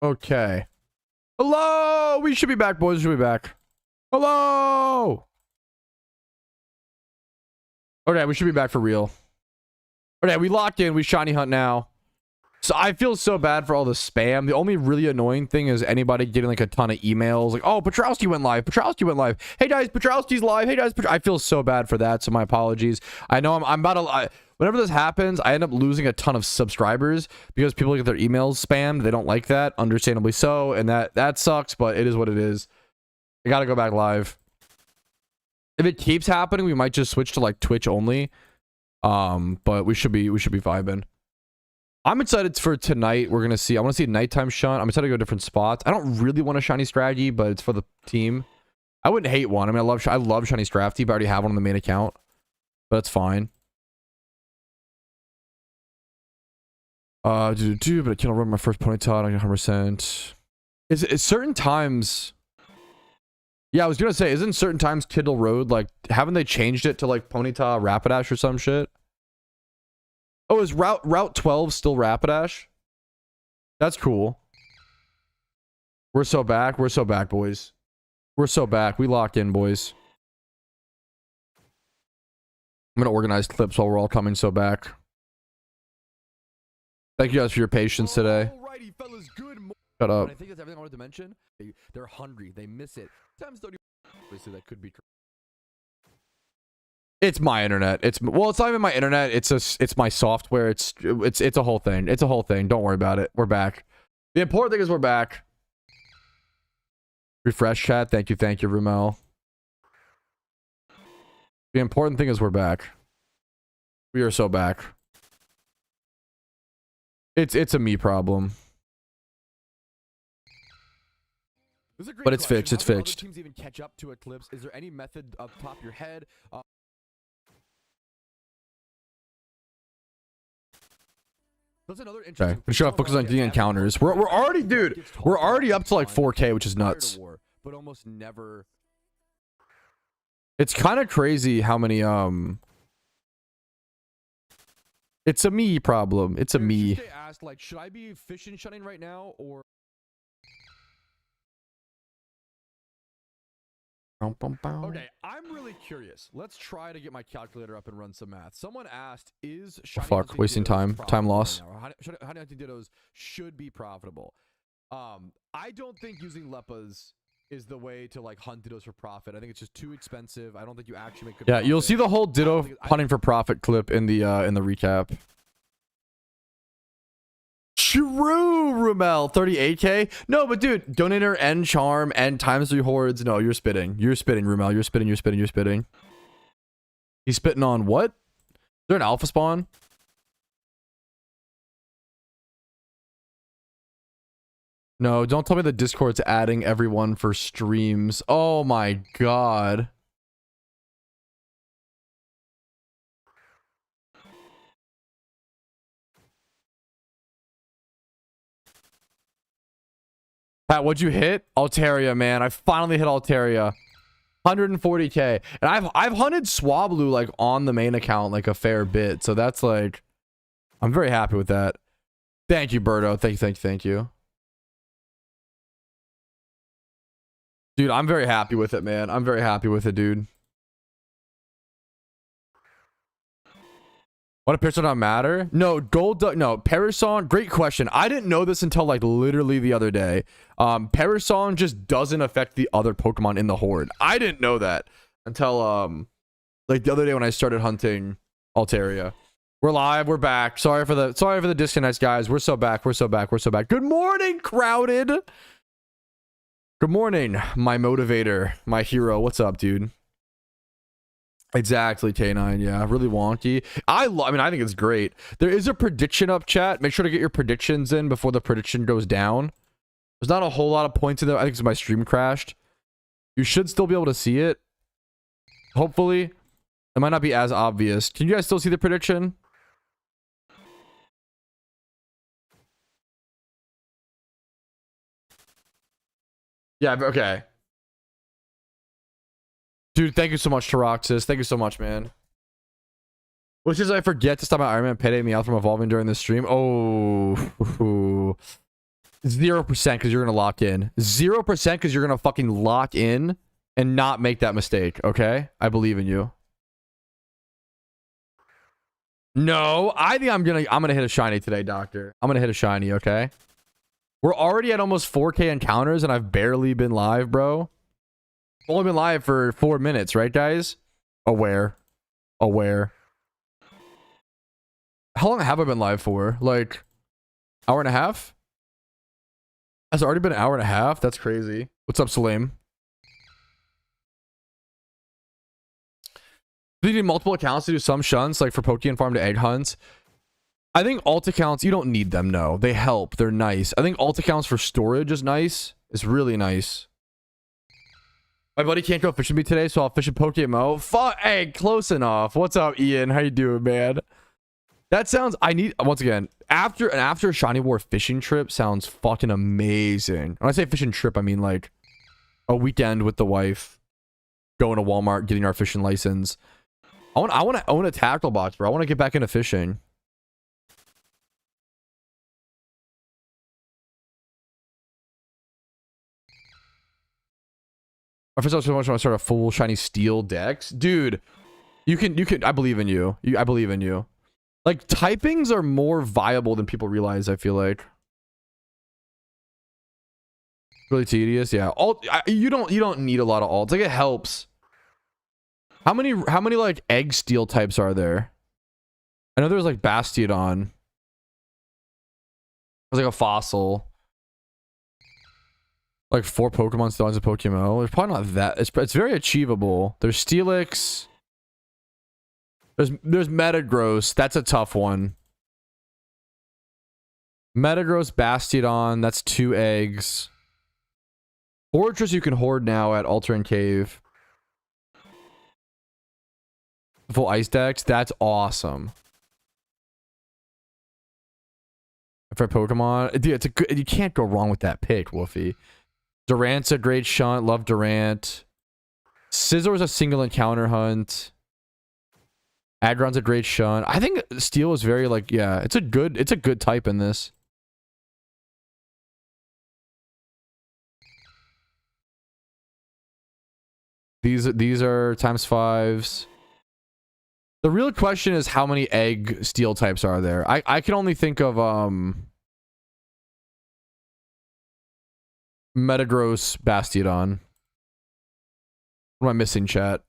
Okay. Hello! We should be back, boys. We should be back. Hello! Okay, we should be back for real. Okay, we locked in. We shiny hunt now. So I feel so bad for all the spam. The only really annoying thing is anybody getting like a ton of emails like, oh, Petrowski went live. Petrowski went live. Hey guys, Petrowski's live. Hey guys, I feel so bad for that. So my apologies. I know I'm about to... whenever this happens, I end up losing a ton of subscribers because people get their emails spammed. They don't like that, understandably so, and that sucks, but it is what it is. I gotta go back live. If it keeps happening, we might just switch to like Twitch only. But we should be vibing. I'm excited for tonight. We're gonna see. I want to see a nighttime shunt. I'm excited to go different spots. I don't really want a shiny strategy, but it's for the team. I wouldn't hate one. I mean, I love shiny Strafty, but I already have one on the main account. But it's fine. But I can't run my first ponyta. I 100%. Is certain times? Yeah, I was gonna say, isn't certain times Kittle Road like? Haven't they changed it to like ponyta Rapidash or some shit? Oh, is Route 12 still Rapidash? That's cool. We're so back. We're so back, boys. We're so back. We lock in, boys. I'm gonna organize clips while we're all coming so back. Thank you guys for your patience today. Alrighty, fellas, good morning. Shut up. I think that's everything I wanted to mention. They're hungry. They miss it. Times 30. Obviously, that could be true. It's my internet. It's not even my internet. It's my software. It's a whole thing. It's a whole thing. Don't worry about it. We're back. The important thing is we're back. Refresh chat. Thank you, Rumel. The important thing is we're back. We are so back. It's a me problem. But it's fixed. It's fixed. Teams even catch up to Eclipse. Is there any method up top of your head? That's another interesting. Okay. We should focus on getting encounters. We're already, dude. We're already up to like 4K, which is nuts. But almost never. It's kind of crazy how many It's a me problem. It's a me. They asked like, should I be fishing shunning right now or? Okay, I'm really curious. Let's try to get my calculator up and run some math. Someone asked, is shiny fuck, wasting time. Time loss. Right, how hunting dittos should be profitable. I don't think using Leppas is the way to like hunt dittos for profit. I think it's just too expensive. I don't think you actually make good profit. You'll see the whole ditto hunting for profit clip in the recap. True, Rumel, 38K. No, but dude, donator and charm and ×3 hordes. No, you're spitting. You're spitting, Rumel. You're spitting. You're spitting. You're spitting. He's spitting on what? Is there an alpha spawn? No, don't tell me the Discord's adding everyone for streams. Oh my god. Pat, what'd you hit? Altaria, man. I finally hit Altaria. 140K. And I've hunted Swablu like on the main account like a fair bit. So that's like, I'm very happy with that. Thank you, Berto. Thank you. Dude, I'm very happy with it, man. I'm very happy with it, dude. What, a pistol not matter? No, no, Parasong, great question. I didn't know this until like literally the other day. Parasong just doesn't affect the other Pokemon in the horde. I didn't know that until like the other day when I started hunting Altaria. We're live, we're back. Sorry for the disconnects, guys. We're so back. Good morning, Crowded. Good morning, my motivator, my hero. What's up, dude? Exactly, K9. Yeah, really wonky. I mean, I think it's great. There is a prediction up, chat. Make sure to get your predictions in before the prediction goes down. There's not a whole lot of points in there. I think it's my stream crashed. You should still be able to see it. Hopefully. It might not be as obvious. Can you guys still see the prediction? Yeah, okay. Dude, thank you so much, Taroxis. Thank you so much, man. Which is, I forget to stop my Iron Man payday me out from evolving during the stream. Oh. 0% because you're gonna lock in. 0% because you're gonna fucking lock in and not make that mistake. Okay, I believe in you. No, I think I'm gonna hit a shiny today, Doctor. I'm gonna hit a shiny. Okay, we're already at almost 4K encounters, and I've barely been live, bro. I've only been live for 4 minutes, right, guys? Aware. How long have I been live for? Like, hour and a half? Has it already been an hour and a half? That's crazy. What's up, Salim? Do you need multiple accounts to do some shunts, like for Pokemon Farm to egg hunts? I think alt accounts, you don't need them, no. They help. They're nice. I think alt accounts for storage is nice. It's really nice. My buddy can't go fishing with me today, so I'll fish in PokeMMO. Fuck, hey, close enough. What's up, Ian? How you doing, man? That sounds, I need, once again, after a Shiny War fishing trip sounds fucking amazing. When I say fishing trip, I mean like a weekend with the wife, going to Walmart, getting our fishing license. I want to own a tackle box, bro. I want to get back into fishing. I first want to start a full shiny steel decks, dude. You can. I believe in you. I believe in you. Like typings are more viable than people realize. I feel like really tedious. Yeah, alt. You don't need a lot of alts. Like it helps. How many like egg steel types are there? I know there's like Bastiodon. There's like a fossil. Like 4 Pokemon still in PokeMMO. There's probably not that. It's very achievable. There's Steelix. There's Metagross. That's a tough one. Metagross, Bastiodon. That's 2 eggs. Fortress you can hoard now at Altar and Cave. Full ice decks. That's awesome. For Pokemon, dude, it's a good. You can't go wrong with that pick, Woofy. Durant's a great shunt. Love Durant. Scissor's a single encounter hunt. Aggron's a great shunt. I think Steel is very like, yeah, it's a good type in this. These are ×5s. The real question is how many egg steel types are there? I can only think of Metagross, Bastiodon. What am I missing, chat?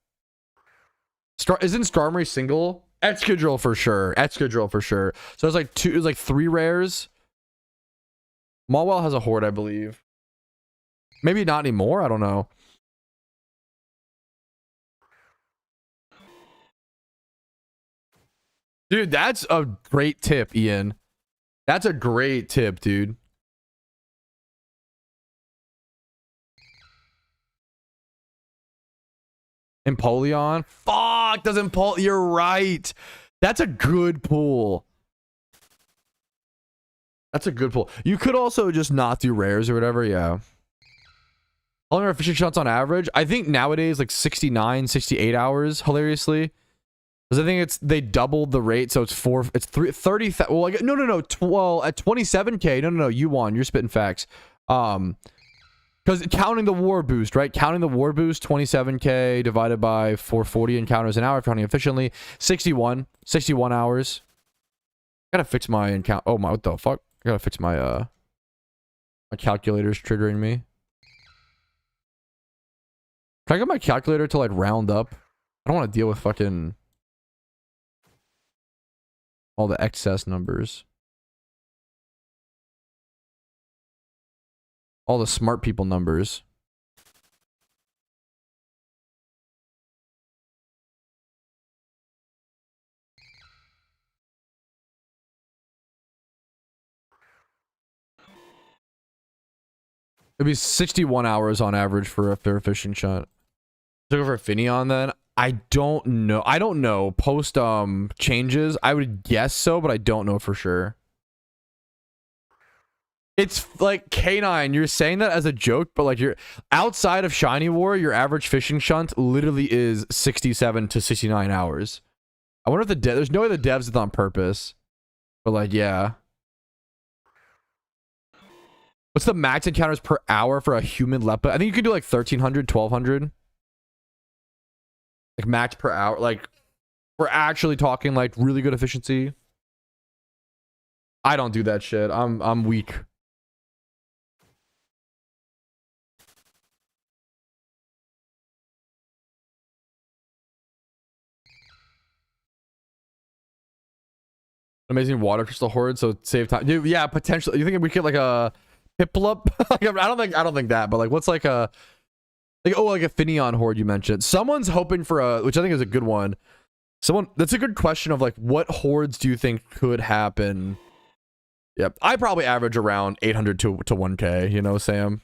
Isn't Starmie single? Excadrill for sure. Excadrill for sure. So it's like 3 rares. Mawile has a horde, I believe. Maybe not anymore. I don't know. Dude, that's a great tip, Ian. That's a great tip, dude. Empoleon? Fuck, doesn't pull. You're right. That's a good pull. That's a good pull. You could also just not do rares or whatever, yeah. How long are fishing shots on average? I think nowadays like 69, 68 hours, hilariously. Because I think they doubled the rate, so it's 30. Well, no. Well, at 27K, no, you won. You're spitting facts. Because counting the war boost, right? Counting the war boost, 27K divided by 440 encounters an hour, counting efficiently, 61 hours. Gotta fix my encounter. Oh my, what the fuck? I gotta fix my my calculator's triggering me. Can I get my calculator to like round up? I don't want to deal with fucking all the excess numbers. All the smart people numbers. It'd be 61 hours on average for a fair fishing shot. Took over Finneon then? I don't know. I don't know. Post changes. I would guess so, but I don't know for sure. It's like K9, you're saying that as a joke, but like you're outside of Shiny War, your average fishing shunt literally is 67 to 69 hours. I wonder if there's no way the devs did it on purpose. But like, yeah. What's the max encounters per hour for a human lepa? I think you could do like 1,300, 1,200. Like max per hour. Like, we're actually talking like really good efficiency. I don't do that shit. I'm weak. Amazing water crystal horde, so save time. Dude, yeah, potentially. You think we get like a Piplup? Like, I don't think that, but like, what's like a like a Finion horde you mentioned? Someone's hoping for a, which I think is a good one. That's a good question of like, what hordes do you think could happen? Yep, I probably average around 800 to 1K. You know, Sam.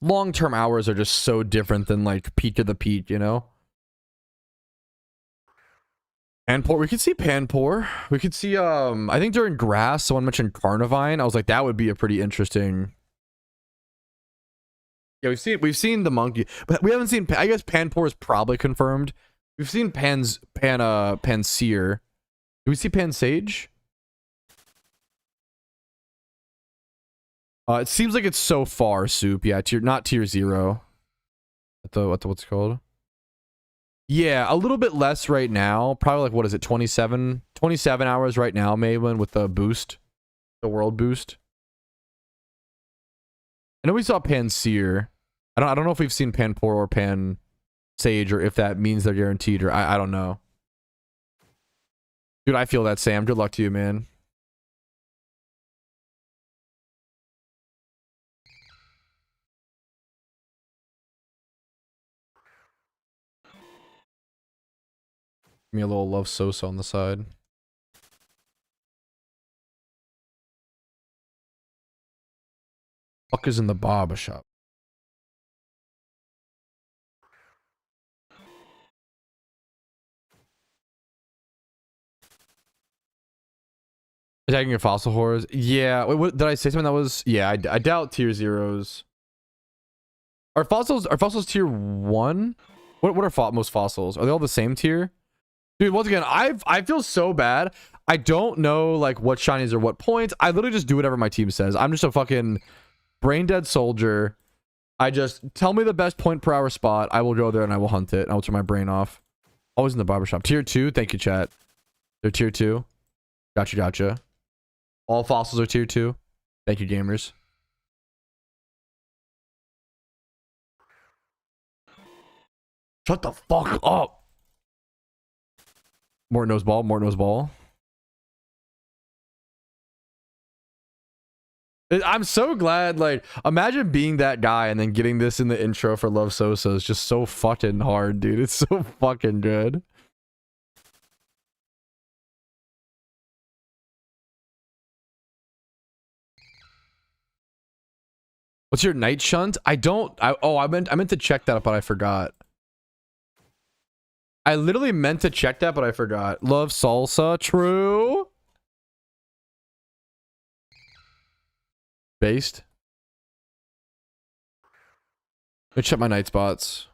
Long-term hours are just so different than like peak of the peak. You know. Panpour, we could see Panpour. We could see I think during grass someone mentioned Carnivine. I was like, that would be a pretty interesting. Yeah, we've seen the monkey, but we haven't seen, I guess Panpour is probably confirmed. We've seen Panseer. Do we see Pansage? It seems like it's so far, Soup. Yeah, not tier 0. What's it called? Yeah, a little bit less right now. Probably like, what is it, 27 hours right now, Maywin, with the boost. The world boost. I know we saw Panseer. I don't know if we've seen Panpour or Pansage, or if that means they're guaranteed, or I don't know. Dude, I feel that, Sam. Good luck to you, man. Give me a little Love Sosa on the side. Fuck is in the barber shop? Attacking your fossil horrors? Yeah. Wait, what did I say something that was? Yeah, I doubt tier 0s. Are fossils tier 1? What are most fossils? Are they all the same tier? Dude, once again, I feel so bad. I don't know like what shinies are what points. I literally just do whatever my team says. I'm just a fucking brain dead soldier. I just tell me the best point per hour spot. I will go there and I will hunt it. I will turn my brain off. Always in the barbershop. Tier 2. Thank you, chat. They're tier 2. Gotcha. All fossils are tier 2. Thank you, gamers. Shut the fuck up. More nose ball. I'm so glad, like, imagine being that guy and then getting this in the intro for Love Sosa is just so fucking hard, dude. It's so fucking good. What's your night shunt? I meant to check that, but I forgot. I literally meant to check that, but I forgot. Love salsa, true. Based. Let me check my night spots.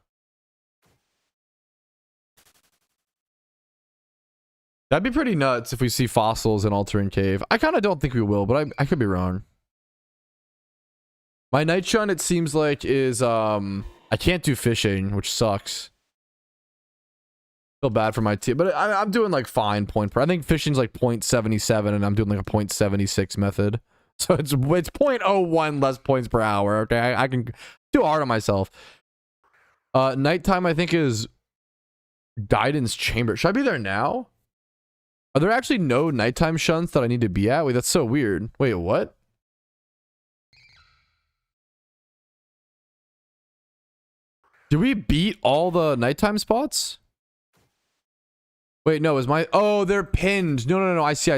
That'd be pretty nuts if we see fossils in Altering Cave. I kind of don't think we will, but I could be wrong. My night shunt, it seems like, is I can't do fishing, which sucks. Feel bad for my team, but I'm doing like fine point per. I think fishing's like 0.77, and I'm doing like a 0.76 method. So it's 0.01 less points per hour. Okay, I can do hard on myself. Nighttime, I think, is Guidance Chamber. Should I be there now? Are there actually no nighttime shunts that I need to be at? Wait, that's so weird. Wait, what? Did we beat all the nighttime spots? Wait, no, is my... Oh, they're pinned. No. I see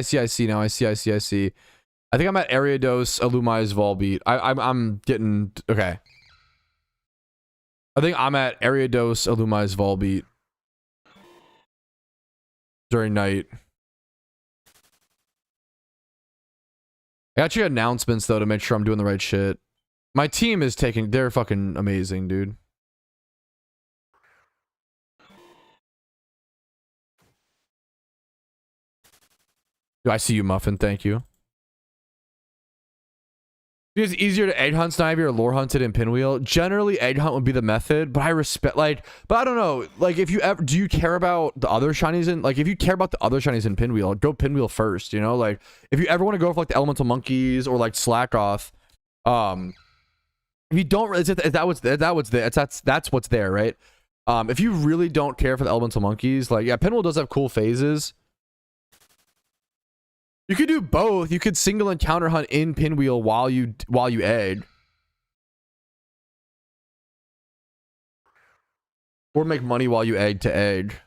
now. I see. I think I'm at Ariados, Illumai's Volbeat. I'm getting... Okay. I think I'm at Ariados, Illumai's Volbeat. During night. I got you announcements, though, to make sure I'm doing the right shit. My team is taking... They're fucking amazing, dude. I see you, Muffin. Thank you. It's easier to egg hunt Snivy or lore hunt it in Pinwheel. Generally, egg hunt would be the method, but I respect, like, but I don't know. Like, if you ever, do you care about the other shinies in, like, if you care about the other shinies in Pinwheel, go Pinwheel first, you know? Like, if you ever want to go for, like, the Elemental Monkeys or, like, Slackoth, if you don't, that's what's there, right? If you really don't care for the Elemental Monkeys, like, yeah, Pinwheel does have cool phases. You could do both. You could single and counter hunt in Pinwheel while you egg. Or make money while you egg to egg.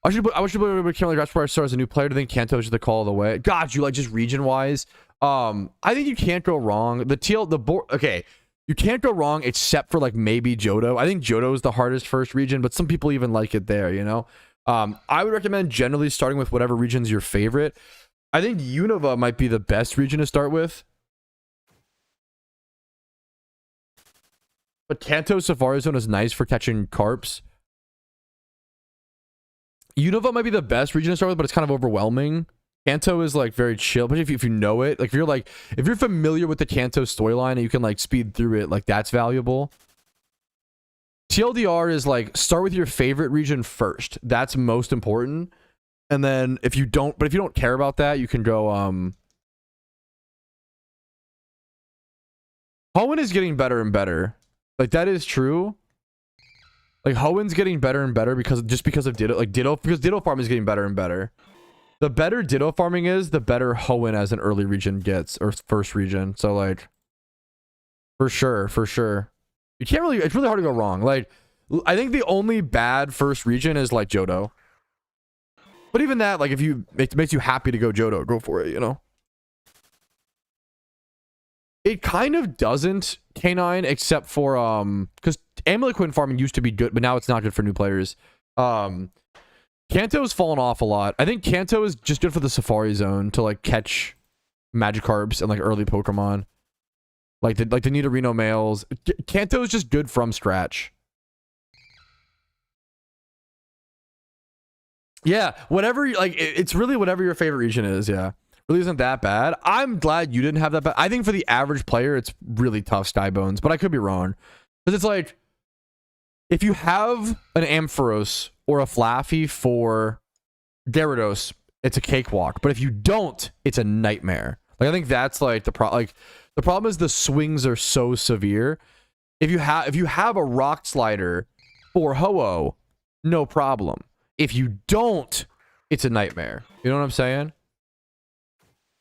I should be careful like Grass Star as a new player to think Kanto is the call of the way. God, you like just region wise. I think you can't go wrong. The board, okay. You can't go wrong except for like maybe Johto. I think Johto is the hardest first region, but some people even like it there, you know? I would recommend generally starting with whatever region's your favorite. I think Unova might be the best region to start with. But Kanto Safari Zone is nice for catching carps. Unova might be the best region to start with, but it's kind of overwhelming. Kanto is like very chill, but if you know it, like if you're familiar with the Kanto storyline and you can like speed through it, like that's valuable. TLDR is like start with your favorite region first. That's most important. And then if you don't care about that, you can go Hoenn is getting better and better. Like that is true. Like Hoenn's getting better and better because of Ditto, because Ditto farm is getting better and better. The better Ditto farming is, the better Hoenn as an early region gets, or first region. So like, for sure. You can't really, it's really hard to go wrong. Like, I think the only bad first region is like Johto. But even that, like if it makes you happy to go Johto, go for it, you know? It kind of doesn't, K9, except for, because Amulet farming used to be good, but now it's not good for new players. Kanto's fallen off a lot. I think Kanto is just good for the Safari Zone to like catch Magikarps and like early Pokemon. Like the Nidorino males. Kanto is just good from scratch. Yeah, whatever, like it's really whatever your favorite region is, yeah. Really isn't that bad. I'm glad you didn't have that bad. I think for the average player, it's really tough, Skybones, but I could be wrong. Because it's like, if you have an Ampharos or a Flaffy for Gyarados, it's a cakewalk. But if you don't, it's a nightmare. Like I think that's like the problem. Like the problem is the swings are so severe. If you have a Rock Slider for Ho-Oh, no problem. If you don't, it's a nightmare. You know what I'm saying?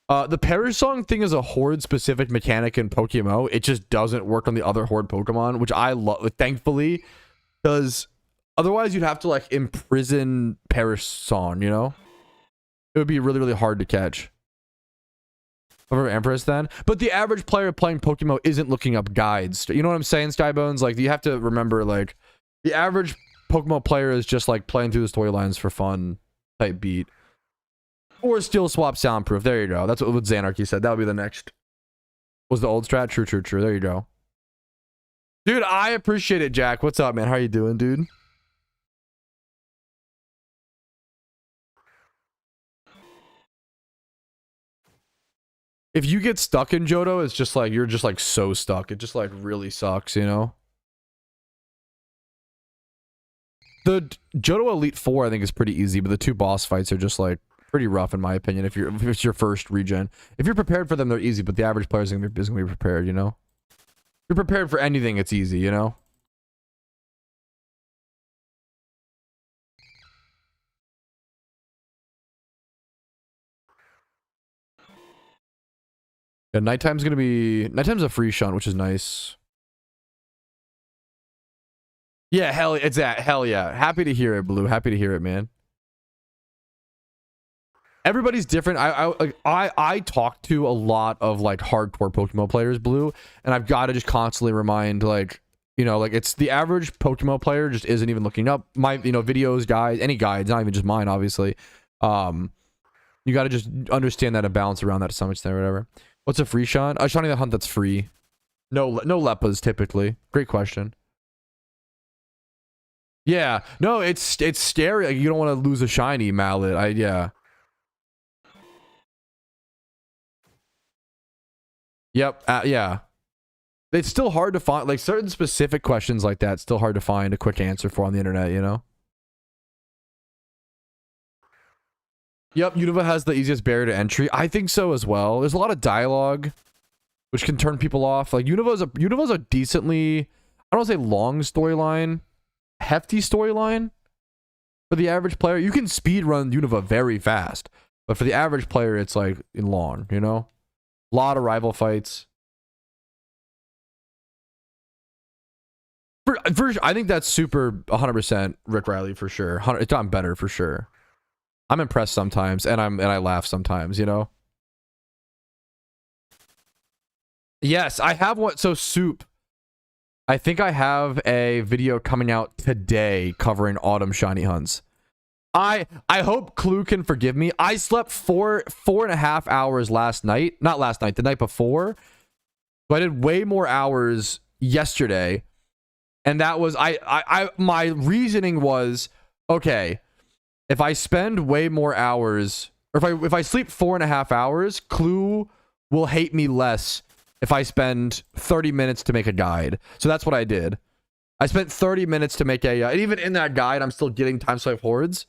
The Perish Song thing is a Horde specific mechanic in PokeMMO. It just doesn't work on the other Horde Pokemon, which I love, thankfully, because otherwise you'd have to like imprison Perish Song, you know? It would be really, really hard to catch. Over Empress then. But the average player playing PokeMMO isn't looking up guides. You know what I'm saying, Skybones? Like, you have to remember, like, the average PokeMMO player is just like playing through the storylines for fun type beat. Or Steel Swap Soundproof. There you go. That's what Xanarchy said. That would be the next. Was the old strat? True. There you go. Dude, I appreciate it, Jack. What's up, man? How you doing, dude? If you get stuck in Johto, it's just like, you're just like so stuck. It just like really sucks, you know? The Johto Elite Four, I think, is pretty easy, but the two boss fights are just like pretty rough in my opinion. If it's your first region, if you're prepared for them, they're easy. But the average player is gonna be prepared. You know, if you're prepared for anything, it's easy. You know. Yeah, nighttime's a free shunt, which is nice. Yeah, hell yeah. Happy to hear it, Blue. Happy to hear it, man. Everybody's different. I talk to a lot of like hardcore Pokemon players, Blue, and I've got to just constantly remind, like, you know, like, it's the average Pokemon player just isn't even looking up my, you know, videos, guides, any guides, not even just mine, obviously. You got to just understand that and balance around that to some extent or whatever. What's a free shot? A shiny that hunt that's free. No Leppas typically. Great question. Yeah. No, it's scary. Like, you don't want to lose a shiny mallet. Yeah. Yep. Yeah. It's still hard to find, like, certain specific questions like that. It's still hard to find a quick answer for on the internet, you know? Yep, Unova has the easiest barrier to entry. I think so as well. There's a lot of dialogue, which can turn people off. Like, Unova's a decently, I don't want to say long storyline, hefty storyline for the average player. You can speed run Unova very fast, but for the average player, it's like long, you know? A lot of rival fights. I think that's super 100% Rick Riley for sure. It's gotten better for sure. I'm impressed sometimes, and I laugh sometimes, you know? Yes, I have one. So, Soup, I think I have a video coming out today covering autumn shiny hunts. I hope Clue can forgive me. I slept 4.5 hours last night. Not last night, the night before. So I did way more hours yesterday. And that was my reasoning was, okay, if I spend way more hours, or if I sleep 4.5 hours, Clue will hate me less if I spend 30 minutes to make a guide. So that's what I did. I spent 30 minutes to make a, and even in that guide, I'm still getting time swipe hordes.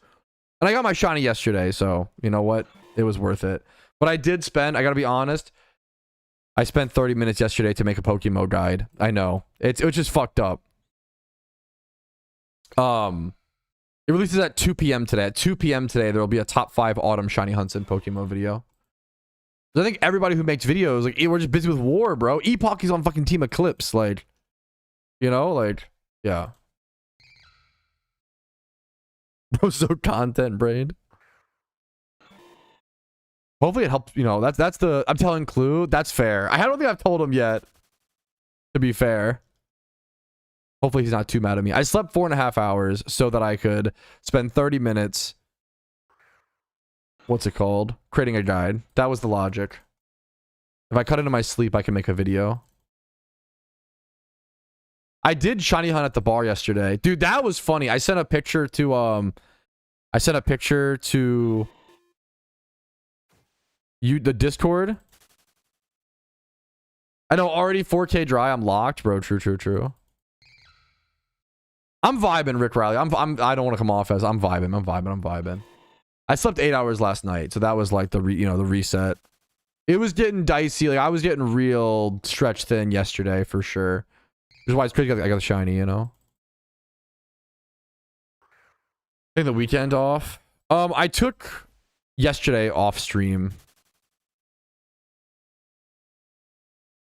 And I got my shiny yesterday, so you know what? It was worth it. But I did spend, I gotta be honest, I spent 30 minutes yesterday to make a PokeMMO guide. I know. It was just fucked up. It releases at 2 p.m. today. At 2 p.m. today, there will be a top 5 autumn shiny hunts in PokeMMO video. I think everybody who makes videos, like, we're just busy with war, bro. Epoch is on fucking Team Eclipse, like, you know, like, yeah. Bro, so content brain. Hopefully it helps, you know, that's the, I'm telling Clue, that's fair. I don't think I've told him yet, to be fair. Hopefully he's not too mad at me. I slept 4.5 hours so that I could spend 30 minutes, what's it called? Creating a guide. That was the logic. If I cut into my sleep, I can make a video. I did shiny hunt at the bar yesterday. Dude, that was funny. I sent a picture to, the Discord. I know, already 4K dry. I'm locked, bro. True. I'm vibing, Rick Riley. I don't want to come off as I'm vibing. I slept 8 hours last night, so that was like the reset. It was getting dicey. Like, I was getting real stretched thin yesterday for sure. Which is why it's crazy I got the shiny, you know. Take the weekend off. I took yesterday off stream.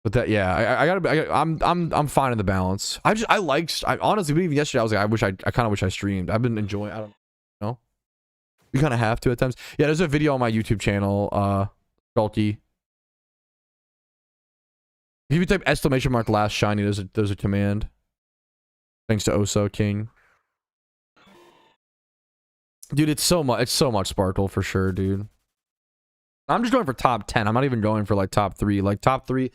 But that, yeah, I'm finding the balance. I honestly, even yesterday, I was like, I kind of wish I streamed. I've been enjoying, I don't know. You kind of have to at times. Yeah, there's a video on my YouTube channel, Skulky. If you type ! last shiny, there's a command. Thanks to Oso King. Dude, it's so much sparkle for sure, dude. I'm just going for top 10. I'm not even going for like top 3. Like top 3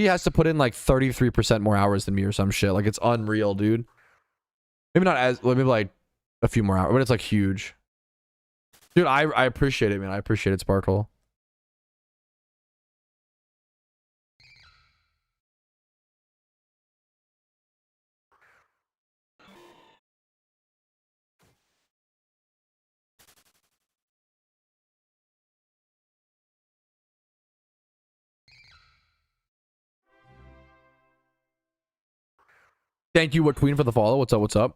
has to put in like 33% more hours than me or some shit. Like, it's unreal, dude. Maybe not as, maybe like a few more hours, but it's like huge. Dude, I appreciate it, man. I appreciate it, Sparkle. Thank you, Queen, for the follow. What's up?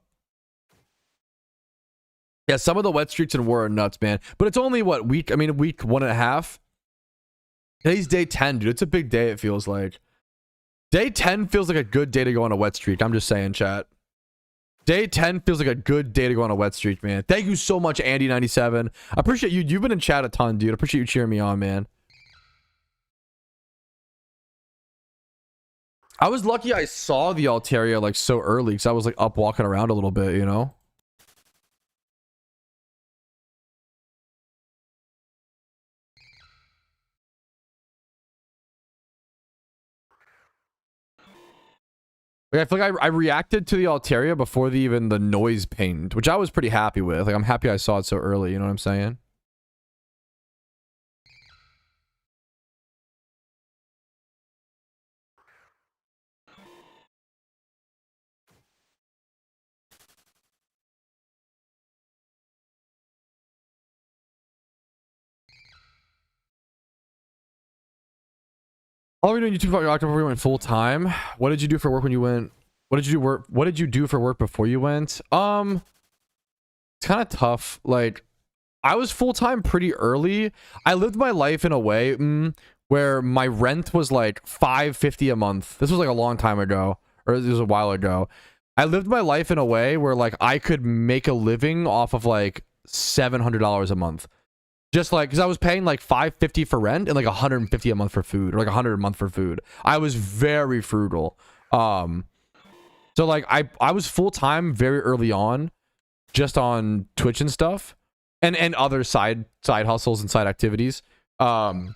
Yeah, some of the wet streaks in War are nuts, man. But it's only, what, week 1.5? Today's day 10, dude. It's a big day, it feels like. Day 10 feels like a good day to go on a wet streak. I'm just saying, chat. Day 10 feels like a good day to go on a wet streak, man. Thank you so much, Andy97. I appreciate you. You've been in chat a ton, dude. I appreciate you cheering me on, man. I was lucky I saw the Altaria like so early because I was like up walking around a little bit, you know? Like, I feel like I reacted to the Altaria before even the noise pinged, which I was pretty happy with. Like, I'm happy I saw it so early, you know what I'm saying? All we doing YouTube before you went full time. What did you do for work when you went? What did you do work? What did you do for work before you went? It's kind of tough. Like, I was full time pretty early. I lived my life in a way where my rent was like $550 a month. This was like a long time ago, or it was a while ago. I lived my life in a way where like I could make a living off of like $700 a month. Just like, because I was paying like $550 for rent and like $150 a month for food, or like $100 a month for food. I was very frugal. So like I was full time very early on, just on Twitch and stuff, and other side hustles and side activities. I'm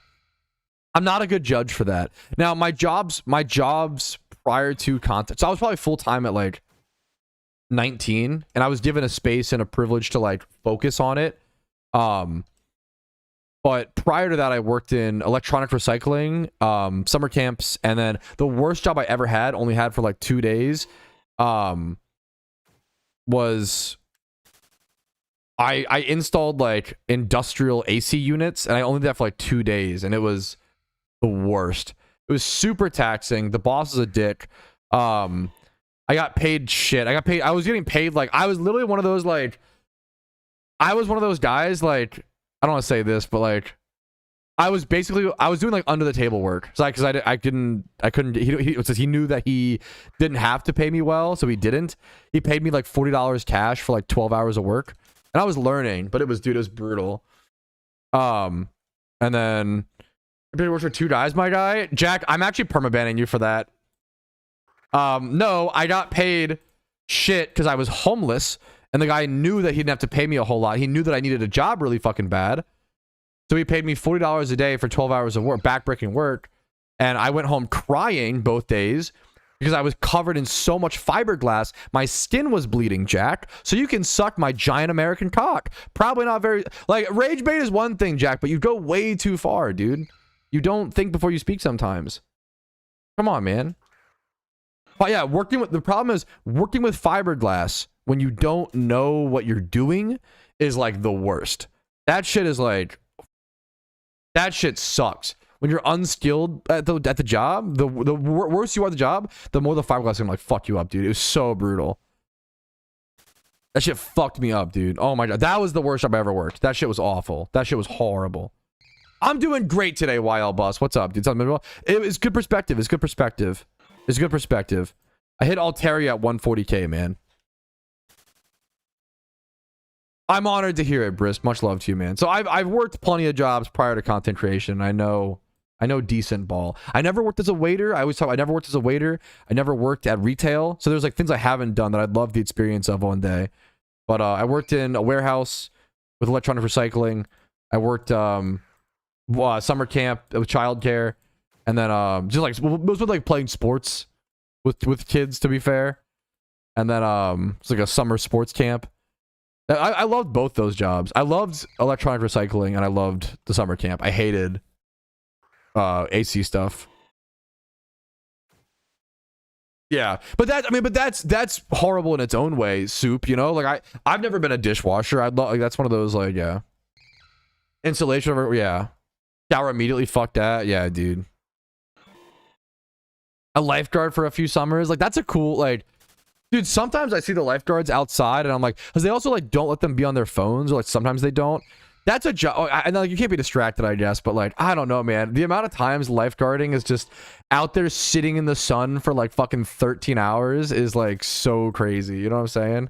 not a good judge for that. Now my jobs prior to content, so I was probably full time at like 19, and I was given a space and a privilege to like focus on it. But prior to that, I worked in electronic recycling, summer camps, and then the worst job I ever had, only had for like 2 days, was I installed like industrial AC units, and I only did that for like 2 days, and it was the worst. It was super taxing. The boss is a dick. I got paid shit. I was getting paid like, I was literally one of those like, I was one of those guys like, I don't want to say this, but like, I was doing like under the table work. So because I couldn't. He knew that he didn't have to pay me well, so he didn't. He paid me like $40 cash for like 12 hours of work, and I was learning, but it was brutal. And then I did work for 2 guys. My guy Jack, I'm actually permabanning you for that. No, I got paid shit because I was homeless. And the guy knew that he didn't have to pay me a whole lot. He knew that I needed a job really fucking bad. So he paid me $40 a day for 12 hours of work, backbreaking work. And I went home crying both days because I was covered in so much fiberglass. My skin was bleeding, Jack. So you can suck my giant American cock. Probably not very... Like, rage bait is one thing, Jack, but you go way too far, dude. You don't think before you speak sometimes. Come on, man. But yeah, the problem is working with fiberglass when you don't know what you're doing is like the worst. That shit is like, that shit sucks. When you're unskilled at the job, the worse you are at the job, the more the fiberglass is gonna like fuck you up, dude. It was so brutal. That shit fucked me up, dude. Oh my god, that was the worst job I ever worked. That shit was awful. That shit was horrible. I'm doing great today, YL Bus. What's up, dude? It's good perspective. It's good perspective. It's good perspective. I hit Altaria at 140k, man. I'm honored to hear it, Brisk. Much love to you, man. So I've worked plenty of jobs prior to content creation. I know decent ball. I never worked as a waiter. I never worked as a waiter. I never worked at retail. So there's like things I haven't done that I'd love the experience of one day. But I worked in a warehouse with electronic recycling. I worked summer camp with childcare, and then just like most with like playing sports with kids, to be fair. And then it's like a summer sports camp. I loved both those jobs. I loved electronic recycling, and I loved the summer camp. I hated AC stuff. Yeah, but that's horrible in its own way. Soup, you know, like I've never been a dishwasher. I'd love, like, that's one of those, like, yeah, installation over, yeah, shower immediately. Fuck that. Yeah, dude. A lifeguard for a few summers, like, that's a cool, like, dude, sometimes I see the lifeguards outside and I'm like, because they also like don't let them be on their phones, or like sometimes they don't. That's a job. I know, like, you can't be distracted, I guess, but like, I don't know, man. The amount of times lifeguarding is just out there sitting in the sun for like fucking 13 hours is like so crazy. You know what I'm saying?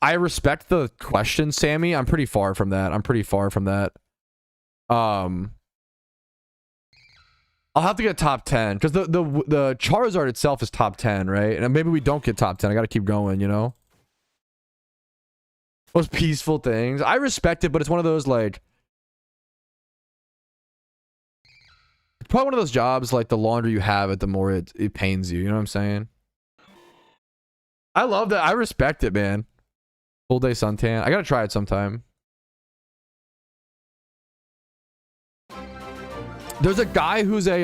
I respect the question, Sammy. I'm pretty far from that. I'll have to get top 10 because the Charizard itself is top 10, right? And maybe we don't get top 10. I gotta keep going, you know. Most peaceful things. I respect it, but it's one of those like, it's probably one of those jobs like the longer you have it, the more it pains you. You know what I'm saying? I love that. I respect it, man. Full day suntan. I gotta try it sometime. There's a guy who's a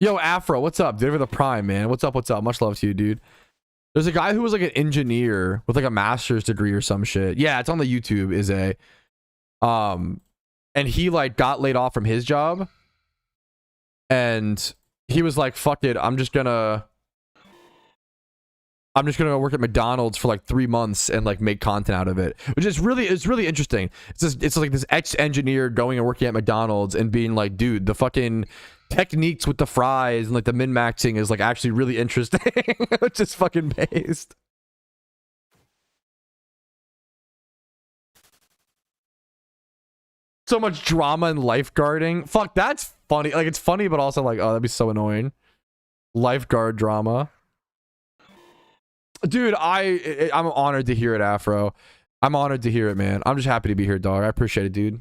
yo, Afro, what's up? Dude, for the prime, man. What's up? What's up? Much love to you, dude. There's a guy who was like an engineer with like a master's degree or some shit. Yeah, it's on the YouTube. Is a and he like got laid off from his job, and he was like, "Fuck it, I'm just gonna work at McDonald's for like 3 months and like make content out of it," which is really interesting. It's like this ex-engineer going and working at McDonald's and being like, dude, the fucking techniques with the fries and like the min-maxing is like actually really interesting. Which is fucking based. So much drama and lifeguarding. Fuck, that's funny. Like, it's funny, but also like, oh, that'd be so annoying. Lifeguard drama. Dude, I'm honored to hear it, Afro. I'm honored to hear it, man. I'm just happy to be here, dog. I appreciate it, dude.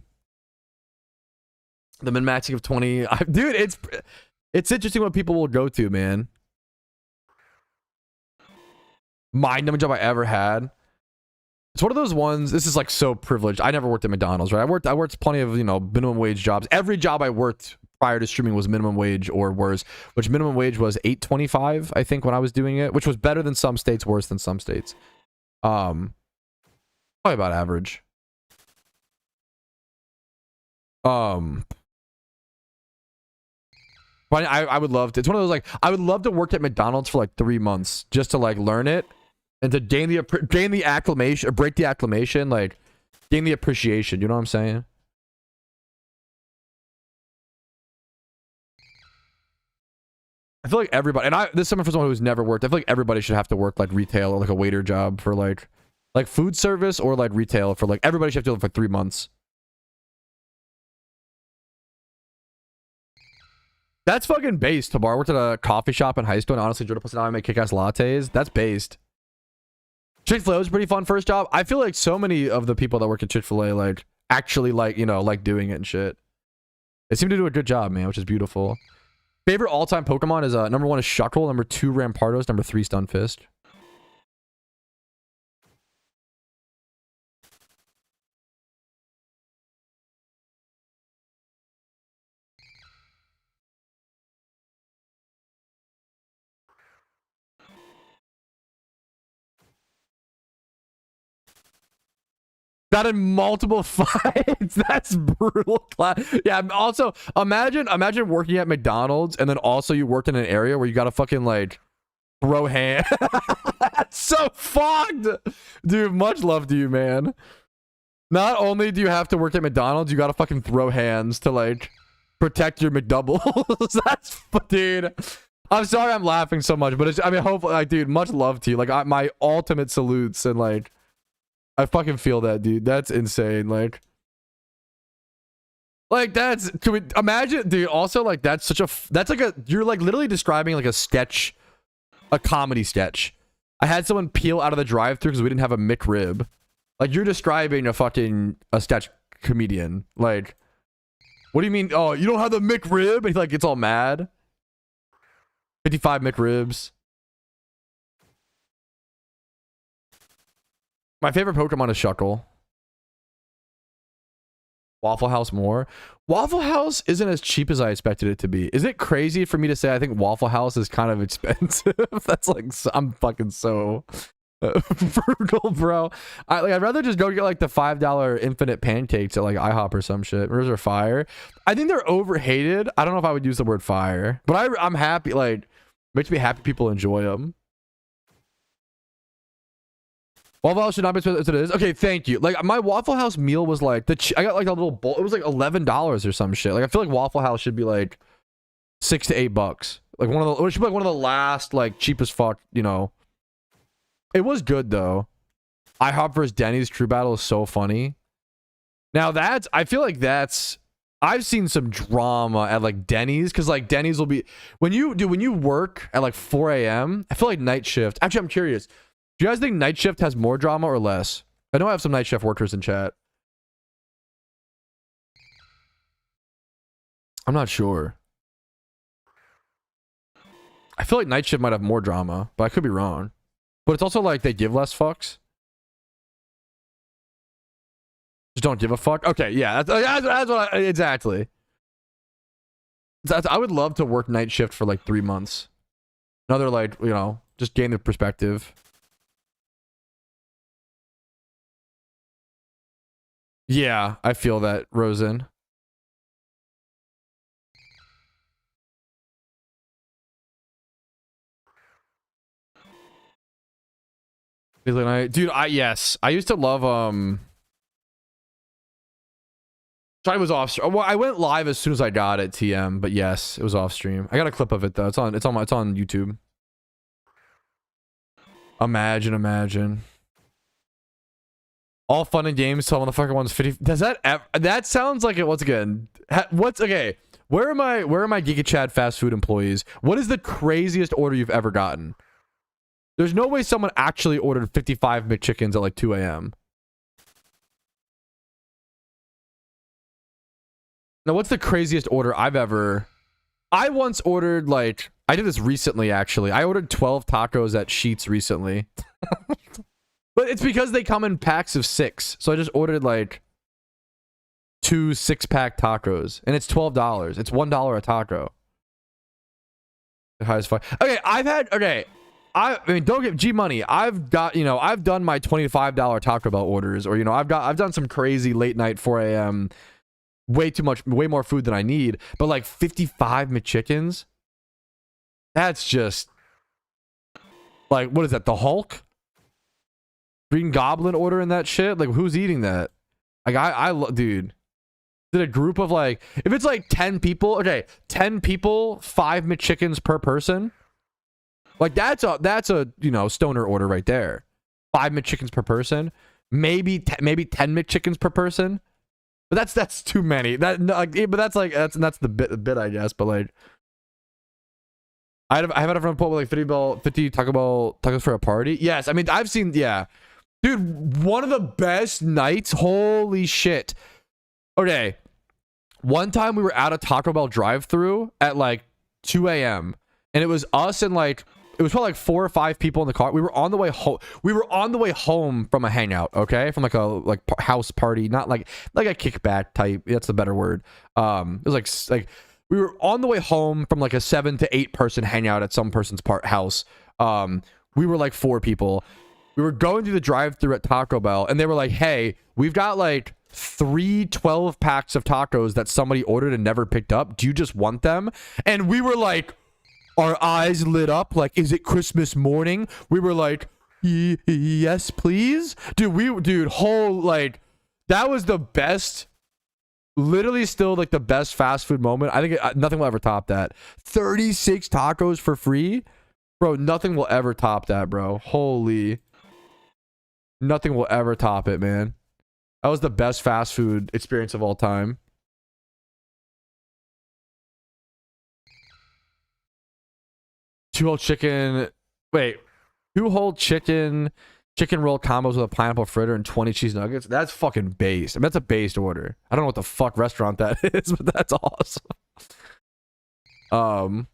The min-maxing of 20. Dude, it's interesting what people will go to, man. My number job I ever had. It's one of those ones. This is like so privileged. I never worked at McDonald's, right? I worked plenty of, you know, minimum wage jobs. Every job I worked prior to streaming was minimum wage or worse, which minimum wage was $8.25, I think, when I was doing it, which was better than some states, worse than some states. Probably about average. But I would love to. It's one of those like, I would love to work at McDonald's for like 3 months just to like learn it and to gain the acclimation, or break the acclimation, like gain the appreciation. You know what I'm saying? I feel like everybody, and this is someone for someone who's never worked. I feel like everybody should have to work like retail or like a waiter job for like food service or like retail for like, everybody should have to do it for 3 months. That's fucking based, Tabar. I worked at a coffee shop in high school and honestly enjoyed it. Plus now I make kick-ass lattes. That's based. Chick-fil-A was a pretty fun first job. I feel like so many of the people that work at Chick-fil-A like actually like, you know, like doing it and shit. They seem to do a good job, man, which is beautiful. Favorite all-time Pokemon is number 1 is Shuckle, number 2 Rampardos, number 3 Stunfisk. Got in multiple fights. That's brutal. Yeah. Also, imagine working at McDonald's and then also you worked in an area where you gotta fucking like throw hands. That's so fucked, dude. Much love to you, man. Not only do you have to work at McDonald's, you gotta fucking throw hands to like protect your McDoubles. That's, dude. I'm sorry I'm laughing so much, but it's, I mean, hopefully, like, dude, much love to you. Like, my ultimate salutes and like. I fucking feel that, dude. That's insane. Like that's, can we imagine, dude? Also, like, that's such a, that's like a, you're like literally describing like a sketch, a comedy sketch. I had someone peel out of the drive-thru because we didn't have a McRib. Like, you're describing a sketch comedian. Like, what do you mean? Oh, you don't have the McRib? And he like gets all mad. 55 McRibs. My favorite Pokemon is Shuckle. Waffle House more. Waffle House isn't as cheap as I expected it to be. Is it crazy for me to say I think Waffle House is kind of expensive? That's like, I'm fucking so frugal, bro. I'd rather just go get like the $5 infinite pancakes at like IHOP or some shit. Those are fire. I think they're overhated. I don't know if I would use the word fire, but I'm happy. Like, makes me happy people enjoy them. Waffle House should not be as it is. Okay, thank you. Like, my Waffle House meal was like I got like a little bowl. It was like $11 or some shit. Like, I feel like Waffle House should be like $6 to $8. Like it should be like one of the last like cheapest fuck. You know. It was good though. IHOP versus Denny's True Battle is so funny. Now I feel like I've seen some drama at like Denny's because like Denny's will be when you work at like 4 a.m. I feel like night shift. Actually, I'm curious. Do you guys think night shift has more drama or less? I know I have some night shift workers in chat. I'm not sure. I feel like night shift might have more drama, but I could be wrong. But it's also like they give less fucks. Just don't give a fuck. Okay, yeah, that's what exactly. I would love to work night shift for like 3 months. Another like, you know, just gain the perspective. Yeah, I feel that, Rosen. Dude, yes, I used to love Sorry, it was off. Well, I went live as soon as I got it, TM, but yes, it was off stream. I got a clip of it though. It's on YouTube. Imagine. All fun and games till motherfucker wants 50. Does that sounds like it once again. What's okay? Where are my Giga Chad fast food employees? What is the craziest order you've ever gotten? There's no way someone actually ordered 55 McChickens at like 2 a.m. Now, what's the craziest order I've ever... I once ordered, like... I did this recently, actually. I ordered 12 tacos at Sheetz recently. But it's because they come in packs of 6. So I just ordered, like... 2 6-pack tacos. And it's $12. It's $1 a taco. High as fuck. Okay, I've had... Okay. I mean, don't get G-Money. I've got, you know, I've done my $25 Taco Bell orders. Or, you know, I've done some crazy late night 4 a.m... way more food than I need, but like 55 McChickens, that's just like, what is that, the Hulk? Green Goblin ordering that shit? Like, who's eating that? Like, dude, did a group of like, if it's like 10 people, okay, 10 people, 5 McChickens per person, like that's a you know, stoner order right there. 5 McChickens per person, maybe 10 McChickens per person. But that's too many. But that's the bit I guess. But like, I've had a friend put with like 50 Taco Bell tacos for a party. Yes, I mean I've seen, yeah, dude. One of the best nights. Holy shit. Okay, one time we were at a Taco Bell drive-through at like 2 a.m. and it was us and like. It was probably like 4 or 5 people in the car. We were on the way home. We were on the way home from a hangout, okay? From like a house party, not like a kickback type. That's the better word. It was like we were on the way home from like a 7 to 8 person hangout at some person's house. We were like 4 people. We were going through the drive-thru at Taco Bell, and they were like, "Hey, we've got like 3 12 packs of tacos that somebody ordered and never picked up. Do you just want them?" And we were like, our eyes lit up like, is it Christmas morning? We were like, yes, please. Dude, like, that was the best, literally still like the best fast food moment. I think nothing will ever top that. 36 tacos for free? Bro, nothing will ever top that, bro. Holy. Nothing will ever top it, man. That was the best fast food experience of all time. Two-whole chicken roll combos with a pineapple fritter and 20 cheese nuggets. That's fucking based. I mean, that's a based order. I don't know what the fuck restaurant that is, but that's awesome.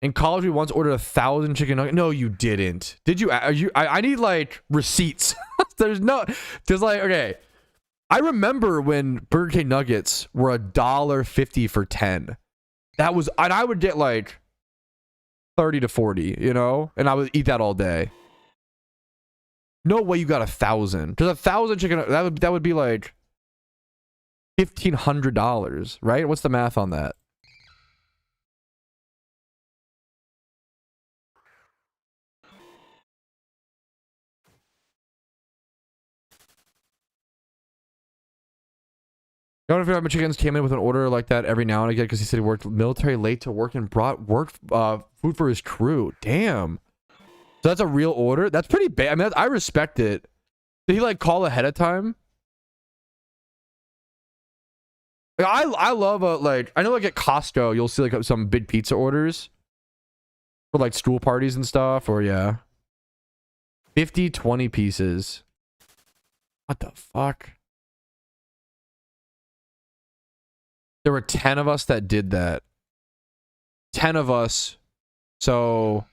In college, we once ordered 1,000 chicken nuggets. No, you didn't. Did you? I need like receipts. There's like, okay. I remember when Burger King nuggets were $1.50 for 10. That was, and I would get like 30 to 40, you know, and I would eat that all day. No way you got 1,000. Because 1,000 chicken, that would be like $1,500, right? What's the math on that? I don't know if McChickens came in with an order like that every now and again because he said he worked military late to work and brought food for his crew. Damn. So that's a real order? That's pretty bad. I mean, I respect it. Did he like call ahead of time? Like, I love like, I know like at Costco you'll see like some big pizza orders for like school parties and stuff, or yeah. 50, 20 pieces. What the fuck? There were 10 of us that did that. 10 of us. So...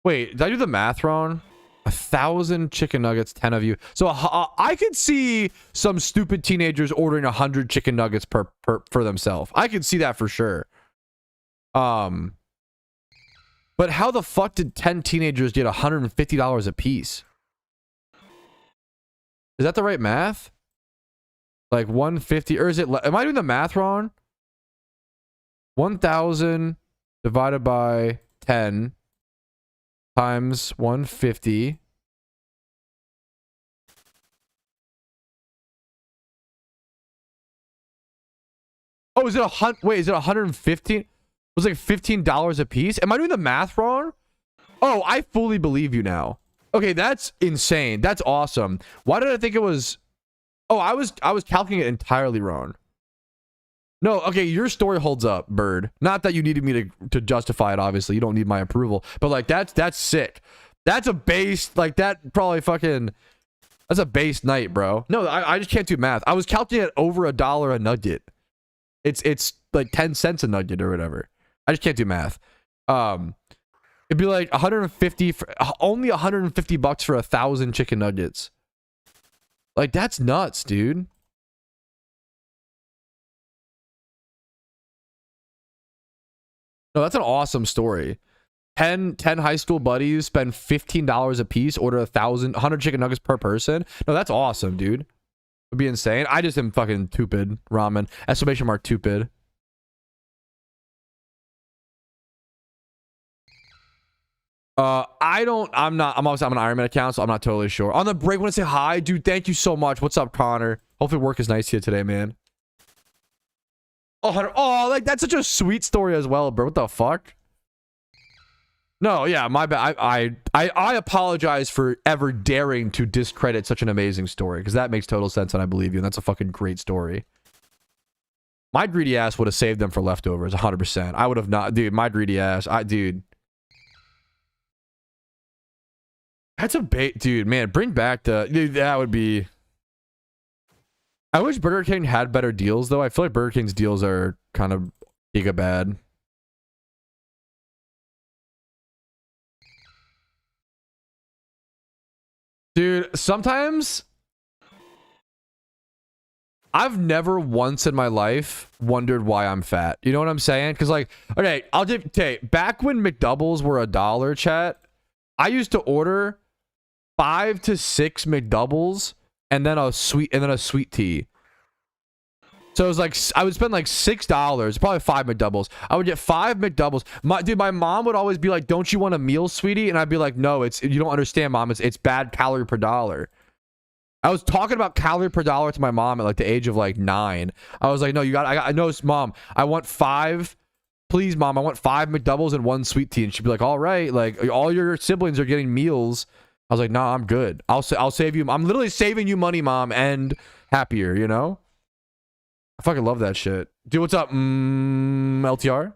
Wait, did I do the math wrong? 1,000 chicken nuggets, 10 of you. So I could see some stupid teenagers ordering 100 chicken nuggets for themselves. I could see that for sure. But how the fuck did 10 teenagers get $150 a piece? Is that the right math? Like 150, or is it? Am I doing the math wrong? 1,000 divided by 10 times 150. Oh, is it wait, is it 115? It was like $15 a piece. Am I doing the math wrong? Oh, I fully believe you now. Okay, that's insane. That's awesome. Why did I think it was? Oh, I was calculating it entirely wrong. No, okay, your story holds up, Bird. Not that you needed me to justify it, obviously. You don't need my approval. But, like, that's sick. That's a base, like, that probably fucking... That's a base night, bro. No, I just can't do math. I was calculating it over $1 a nugget. It's like 10 cents a nugget or whatever. I just can't do math. It'd be like 150 for... Only 150 bucks for 1,000 chicken nuggets. Like, that's nuts, dude. No, that's an awesome story. 10 high school buddies spend $15 a piece, order 100 chicken nuggets per person. No, that's awesome, dude. It'd be insane. I just am fucking stupid. Ramen. Exclamation mark stupid. I'm obviously I'm an Iron Man account, so I'm not totally sure. On the break, want to say hi, dude. Thank you so much. What's up, Connor? Hopefully work is nice to you today, man. Oh, like that's such a sweet story as well, bro. What the fuck? No, yeah, my bad. I apologize for ever daring to discredit such an amazing story, because that makes total sense and I believe you, and that's a fucking great story. My greedy ass would have saved them for leftovers 100%. I would have not, dude. My greedy ass, dude. That's a bait, dude. Man, bring back the, dude. That would be. I wish Burger King had better deals, though. I feel like Burger King's deals are kind of giga bad. Dude, sometimes I've never once in my life wondered why I'm fat. You know what I'm saying? Because, like, okay, I'll give, okay, back when McDoubles were $1, chat, I used to order 5 to 6 McDoubles and then a sweet tea. So it was like, I would spend like $6, probably 5 McDoubles. I would get 5 McDoubles. My mom would always be like, "Don't you want a meal, sweetie?" And I'd be like, "No, you don't understand, mom. It's bad calorie per dollar." I was talking about calorie per dollar to my mom at like the age of like 9. I was like, "No, I know, mom. I want 5. Please, mom. I want 5 McDoubles and 1 sweet tea." And she'd be like, "All right, like all your siblings are getting meals." I was like, "No, I'm good. I'll save you. I'm literally saving you money, mom, and happier, you know?" I fucking love that shit. Dude, what's up? LTR?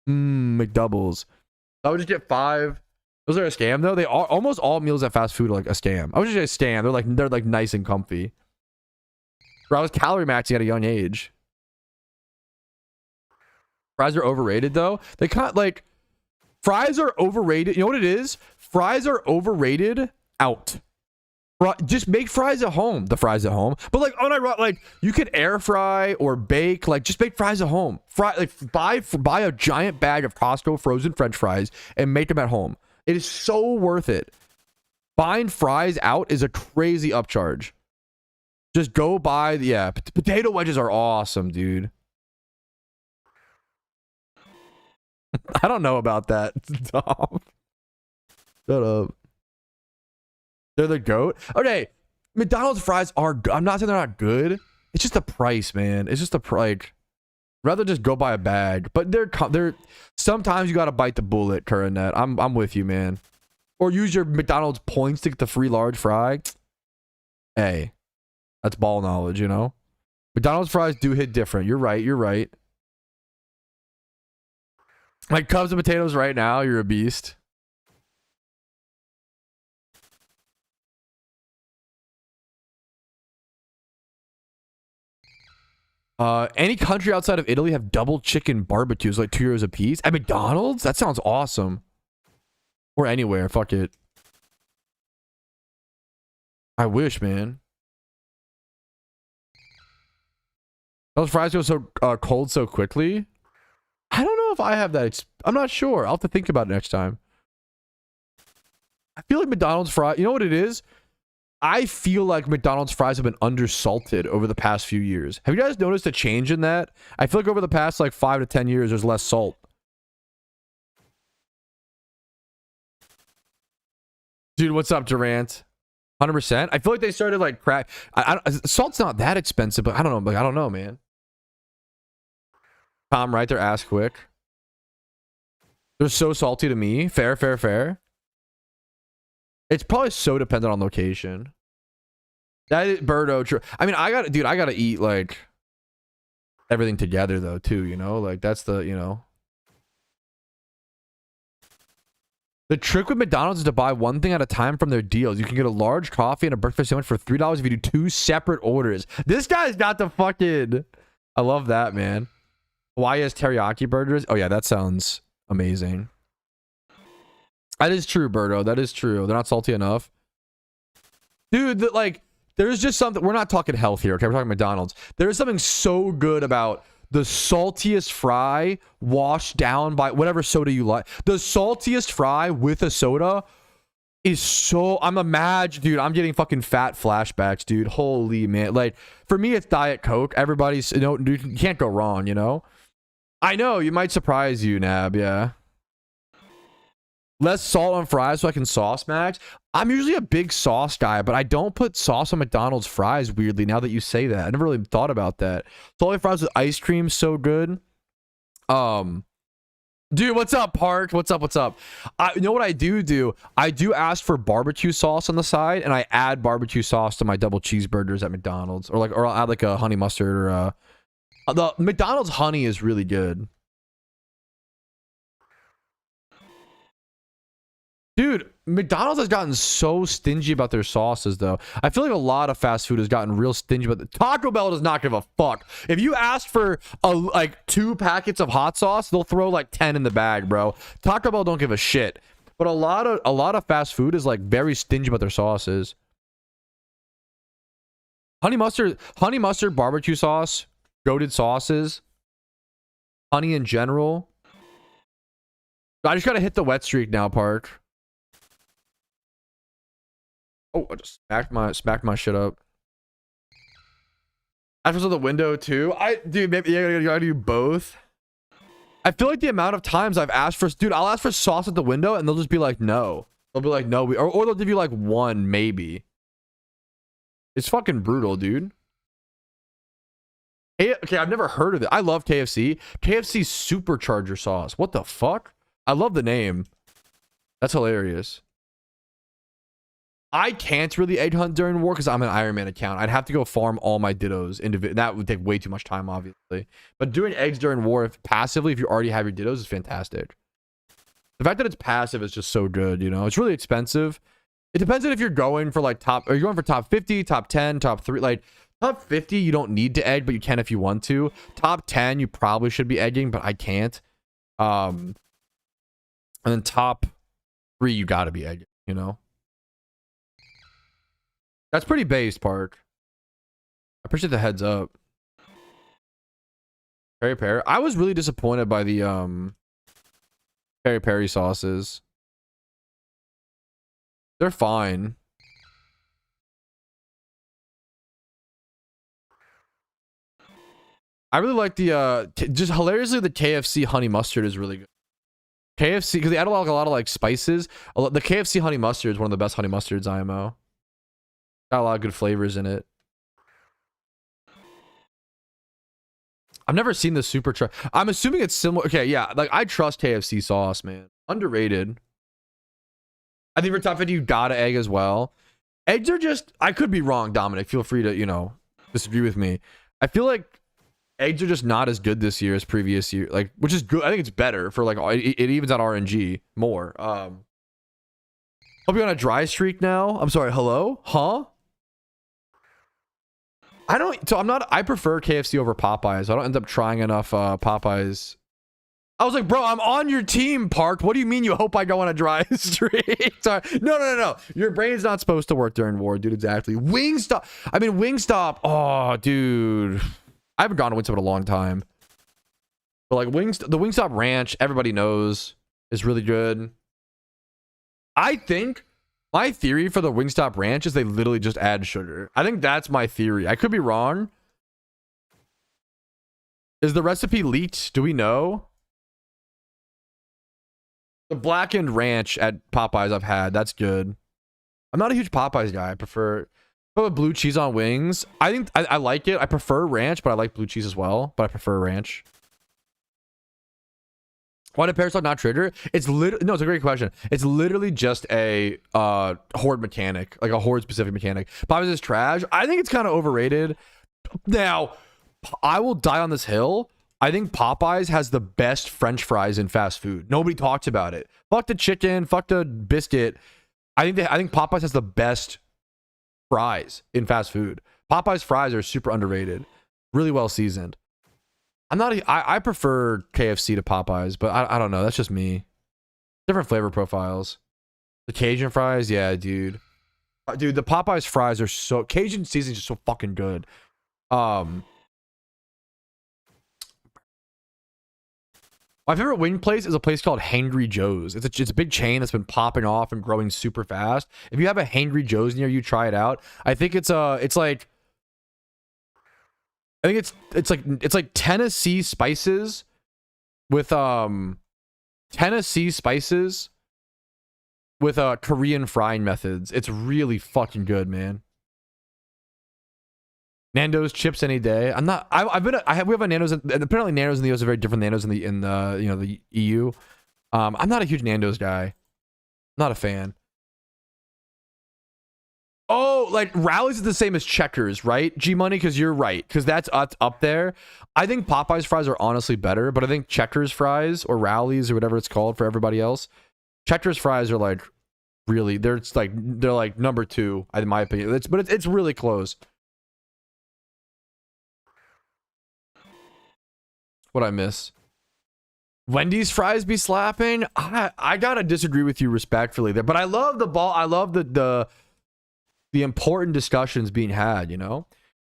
McDoubles. I would just get 5. Was there a scam though? Almost all meals at fast food are like a scam. I would just get a scam. They're like nice and comfy. Bro, I was calorie maxing at a young age. Fries are overrated though. They can't, like, fries are overrated. You know what it is? Fries are overrated out. Just make fries at home. The fries at home. But like you could air fry or bake. Like, just make fries at home. Buy a giant bag of Costco frozen French fries and make them at home. It is so worth it. Buying fries out is a crazy upcharge. Just go buy, yeah. Potato wedges are awesome, dude. I don't know about that, Tom. Shut up. They're the GOAT. Okay, McDonald's fries are good. I'm not saying they're not good. It's just the price, man. It's just the price. Rather just go buy a bag. But they're sometimes you gotta bite the bullet, Current. I'm with you, man. Or use your McDonald's points to get the free large fry. Hey, that's ball knowledge, you know. McDonald's fries do hit different. You're right. You're right. Like Cubs and potatoes right now, you're a beast. Any country outside of Italy have double chicken barbecues like €2 a piece at McDonald's? That sounds awesome. Or anywhere, fuck it. I wish, man. Those fries go so cold so quickly. I don't know if I have that. I'm not sure. I'll have to think about it next time. I feel like McDonald's fries. You know what it is? I feel like McDonald's fries have been undersalted over the past few years. Have you guys noticed a change in that? I feel like over the past like 5 to 10 years, there's less salt. Dude, what's up, Durant? 100%. I feel like they started like crack. Salt's not that expensive, but I don't know. Like, I don't know, man. Tom, right there, ass quick. They're so salty to me. Fair, fair, fair. It's probably so dependent on location. That is Birdo, true. I mean, I gotta eat like everything together though, too, you know? Like that's the, you know. The trick with McDonald's is to buy one thing at a time from their deals. You can get a large coffee and a breakfast sandwich for $3 if you do 2 separate orders. This guy's got the fucking... I love that, man. Hawaii has teriyaki burgers. Oh yeah, that sounds amazing. That is true, Birdo. That is true. They're not salty enough. Dude, like, there's just something... We're not talking health here, okay? We're talking McDonald's. There's something so good about the saltiest fry washed down by whatever soda you like. The saltiest fry with a soda is so... I'm imagining... Dude, I'm getting fucking fat flashbacks, dude. Holy man. Like, for me, it's Diet Coke. Everybody's... You know, dude, you can't go wrong, you know? I know. You might surprise you, Nab. Yeah. Less salt on fries so I can sauce max. I'm usually a big sauce guy, but I don't put sauce on McDonald's fries, weirdly, now that you say that. I never really thought about that. Salty fries with ice cream, so good. Dude, what's up, Park? What's up, what's up? You know what I do? I do ask for barbecue sauce on the side, and I add barbecue sauce to my double cheeseburgers at McDonald's. Or I'll add like a honey mustard or the McDonald's honey is really good. Dude, McDonald's has gotten so stingy about their sauces, though. I feel like a lot of fast food has gotten real stingy, but Taco Bell does not give a fuck. If you ask for like 2 packets of hot sauce, they'll throw like 10 in the bag, bro. Taco Bell don't give a shit. But a lot of fast food is like very stingy about their sauces. Honey mustard, barbecue sauce, goated sauces, honey in general. I just gotta hit the wet streak now, Park. Oh, I just smacked my shit up. After the window too. Dude, maybe you gotta do both. I feel like the amount of times I've asked for, dude, I'll ask for sauce at the window and they'll just be like, no. They'll be like, no, or they'll give you like 1, maybe. It's fucking brutal, dude. Hey, okay, I've never heard of it. I love KFC. KFC Supercharger sauce. What the fuck? I love the name. That's hilarious. I can't really egg hunt during war because I'm an Iron Man account. I'd have to go farm all my dittos individually. That would take way too much time, obviously. But doing eggs during war passively, if you already have your dittos, is fantastic. The fact that it's passive is just so good, you know? It's really expensive. It depends on if you're going for like top... Are you going for top 50, top 10, top 3? Like, top 50, you don't need to egg, but you can if you want to. Top 10, you probably should be egging, but I can't. And then top 3, you gotta be egging, you know? That's pretty based, Park. I appreciate the heads up. Peri Peri. I was really disappointed by the Peri Peri sauces. They're fine. I really like the just hilariously the KFC honey mustard is really good. KFC, because they add a lot of like spices. The KFC honey mustard is one of the best honey mustards IMO. Got a lot of good flavors in it. I've never seen the super truck. I'm assuming it's similar. Okay, yeah. Like, I trust KFC sauce, man. Underrated. I think for top 50, you gotta egg as well. Eggs are just... I could be wrong, Dominic. Feel free to, you know, disagree with me. I feel like eggs are just not as good this year as previous year. Like, which is good. I think it's better for, like, it evens out RNG more. Hope you're on a dry streak now. I'm sorry. Hello? Huh? I don't. So I'm not. I prefer KFC over Popeyes. I don't end up trying enough Popeyes. I was like, bro, I'm on your team, Park. What do you mean you hope I go on a dry streak? Sorry. No. Your brain's not supposed to work during war, dude. Exactly. Wingstop. I mean, Wingstop. Oh, dude. I haven't gone to Wingstop in a long time. But like the Wingstop Ranch, everybody knows, is really good. I think my theory for the Wingstop Ranch is they literally just add sugar. I think that's my theory. I could be wrong. Is the recipe leaked? Do we know? The blackened ranch at Popeyes I've had. That's good. I'm not a huge Popeyes guy. I prefer put blue cheese on wings. I think I like it. I prefer ranch, but I like blue cheese as well. But I prefer ranch. Why did Parasol not trigger? It's literally no. It's a great question. It's literally just a horde mechanic, like a horde specific mechanic. Popeyes is trash. I think it's kind of overrated. Now, I will die on this hill. I think Popeyes has the best French fries in fast food. Nobody talks about it. Fuck the chicken. Fuck the biscuit. I think Popeyes has the best fries in fast food. Popeyes fries are super underrated. Really well seasoned. I prefer KFC to Popeyes, but I don't know. That's just me. Different flavor profiles. The Cajun fries, yeah, dude. Dude, the Popeyes fries are so Cajun seasoning is just so fucking good. My favorite wing place is a place called Hangry Joe's. It's a big chain that's been popping off and growing super fast. If you have a Hangry Joe's near you, try it out. I think it's like Tennessee spices with Korean frying methods. It's really fucking good, man. Nando's chips any day. We have a Nando's, and apparently Nando's in the US are very different than Nando's in the EU. I'm not a huge Nando's guy. Not a fan. Oh, like Rallies is the same as Checkers, right? G Money, because you're right, because that's up there. I think Popeyes fries are honestly better, but I think Checkers fries or Rallies or whatever it's called for everybody else, Checkers fries are like really they're like number 2 in my opinion. It's really close. What I miss? Wendy's fries be slapping. I gotta disagree with you respectfully there, but I love the ball. I love the important discussions being had. You know,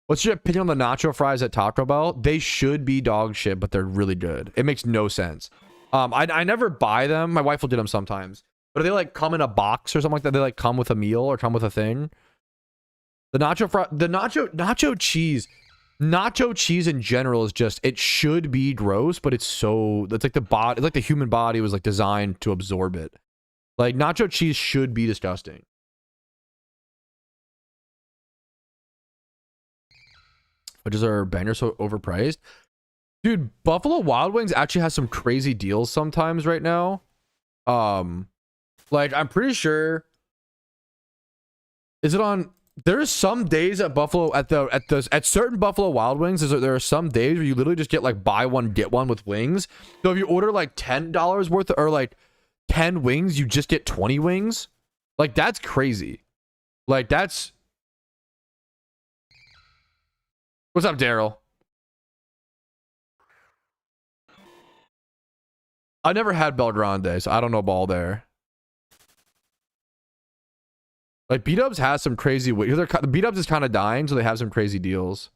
what's your opinion on the nacho fries at Taco Bell? They should be dog shit, but they're really good. It makes no sense. I never buy them. My wife will do them sometimes, but they like come in a box or something like that. They like come with a meal or come with a thing. The nacho cheese. Nacho cheese in general is just, it should be gross, but it's like it's like the human body was like designed to absorb it. Like nacho cheese should be disgusting. Which is our banger so overpriced? Dude, Buffalo Wild Wings actually has some crazy deals sometimes right now. Like I'm pretty sure, is it on? There's some days at Buffalo at certain Buffalo Wild Wings. There are some days where you literally just get like buy one get one with wings. So if you order like $10 worth or like 10 wings, you just get 20 wings. Like that's crazy. Like that's. What's up, Daryl? I never had Belgrande, so I don't know ball there. Like B-Dubs has some crazy B-Dubs is kind of dying, so they have some crazy deals.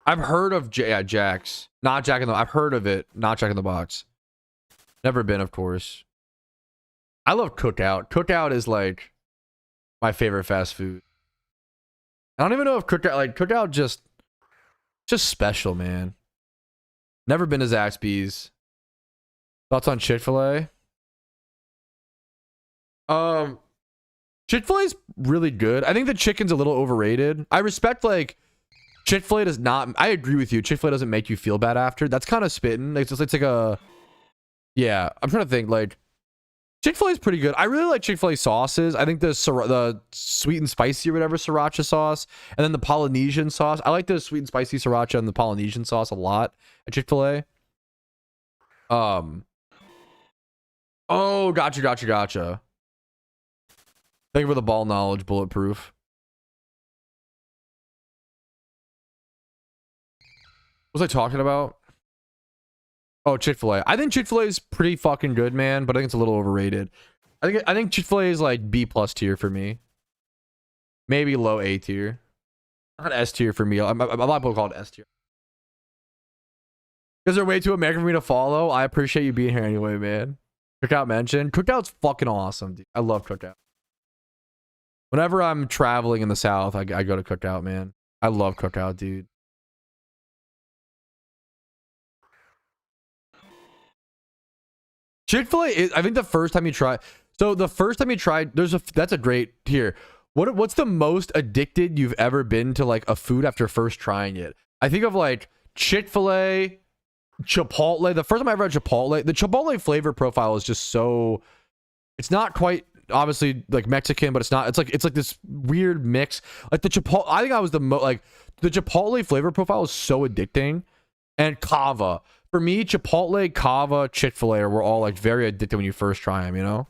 I've heard of Jack's, not Jack in the. I've heard of it, not Jack in the Box. Never been, of course. I love Cookout. Cookout is like my favorite fast food. I don't even know if Cookout just special, man. Never been to Zaxby's. Thoughts on Chick-fil-A? Chick-fil-A is really good. I think the chicken's a little overrated. I respect like Chick-fil-A does not. I agree with you. Chick-fil-A doesn't make you feel bad after. That's kind of spitting. It's like a. Yeah, I'm trying to think. Like Chick-fil-A is pretty good. I really like Chick-fil-A sauces. I think the sweet and spicy or whatever sriracha sauce, and then the Polynesian sauce. I like the sweet and spicy sriracha and the Polynesian sauce a lot at Chick-fil-A. Oh, gotcha. Thank you for the ball knowledge, bulletproof. What was I talking about? Oh, Chick-fil-A. I think Chick-fil-A is pretty fucking good, man, but I think it's a little overrated. I think Chick-fil-A is like B+ tier for me. Maybe low A tier. Not S tier for me. A lot of people call it S tier. Because they're way too American for me to follow. I appreciate you being here anyway, man. Cookout mentioned. Cookout's fucking awesome, dude. I love Cookout. Whenever I'm traveling in the South, I go to Cookout, man. I love Cookout, dude. Chick-fil-A is, I think the first time you try. So the first time you tried, that's a great here. What's the most addicted you've ever been to like a food after first trying it? I think of like Chick-fil-A, Chipotle. The first time I ever had Chipotle, the Chipotle flavor profile is just so, it's not quite obviously like Mexican, but it's not, it's like this weird mix. Like the Chipotle, I think I was the Chipotle flavor profile is so addicting. And Kava. For me, Chipotle, Kava, Chick-fil-A were all like very addictive when you first try them, you know?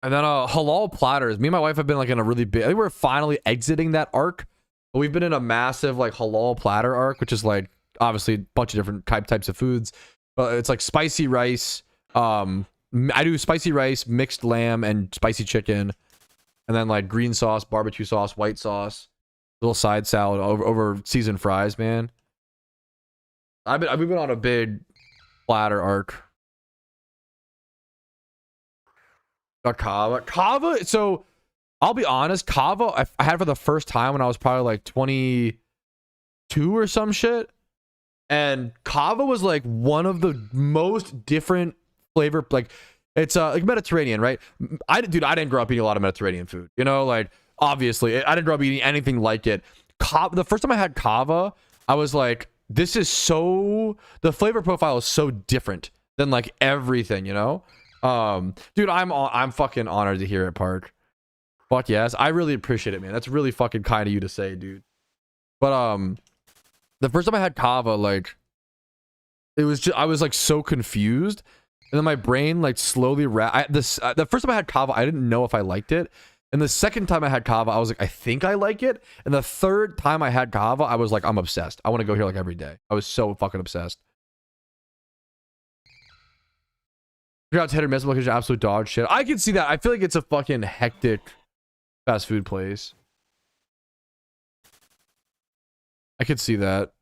And then halal platters. Me and my wife have been like in a really big, I think we're finally exiting that arc. But we've been in a massive like halal platter arc, which is like obviously a bunch of different types of foods. But it's like spicy rice. I do spicy rice, mixed lamb, and spicy chicken. And then like green sauce, barbecue sauce, white sauce, little side salad over seasoned fries, man. I've been on a big platter arc. Kava. So I'll be honest, Kava I had for the first time when I was probably like 22 or some shit, and Kava was like one of the most different flavor. Like it's like Mediterranean, right? I didn't grow up eating a lot of Mediterranean food, you know. Like obviously, I didn't grow up eating anything like it. The first time I had Kava, I was like, this is so, the flavor profile is so different than like everything, you know? Dude, I'm fucking honored to hear it, Park. Fuck yes. I really appreciate it, man. That's really fucking kind of you to say, dude. But the first time I had Kava, like it was just, I was like so confused. And then my brain like slowly the first time I had Kava, I didn't know if I liked it. And the second time I had Kava, I was like, I think I like it. And the third time I had Kava, I was like, I'm obsessed. I want to go here like every day. I was so fucking obsessed. It's hit or miss because you're absolute dog shit. I can see that. I feel like it's a fucking hectic fast food place. I could see that.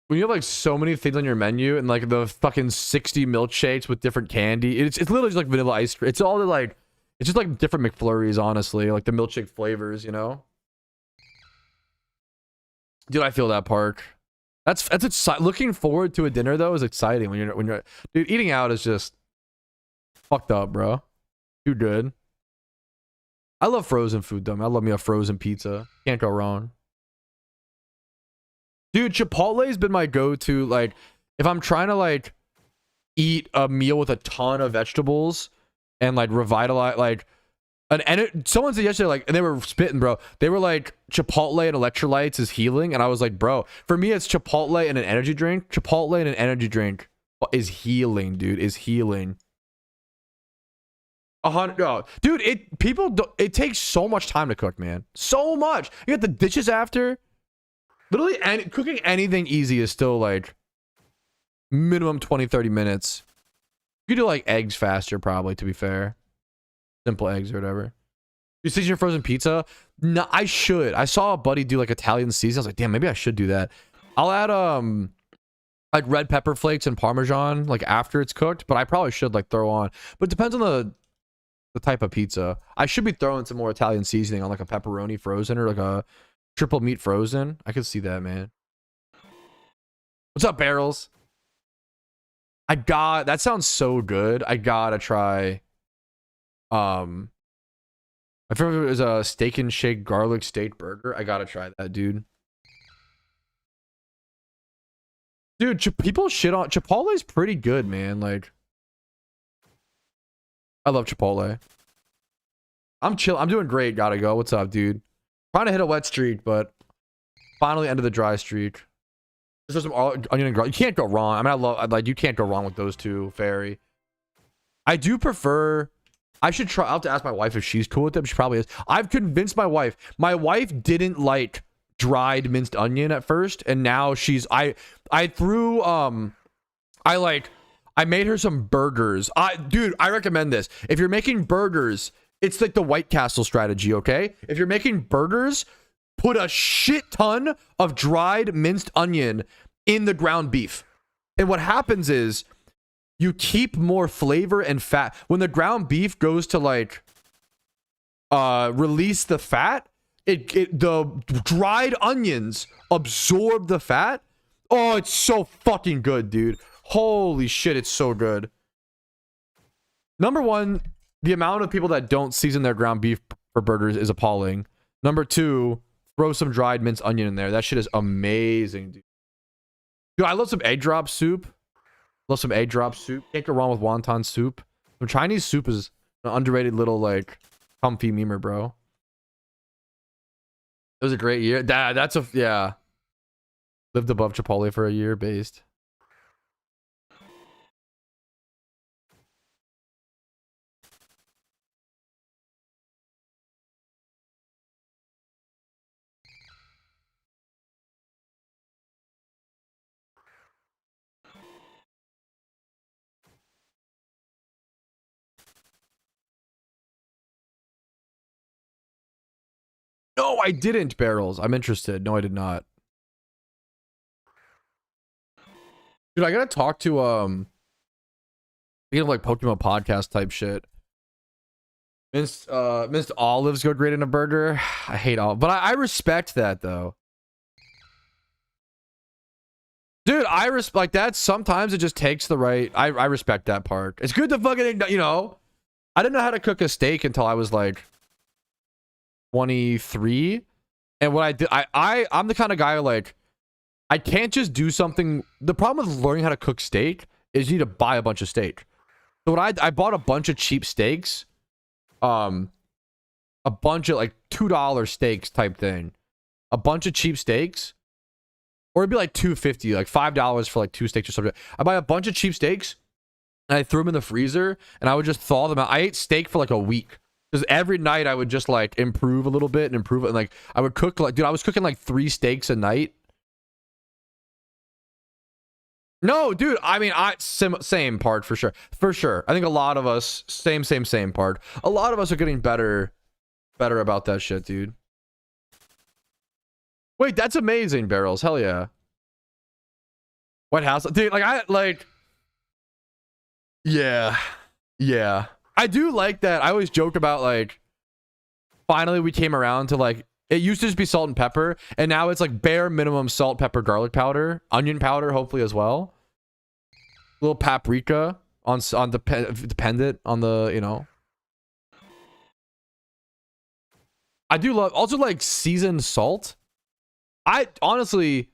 When you have like so many things on your menu and like the fucking 60 milkshakes with different candy, it's literally just like vanilla ice cream. It's all like, it's just like different McFlurries, honestly, like the milkshake flavors, you know? Dude, I feel that, Park. That's exciting. Looking forward to a dinner though is exciting when you're dude, eating out is just fucked up, bro. Too good. I love frozen food though, man. I love me a frozen pizza. Can't go wrong. Dude, Chipotle's been my go-to, like, if I'm trying to, like, eat a meal with a ton of vegetables and, like, revitalize, like, someone said yesterday, like, and they were spitting, bro. They were like, Chipotle and electrolytes is healing. And I was like, bro, for me, it's Chipotle and an energy drink. Chipotle and an energy drink is healing, dude, is healing. 100, oh, dude, it takes so much time to cook, man. So much. You got the dishes after. Literally, cooking anything easy is still like minimum 20-30 minutes. You could do like eggs faster, probably, to be fair. Simple eggs or whatever. You season your frozen pizza? No, I should. I saw a buddy do like Italian season. I was like, damn, maybe I should do that. I'll add like red pepper flakes and Parmesan like after it's cooked, but I probably should like throw on. But it depends on the type of pizza. I should be throwing some more Italian seasoning on like a pepperoni frozen or like a triple meat frozen. I could see that, man. What's up, Barrels? That sounds so good. I gotta try. My favorite is a steak and shake garlic steak burger. I gotta try that, dude. Dude, people shit on Chipotle's pretty good, man. Like, I love Chipotle. I'm chill. I'm doing great. Gotta go. What's up, dude? Trying to hit a wet streak, but finally ended the dry streak. There's some onion and garlic. You can't go wrong. I mean, like you can't go wrong with those two. Fairy. I do prefer. I should try. I'll have to ask my wife if she's cool with them. She probably is. I've convinced my wife. My wife didn't like dried minced onion at first, and now she's. I threw. I made her some burgers. Dude, I recommend this. If you're making burgers, it's like the White Castle strategy. Okay, if you're making burgers, put a shit ton of dried minced onion in the ground beef, and what happens is you keep more flavor and fat. When the ground beef goes to like release the fat, the dried onions absorb the fat. Oh, it's so fucking good, dude. Holy shit, it's so good. Number one, the amount of people that don't season their ground beef for burgers is appalling. Number two, throw some dried minced onion in there. That shit is amazing, dude. Dude, I love some egg drop soup. Love some egg drop soup. Can't go wrong with wonton soup. Some Chinese soup is an underrated little, like, comfy memer, bro. It was a great year. Yeah. Lived above Chipotle for a year, based. No, I didn't, Barrels. I'm interested. No, I did not. Dude, I gotta talk to, speaking of like PokeMMO podcast type shit. Minced olives go great in a burger. I hate olives, but I respect that though. Dude, I respect like that. Sometimes it just takes the right. I respect that part. It's good to fucking, you know. I didn't know how to cook a steak until I was like 23, and what I did, I'm the kind of guy like I can't just do something. The problem with learning how to cook steak is you need to buy a bunch of steak. So what I bought a bunch of cheap steaks, a bunch of like $2 steaks type thing, a bunch of cheap steaks, or it'd be like $2.50, like $5 for like 2 steaks or something. I buy a bunch of cheap steaks and I threw them in the freezer and I would just thaw them out. I ate steak for like a week. Because every night I would just like improve a little bit and improve it. And like I would cook like, dude, I was cooking like 3 steaks a night. No, dude, I mean, same part for sure. For sure. I think a lot of us, same part. A lot of us are getting better about that shit, dude. Wait, that's amazing, Barrels. Hell yeah. White House, dude, yeah. Yeah. I do like that. I always joke about like finally we came around to like it used to just be salt and pepper, and now it's like bare minimum salt, pepper, garlic powder, onion powder, hopefully as well. A little paprika on dependent on the, you know. I do love also like seasoned salt. I honestly,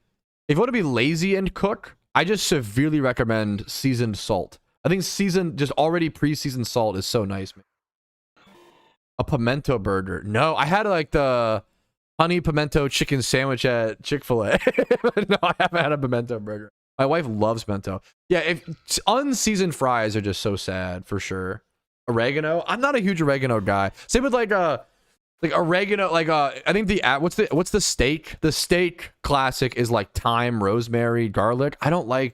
if you want to be lazy and cook, I just severely recommend seasoned salt. I think seasoned, just already pre-seasoned salt is so nice, man. A pimento burger. No, I had like the honey pimento chicken sandwich at Chick-fil-A. No, I haven't had a pimento burger. My wife loves pimento. Yeah, if unseasoned fries are just so sad for sure. Oregano. I'm not a huge oregano guy. Same with like oregano. Like I think what's the steak? The steak classic is like thyme, rosemary, garlic. I don't really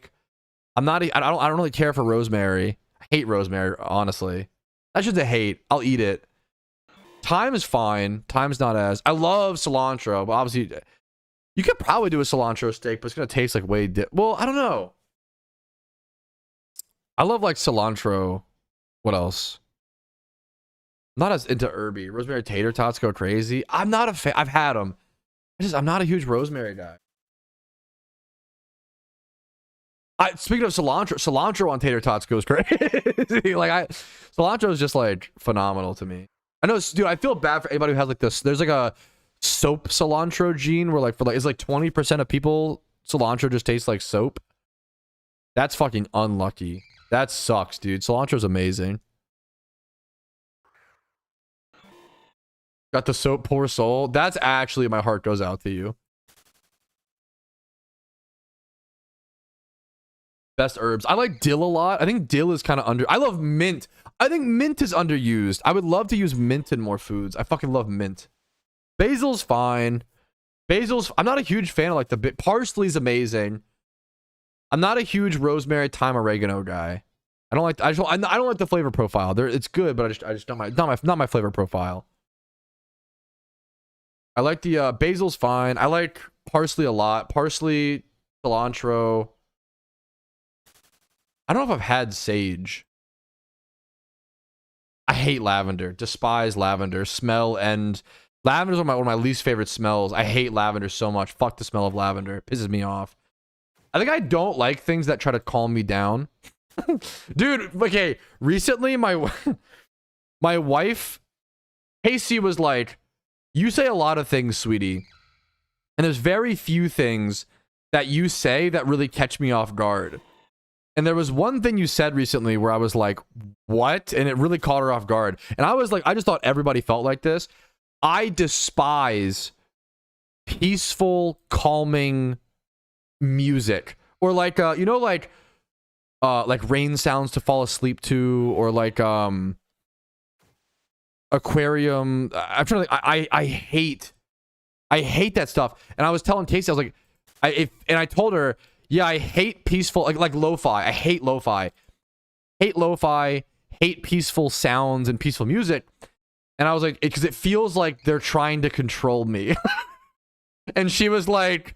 care for rosemary. I hate rosemary, honestly. That's just a hate. I'll eat it. Thyme is fine. Thyme's not as. I love cilantro, but obviously you could probably do a cilantro steak, but it's gonna taste like way well, I don't know. I love like cilantro. What else? I'm not as into herby. Rosemary tater tots go crazy. I'm not a fan. I've had them. I'm not a huge rosemary guy. Speaking of cilantro on tater tots goes crazy. Cilantro is just like phenomenal to me. I know, dude. I feel bad for anybody who has like this. There's like a soap cilantro gene where it's like 20% of people cilantro just tastes like soap. That's fucking unlucky. That sucks, dude. Cilantro's amazing. Got the soap poor soul. That's actually, my heart goes out to you. Best herbs. I like dill a lot. I think dill is kind of I love mint. I think mint is underused. I would love to use mint in more foods. I fucking love mint. Basil's fine. I'm not a huge fan of like the parsley's amazing. I'm not a huge rosemary, thyme, oregano guy. I don't like the flavor profile. It's good, but I just not my flavor profile. I like the basil's fine. I like parsley a lot. Parsley, cilantro. I don't know if I've had sage. I hate lavender. Despise lavender. Lavender is one of my least favorite smells. I hate lavender so much. Fuck the smell of lavender. It pisses me off. I think I don't like things that try to calm me down. Dude, okay. Recently, my wife, Casey, was like, you say a lot of things, sweetie. And there's very few things that you say that really catch me off guard. And there was one thing you said recently where I was like, what? And it really caught her off guard. And I was like, I just thought everybody felt like this. I despise peaceful, calming music. Or like, you know, like rain sounds to fall asleep to, or like aquarium. I'm trying to I hate that stuff. And I was telling Casey, I was like, I told her, yeah, I hate peaceful, like lo-fi. I hate lo-fi. Hate lo-fi, hate peaceful sounds and peaceful music. And I was like, because it feels like they're trying to control me. And she was like,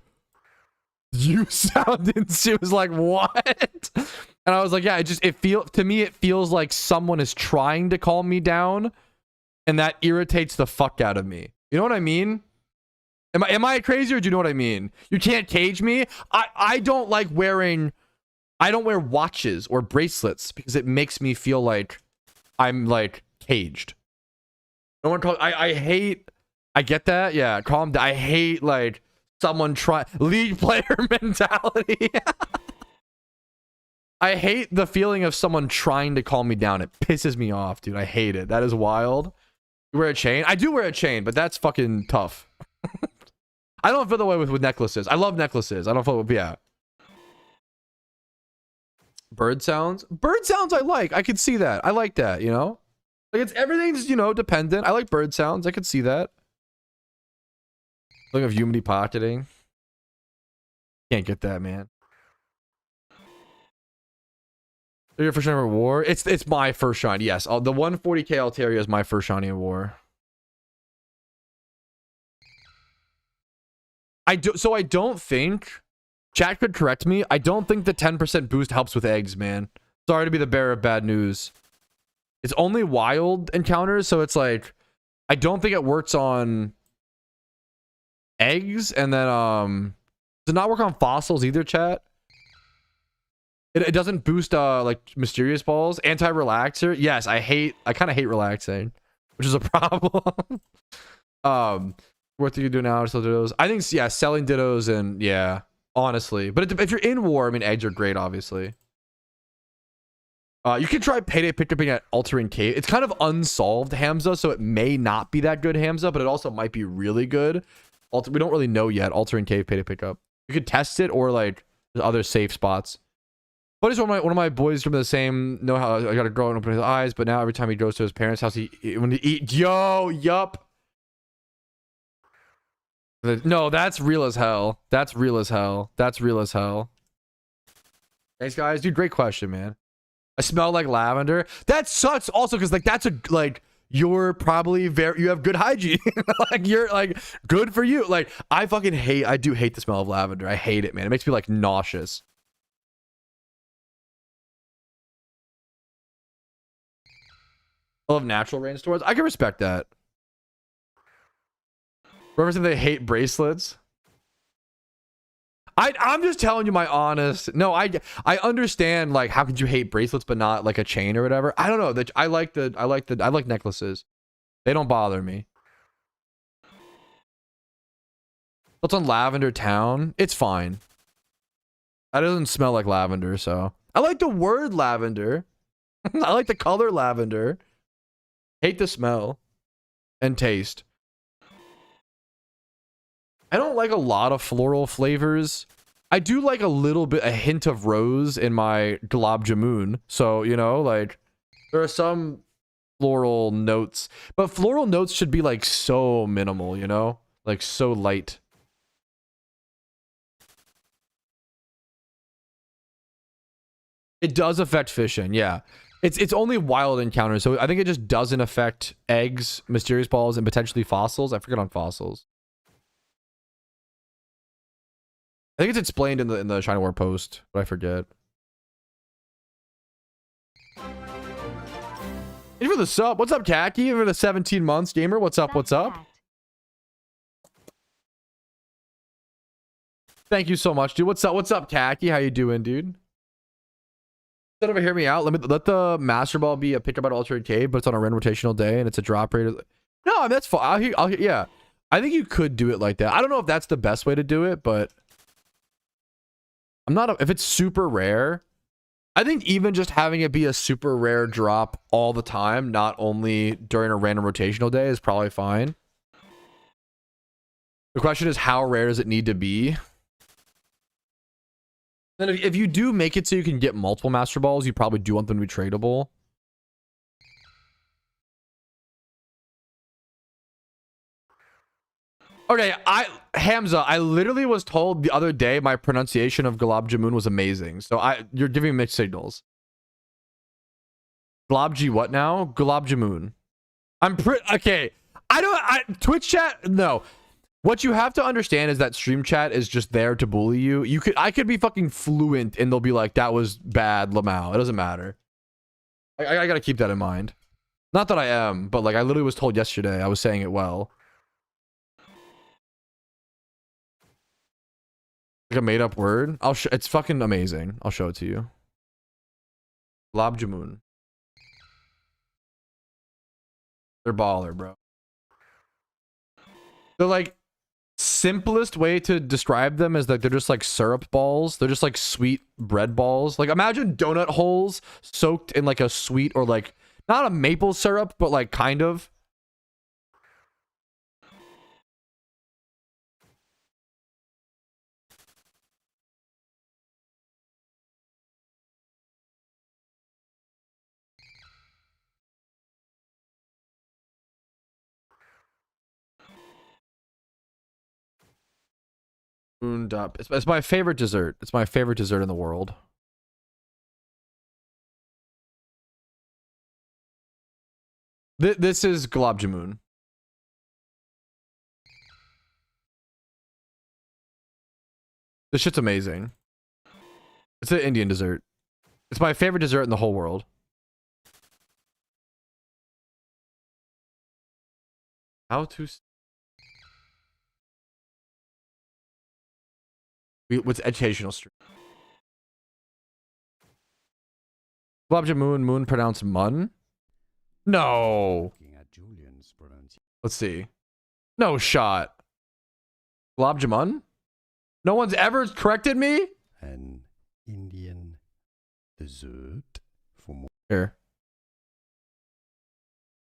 you sounded, she was like, what? And I was like, yeah, to me, it feels like someone is trying to calm me down. And that irritates the fuck out of me. You know what I mean? Am I crazy, or do you know what I mean? You can't cage me. I don't like wearing, I don't wear watches or bracelets because it makes me feel like I'm like caged. No one calls. I hate. I get that. Yeah, calm down. I hate like someone league player mentality. I hate the feeling of someone trying to calm me down. It pisses me off, dude. I hate it. That is wild. You wear a chain? I do wear a chain, but that's fucking tough. I don't feel the way with necklaces. I love necklaces. I don't feel, yeah. Bird sounds I like. I could see that. I like that, you know? Like, it's everything's, you know, dependent. I like bird sounds. I could see that. Look of Unity pocketing. Can't get that, man. Your first shiny of war? It's my first shiny, yes. The 140k Altaria is my first shiny of war. I don't think, chat could correct me, I don't think the 10% boost helps with eggs, man. Sorry to be the bearer of bad news. It's only wild encounters, so it's like, I don't think it works on eggs, and then, does it not work on fossils either, chat? It doesn't boost, like, mysterious balls. Anti-relaxer, yes, I kind of hate relaxing, which is a problem. What do you do now to sell dittos? I think, yeah, selling dittos, and yeah, honestly. But if you're in war, I mean, eggs are great, obviously. You can try payday pickupping at Altering Cave. It's kind of unsolved Hamza, so it may not be that good Hamza, but it also might be really good. We don't really know yet. Altering Cave payday pickup. You could test it, or like there's other safe spots. But it's one of my boys from the same know how I got a girl and open his eyes, but now every time he goes to his parents' house, when he eat, yup. No, that's real as hell. That's real as hell. That's real as hell. Thanks, guys. Dude, great question, man. I smell like lavender. That sucks also because like that's you're probably you have good hygiene. Like you're like good for you. Like I do hate the smell of lavender. I hate it, man. It makes me like nauseous. I love natural rainstorms. I can respect that. Referencing they hate bracelets. I'm just telling you my honest. No, I understand like how could you hate bracelets but not like a chain or whatever. I don't know. I like necklaces. They don't bother me. What's on Lavender Town? It's fine. That doesn't smell like lavender, so I like the word lavender. I like the color lavender. Hate the smell and taste. I don't like a lot of floral flavors. I do like a hint of rose in my Gulab Jamun. So, you know, like there are some floral notes, but floral notes should be like so minimal, you know, like so light. It does affect fishing, yeah. It's only wild encounters, so I think it just doesn't affect eggs, mysterious balls, and potentially fossils. I forget on fossils. I think it's explained in the Shiny War post, but I forget. Thank you for the sub. What's up, Khaki? For the 17 months, gamer. What's up? What's up? Thank you so much, dude. What's up? What's up, Khaki? How you doing, dude? Instead of hear me out, let the Master Ball be a pickup at Altered Cave, but it's on a random rotational day and it's a drop rate. No, that's fine. Yeah. I think you could do it like that. I don't know if that's the best way to do it, but I'm not if it's super rare. I think even just having it be a super rare drop all the time, not only during a random rotational day, is probably fine. The question is, how rare does it need to be? Then if you do make it so you can get multiple Master Balls, you probably do want them to be tradable. Okay, Hamza, I literally was told the other day my pronunciation of Gulab Jamun was amazing. So you're giving mixed signals. Gulab G what now? Gulab Jamun. Okay. Twitch chat, no. What you have to understand is that stream chat is just there to bully you. I could be fucking fluent and they'll be like, that was bad, Lamau. It doesn't matter. I gotta keep that in mind. Not that I am, but like I literally was told yesterday I was saying it well. Like a made up word. It's fucking amazing. I'll show it to you. Gulab Jamun. They're baller, bro. They're like, simplest way to describe them is that they're just like syrup balls. They're just like sweet bread balls. Like imagine donut holes soaked in like a sweet, or like not a maple syrup, but like kind of. Mooned up. It's my favorite dessert. It's my favorite dessert in the world. This is Gulab Jamun. This shit's amazing. It's an Indian dessert. It's my favorite dessert in the whole world. How to... What's educational stream? Gulab Jamun, moon pronounced mun? No. Let's see. No shot. Gulab Jamun? No one's ever corrected me? An Indian dessert for more. Here.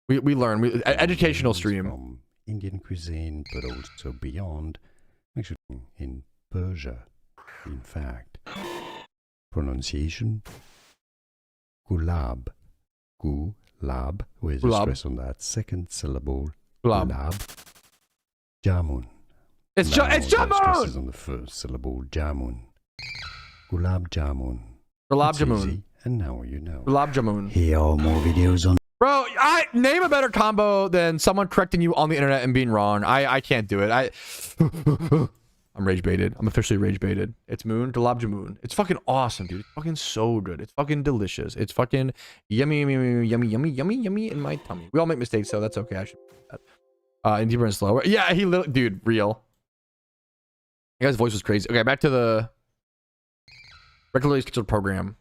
We learn. Educational stream. From Indian cuisine, but also beyond. Actually, in Persia, in fact. Pronunciation. Gulab. Gulab, with a stress on that second syllable. Gulab. Jamun. It's Jamun! Stresses on the first syllable. Jamun. Gulab Jamun. Gulab Jamun. And now you know. Gulab Jamun. Here are more videos on. Bro, name a better combo than someone correcting you on the internet and being wrong. I can't do it. I'm rage baited. I'm officially rage baited. It's moon, Gulab Jamun. It's fucking awesome, dude. It's fucking so good. It's fucking delicious. It's fucking yummy, yummy, yummy, yummy, yummy, yummy in my tummy. We all make mistakes, so that's okay. I should do that. And deeper and slower. Yeah, dude, real. That guy's voice was crazy. Okay, back to the regularly scheduled program.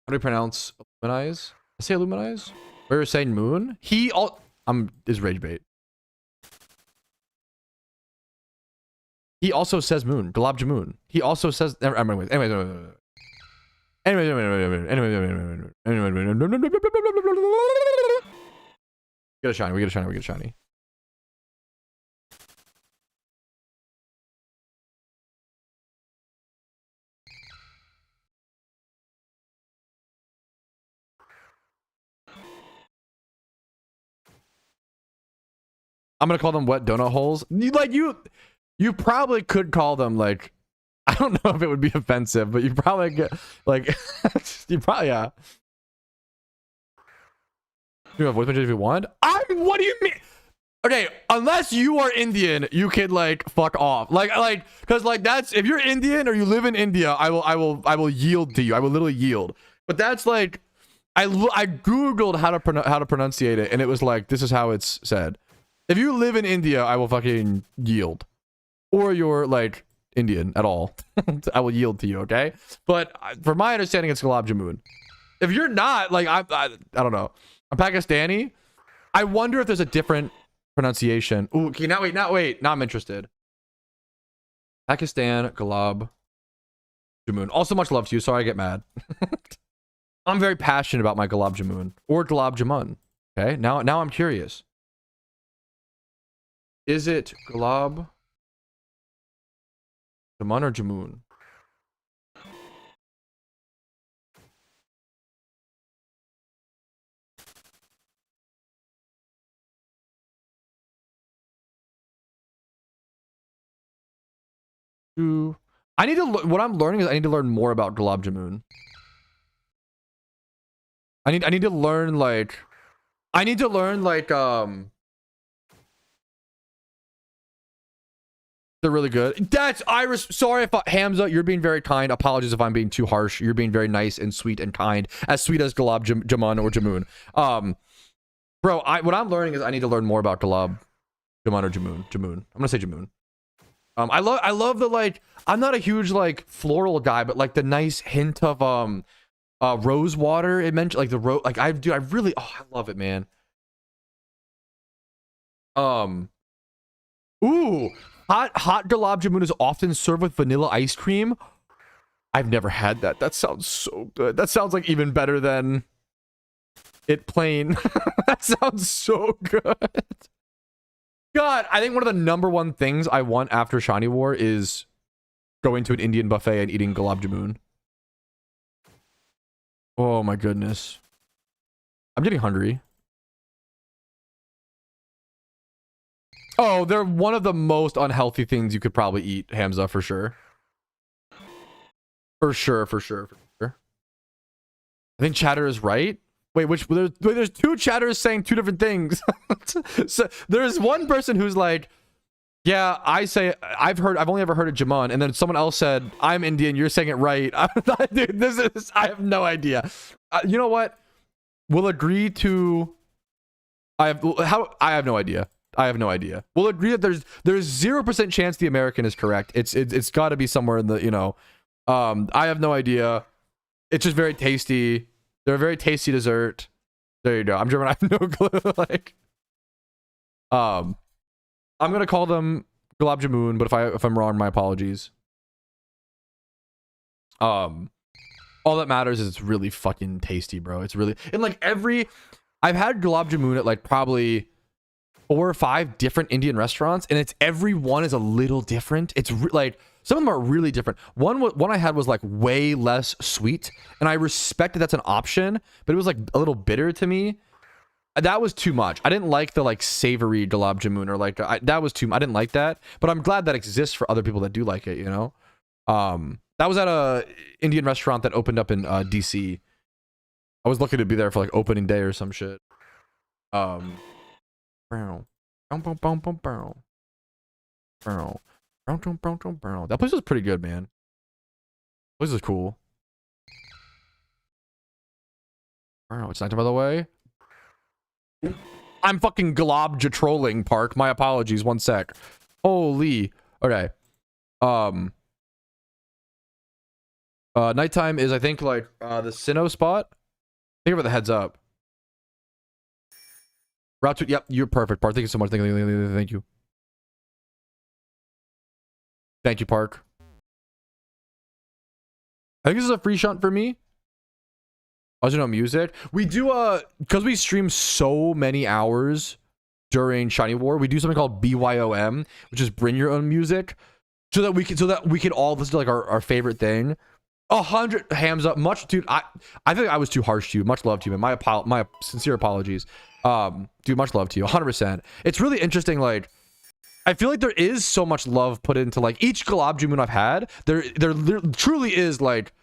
How do we pronounce Illuminize? I say Illuminize? We're saying moon. Is rage bait. He also says moon. Gulab Jamun. He also says. Anyway. Get a shiny. We get a shiny. I'm gonna call them wet donut holes. You probably could call them like, I don't know if it would be offensive, but you probably get like, you probably, yeah. You have voice message if you want. What do you mean? Okay, unless you are Indian, you can like fuck off. Like, cause like that's, if you're Indian or you live in India, I will yield to you. I will literally yield. But that's like, I googled how to pronunciate it, and it was like, this is how it's said. If you live in India, I will fucking yield. Or you're like Indian at all, I will yield to you. Okay, but from my understanding, it's Gulab Jamun. If you're not, like, I don't know. I'm Pakistani. I wonder if there's a different pronunciation. Ooh, okay, now wait. Now I'm interested. Pakistan, Gulab Jamun. Also, much love to you. Sorry I get mad. I'm very passionate about my Gulab Jamun. Or Gulab Jamun. Okay, now I'm curious. Is it Gulab Jamun or Jamun? I need to what I'm learning is I need to learn more about Gulab Jamun. I need to learn like they're really good. That's Iris. Sorry if Hamza, you're being very kind. Apologies if I'm being too harsh. You're being very nice and sweet and kind, as sweet as Gulab Jamun or Jamun. Bro, what I'm learning is I need to learn more about Gulab Jamun or Jamun. I'm gonna say Jamun. I love the like. I'm not a huge like floral guy, but like the nice hint of rose water. It mentioned like the rose. Like I really. Oh, I love it, man. Ooh. Hot Gulab Jamun is often served with vanilla ice cream. I've never had that. That sounds so good. That sounds like even better than it plain. That sounds so good. God, I think one of the #1 things I want after Shiny War is going to an Indian buffet and eating Gulab Jamun. Oh my goodness. I'm getting hungry. Oh, they're one of the most unhealthy things you could probably eat, Hamza, for sure. For sure. I think Chatter is right. Wait, there's two chatters saying two different things. So there's one person who's like, yeah, I've only ever heard of Jamun, and then someone else said, I'm Indian, you're saying it right. Dude, I have no idea. You know what? We'll agree to, I have no idea. We'll agree that there's 0% chance the American is correct. It's got to be somewhere in the, you know, I have no idea. It's just very tasty. They're a very tasty dessert. There you go. I'm German. I have no clue. Like, I'm gonna call them Gulab Jamun, but if I'm wrong, my apologies. All that matters is it's really fucking tasty, bro. It's really, and like I've had Gulab Jamun at like probably 4 or 5 different Indian restaurants, and every one is a little different. It's like some of them are really different. One I had was like way less sweet, and I respect that that's an option, but it was like a little bitter to me. That was too much. I didn't like the like savory Gulab Jamun, or like that was too. I didn't like that, but I'm glad that exists for other people that do like it. You know, that was at a Indian restaurant that opened up in DC. I was lucky to be there for like opening day or some shit. That place was pretty good, man. This is cool. It's nighttime, by the way. I'm fucking Gulab trolling, Park. My apologies. One sec. Holy. Okay. Nighttime is, I think, like the Sinnoh spot. Think about the heads up. Route 2. Yep, you're perfect, Park. Thank you so much. Thank you. Thank you, Park. I think this is a free shunt for me. Also, no music. We do because we stream so many hours during Shiny War, we do something called BYOM, which is bring your own music, so that we can all listen to like our favorite thing. 100 hams up. Much, dude. I think I was too harsh to you. Much love to you, man. My sincere apologies. Dude, much love to you. 100%. It's really interesting. Like, I feel like there is so much love put into like each Gulab Jamun I've had. There truly is like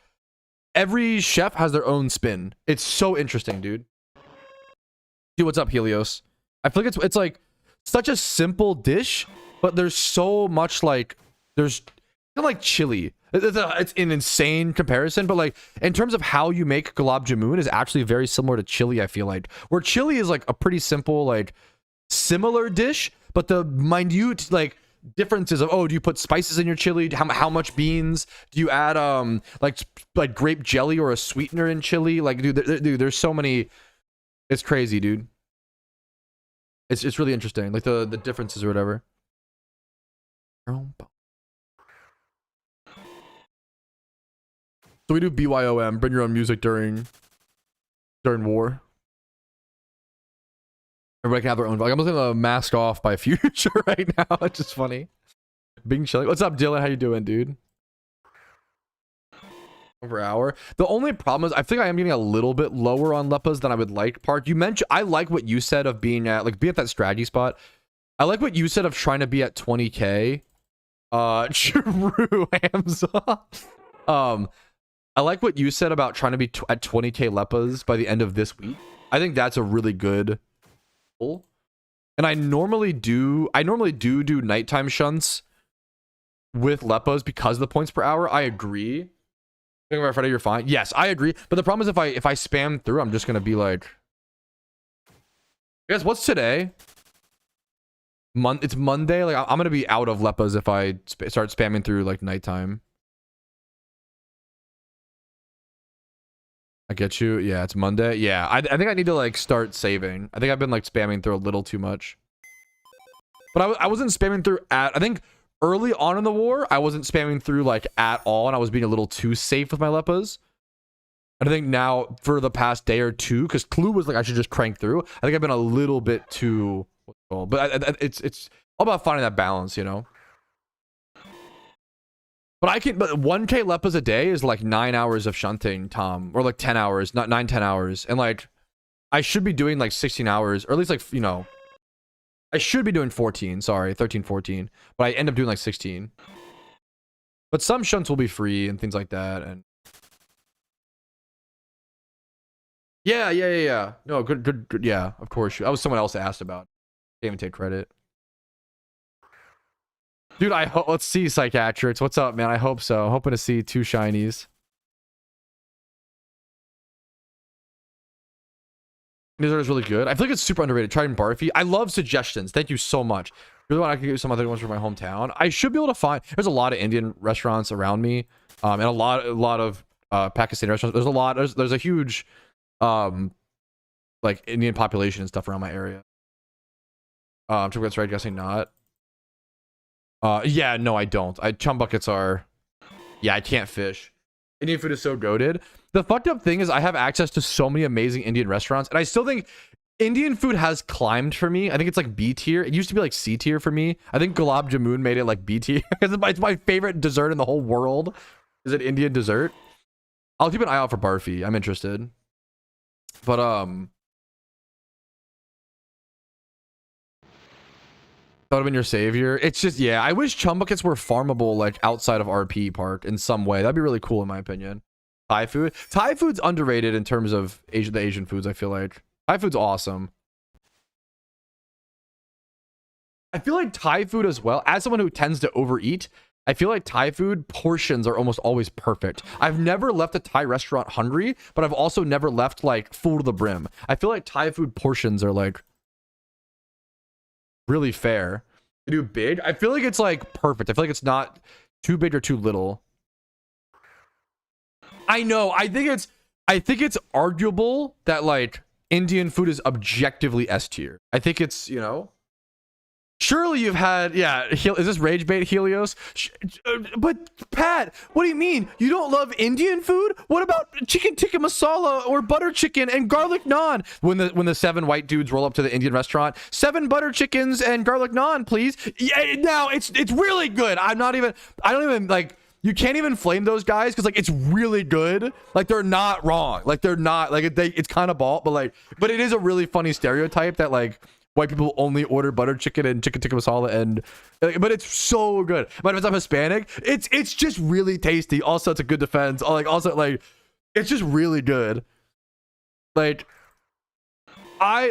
every chef has their own spin. It's so interesting, dude. Dude, what's up, Helios? I feel like it's like such a simple dish, but there's so much like there's kind of like chili. It's an insane comparison, but like in terms of how you make Gulab Jamun is actually very similar to chili. I feel like where chili is like a pretty simple like similar dish, but the minute like differences of, oh, do you put spices in your chili? How much beans do you add? Like grape jelly or a sweetener in chili? Like, dude, there's so many. It's crazy, dude. It's really interesting, like the differences or whatever. So we do BYOM, bring your own music during war. Everybody can have their own. Like, I'm listening to Mask Off by Future right now. It's just funny. Being chilly. What's up, Dylan? How you doing, dude? Over hour. The only problem is I think I am getting a little bit lower on Leppas than I would like. Park, you mentioned, I like what you said of being at that strategy spot. I like what you said of trying to be at 20k. True, Hamza. I like what you said about trying to be at 20k Leppas by the end of this week. I think that's a really good goal. And I normally do nighttime shunts with Leppas because of the points per hour. I agree. Friday, you're fine. Yes, I agree. But the problem is if I spam through, I'm just gonna be like, I guess what's today? It's Monday. Like I'm gonna be out of Leppas if I start spamming through like nighttime. I get you. Yeah, it's Monday. Yeah, I think I need to like start saving. I think I've been like spamming through a little too much. But I wasn't spamming through I think early on in the war, I wasn't spamming through like at all, and I was being a little too safe with my Leppas. And I think now for the past day or two, because Clue was like I should just crank through. I think I've been a little bit too, but it's all about finding that balance, you know. But 1k Leppas a day is like 9 hours of shunting, Tom, or like 10 hours, not 9-10 hours, and like I should be doing like 16 hours, or at least like, you know, I should be doing 13, 14, but I end up doing like 16. But some shunts will be free and things like that, and yeah. No, good. Yeah, of course. I was someone else asked about. Can't even take credit. Dude, I hope. Let's see, Psychiatrics. What's up, man? I hope so. Hoping to see 2 shinies. Nizar is really good. I feel like it's super underrated. Tried and Barfy. I love suggestions. Thank you so much. Really want I can get some other ones from my hometown. I should be able to find. There's a lot of Indian restaurants around me, and a lot of Pakistani restaurants. There's a lot. There's a huge, like Indian population and stuff around my area. Chum buckets, right? Guessing not. Yeah, no, I don't. Chum buckets are. Yeah, I can't fish. Indian food is so goated. The fucked up thing is I have access to so many amazing Indian restaurants, and I still think Indian food has climbed for me. I think it's like B tier. It used to be like C tier for me. I think Gulab Jamun made it like B tier. It's my favorite dessert in the whole world. Is it Indian dessert? I'll keep an eye out for Barfi. I'm interested. But that would have been your savior. It's just, yeah, I wish chum buckets were farmable like outside of RP Park in some way. That'd be really cool in my opinion. Thai food's underrated in terms of the Asian foods. I feel like Thai food's awesome. I feel like Thai food as well, as someone who tends to overeat, I feel like Thai food portions are almost always perfect. I've never left a Thai restaurant hungry, but I've also never left like full to the brim. I feel like Thai food portions are like really fair. They do big. I feel like it's like perfect. I feel like it's not too big or too little. I know. I think it's arguable that like Indian food is objectively S tier. I think it's, you know, surely you've had, yeah, is this rage bait, Helios? But Pat, what do you mean? You don't love Indian food? What about chicken tikka masala or butter chicken and garlic naan? When the 7 white dudes roll up to the Indian restaurant, 7 butter chickens and garlic naan, please. Yeah, now it's really good. I don't even like, you can't even flame those guys because like it's really good. Like they're not wrong. Like they're not like it's kind of bald, but it is a really funny stereotype that like white people only order butter chicken and chicken tikka masala and like, but it's so good. But if I'm Hispanic, it's just really tasty. Also, it's a good defense. Also like it's just really good. Like I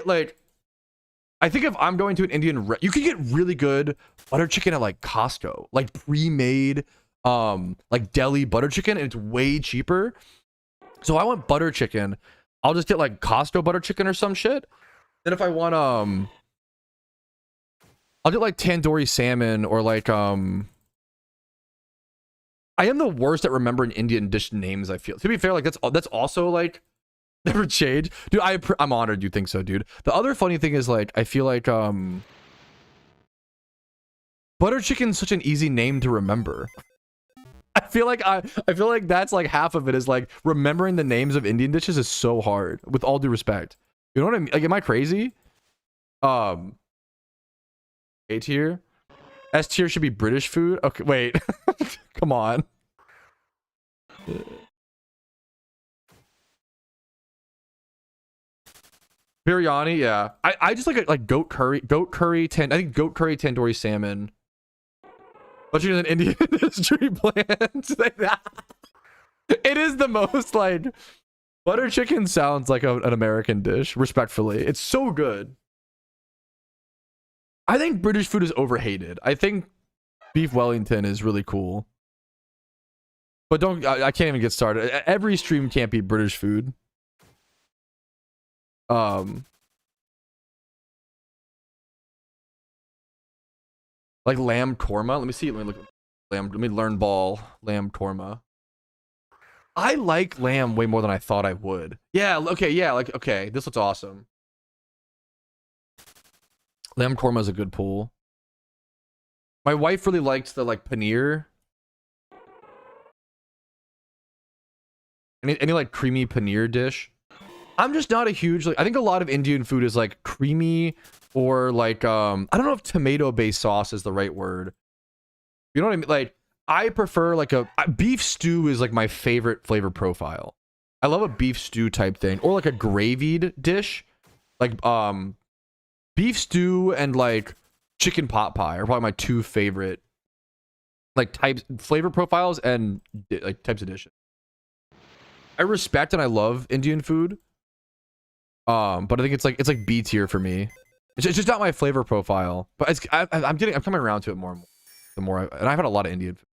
think if I'm going to an Indian, you can get really good butter chicken at like Costco, like pre-made, like deli butter chicken, and it's way cheaper. So I want butter chicken. I'll just get like Costco butter chicken or some shit. Then if I want, I'll get like tandoori salmon or like, I am the worst at remembering Indian dish names. I feel, to be fair, like that's also like, never change, dude. I'm honored you think so, dude. The other funny thing is like I feel like butter chicken's such an easy name to remember. I feel like that's like half of it is like remembering the names of Indian dishes is so hard, with all due respect. You know what I mean? Like, am I crazy? A tier, S tier should be British food. Okay, wait. Come on. Biryani, yeah. I just like goat curry, I think goat curry, tandoori salmon. But you're an Indian industry plant. Like that. It is the most like butter chicken sounds like an American dish, respectfully. It's so good. I think British food is overhated. I think beef Wellington is really cool. But I can't even get started. Every stream can't be British food. Like lamb korma. Let me see. Let me look. Let me learn ball. Lamb korma. I like lamb way more than I thought I would. Yeah. Okay. Yeah. Like okay. This looks awesome. Lamb korma is a good pull. My wife really liked the like paneer. Any like creamy paneer dish. I'm just not a huge like I think a lot of Indian food is like creamy or like I don't know if tomato based sauce is the right word. You know what I mean? Like I prefer like a beef stew is like my favorite flavor profile. I love a beef stew type thing or like a gravied dish. Like beef stew and like chicken pot pie are probably my two favorite like types flavor profiles and like types of dishes. I respect and I love Indian food. But I think it's like B tier for me. It's just not my flavor profile. But I'm coming around to it more and more. The more and I've had a lot of Indian food.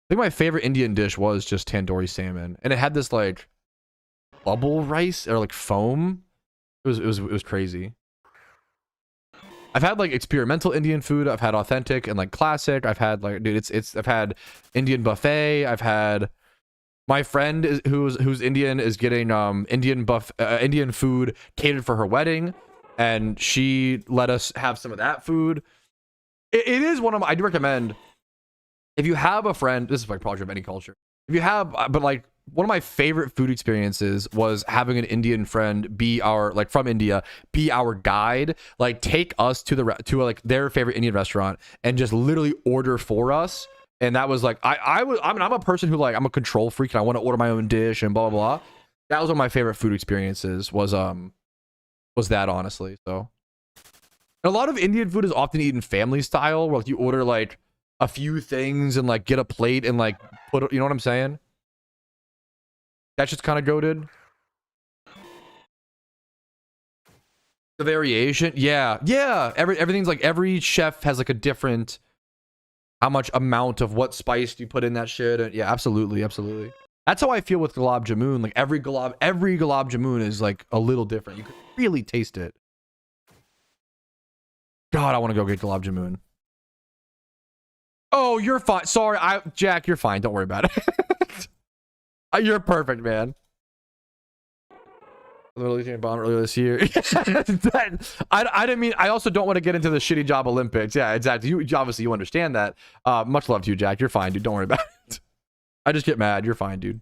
I think my favorite Indian dish was just tandoori salmon, and it had this like bubble rice or like foam. It was crazy. I've had like experimental Indian food. I've had authentic and like classic. I've had like dude, I've had Indian buffet. I've had. My friend who's Indian is getting Indian food catered for her wedding, and she let us have some of that food. It is one of my, I do recommend if you have a friend. This is like probably of any culture. If you have, but like one of my favorite food experiences was having an Indian friend be our like from India be our guide, like take us to like their favorite Indian restaurant and just literally order for us. And that was like I'm a person who like I'm a control freak and I want to order my own dish and blah blah blah. That was one of my favorite food experiences was that honestly. So and a lot of Indian food is often eaten family style where like you order like a few things and like get a plate and like put you know what I'm saying? That's just kind of goated. The variation, yeah. Everything's like every chef has like a different. How much amount of what spice do you put in that shit? And yeah, absolutely. That's how I feel with gulab jamun. Like every gulab jamun is like a little different. You can really taste it. God, I want to go get gulab jamun. Oh, you're fine. Sorry, Jack, you're fine. Don't worry about it. You're perfect, man. Literally came bomb earlier this year. I didn't mean. I also don't want to get into the shitty job Olympics. Yeah, exactly. You obviously you understand that. Much love to you, Jack. You're fine, dude. Don't worry about it. I just get mad. You're fine, dude.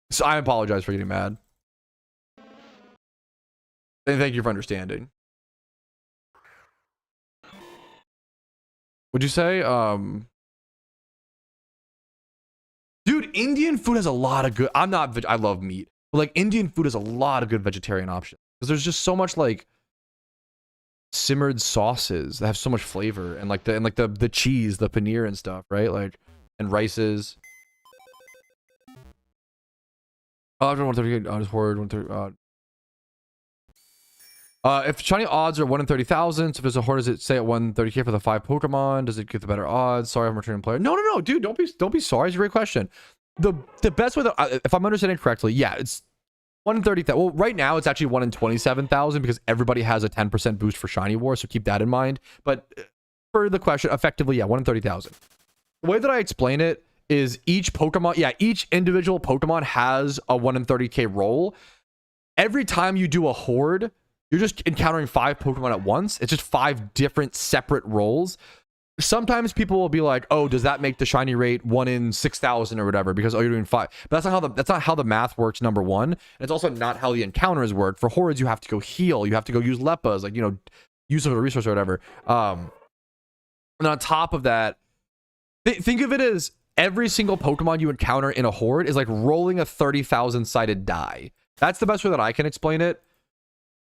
So I apologize for getting mad. And thank you for understanding. Would you say Dude, Indian food has a lot of good. I'm not. I love meat, but like Indian food has a lot of good vegetarian options because there's just so much like simmered sauces that have so much flavor and like the cheese, the paneer and stuff, right? Like and rices. Oh, 130. I just horrid 130. If shiny odds are 1 in 30,000, so if there's a horde, does it say at 130k for the 5 Pokemon? Does it get the better odds? Sorry, I'm a returning player. No, dude, don't be sorry. It's a great question. The best way that, if I'm understanding correctly, yeah, it's 1 in 30,000. Well, right now it's actually 1 in 27,000 because everybody has a 10% boost for shiny war, so keep that in mind. But for the question, effectively, yeah, 1 in 30,000. The way that I explain it is each Pokemon, yeah, each individual Pokemon has a 1 in 30k roll. Every time you do a horde, you're just encountering 5 Pokemon at once. It's just 5 different separate rolls. Sometimes people will be like, "Oh, does that make the shiny rate 1 in 6,000 or whatever?" Because oh, you're doing 5. But that's not how the math works. Number one, and it's also not how the encounters work. For hordes, you have to go heal. You have to go use Leppas, like use of a resource or whatever. And on top of that, think of it as every single Pokemon you encounter in a horde is like rolling a 30,000 sided die. That's the best way that I can explain it.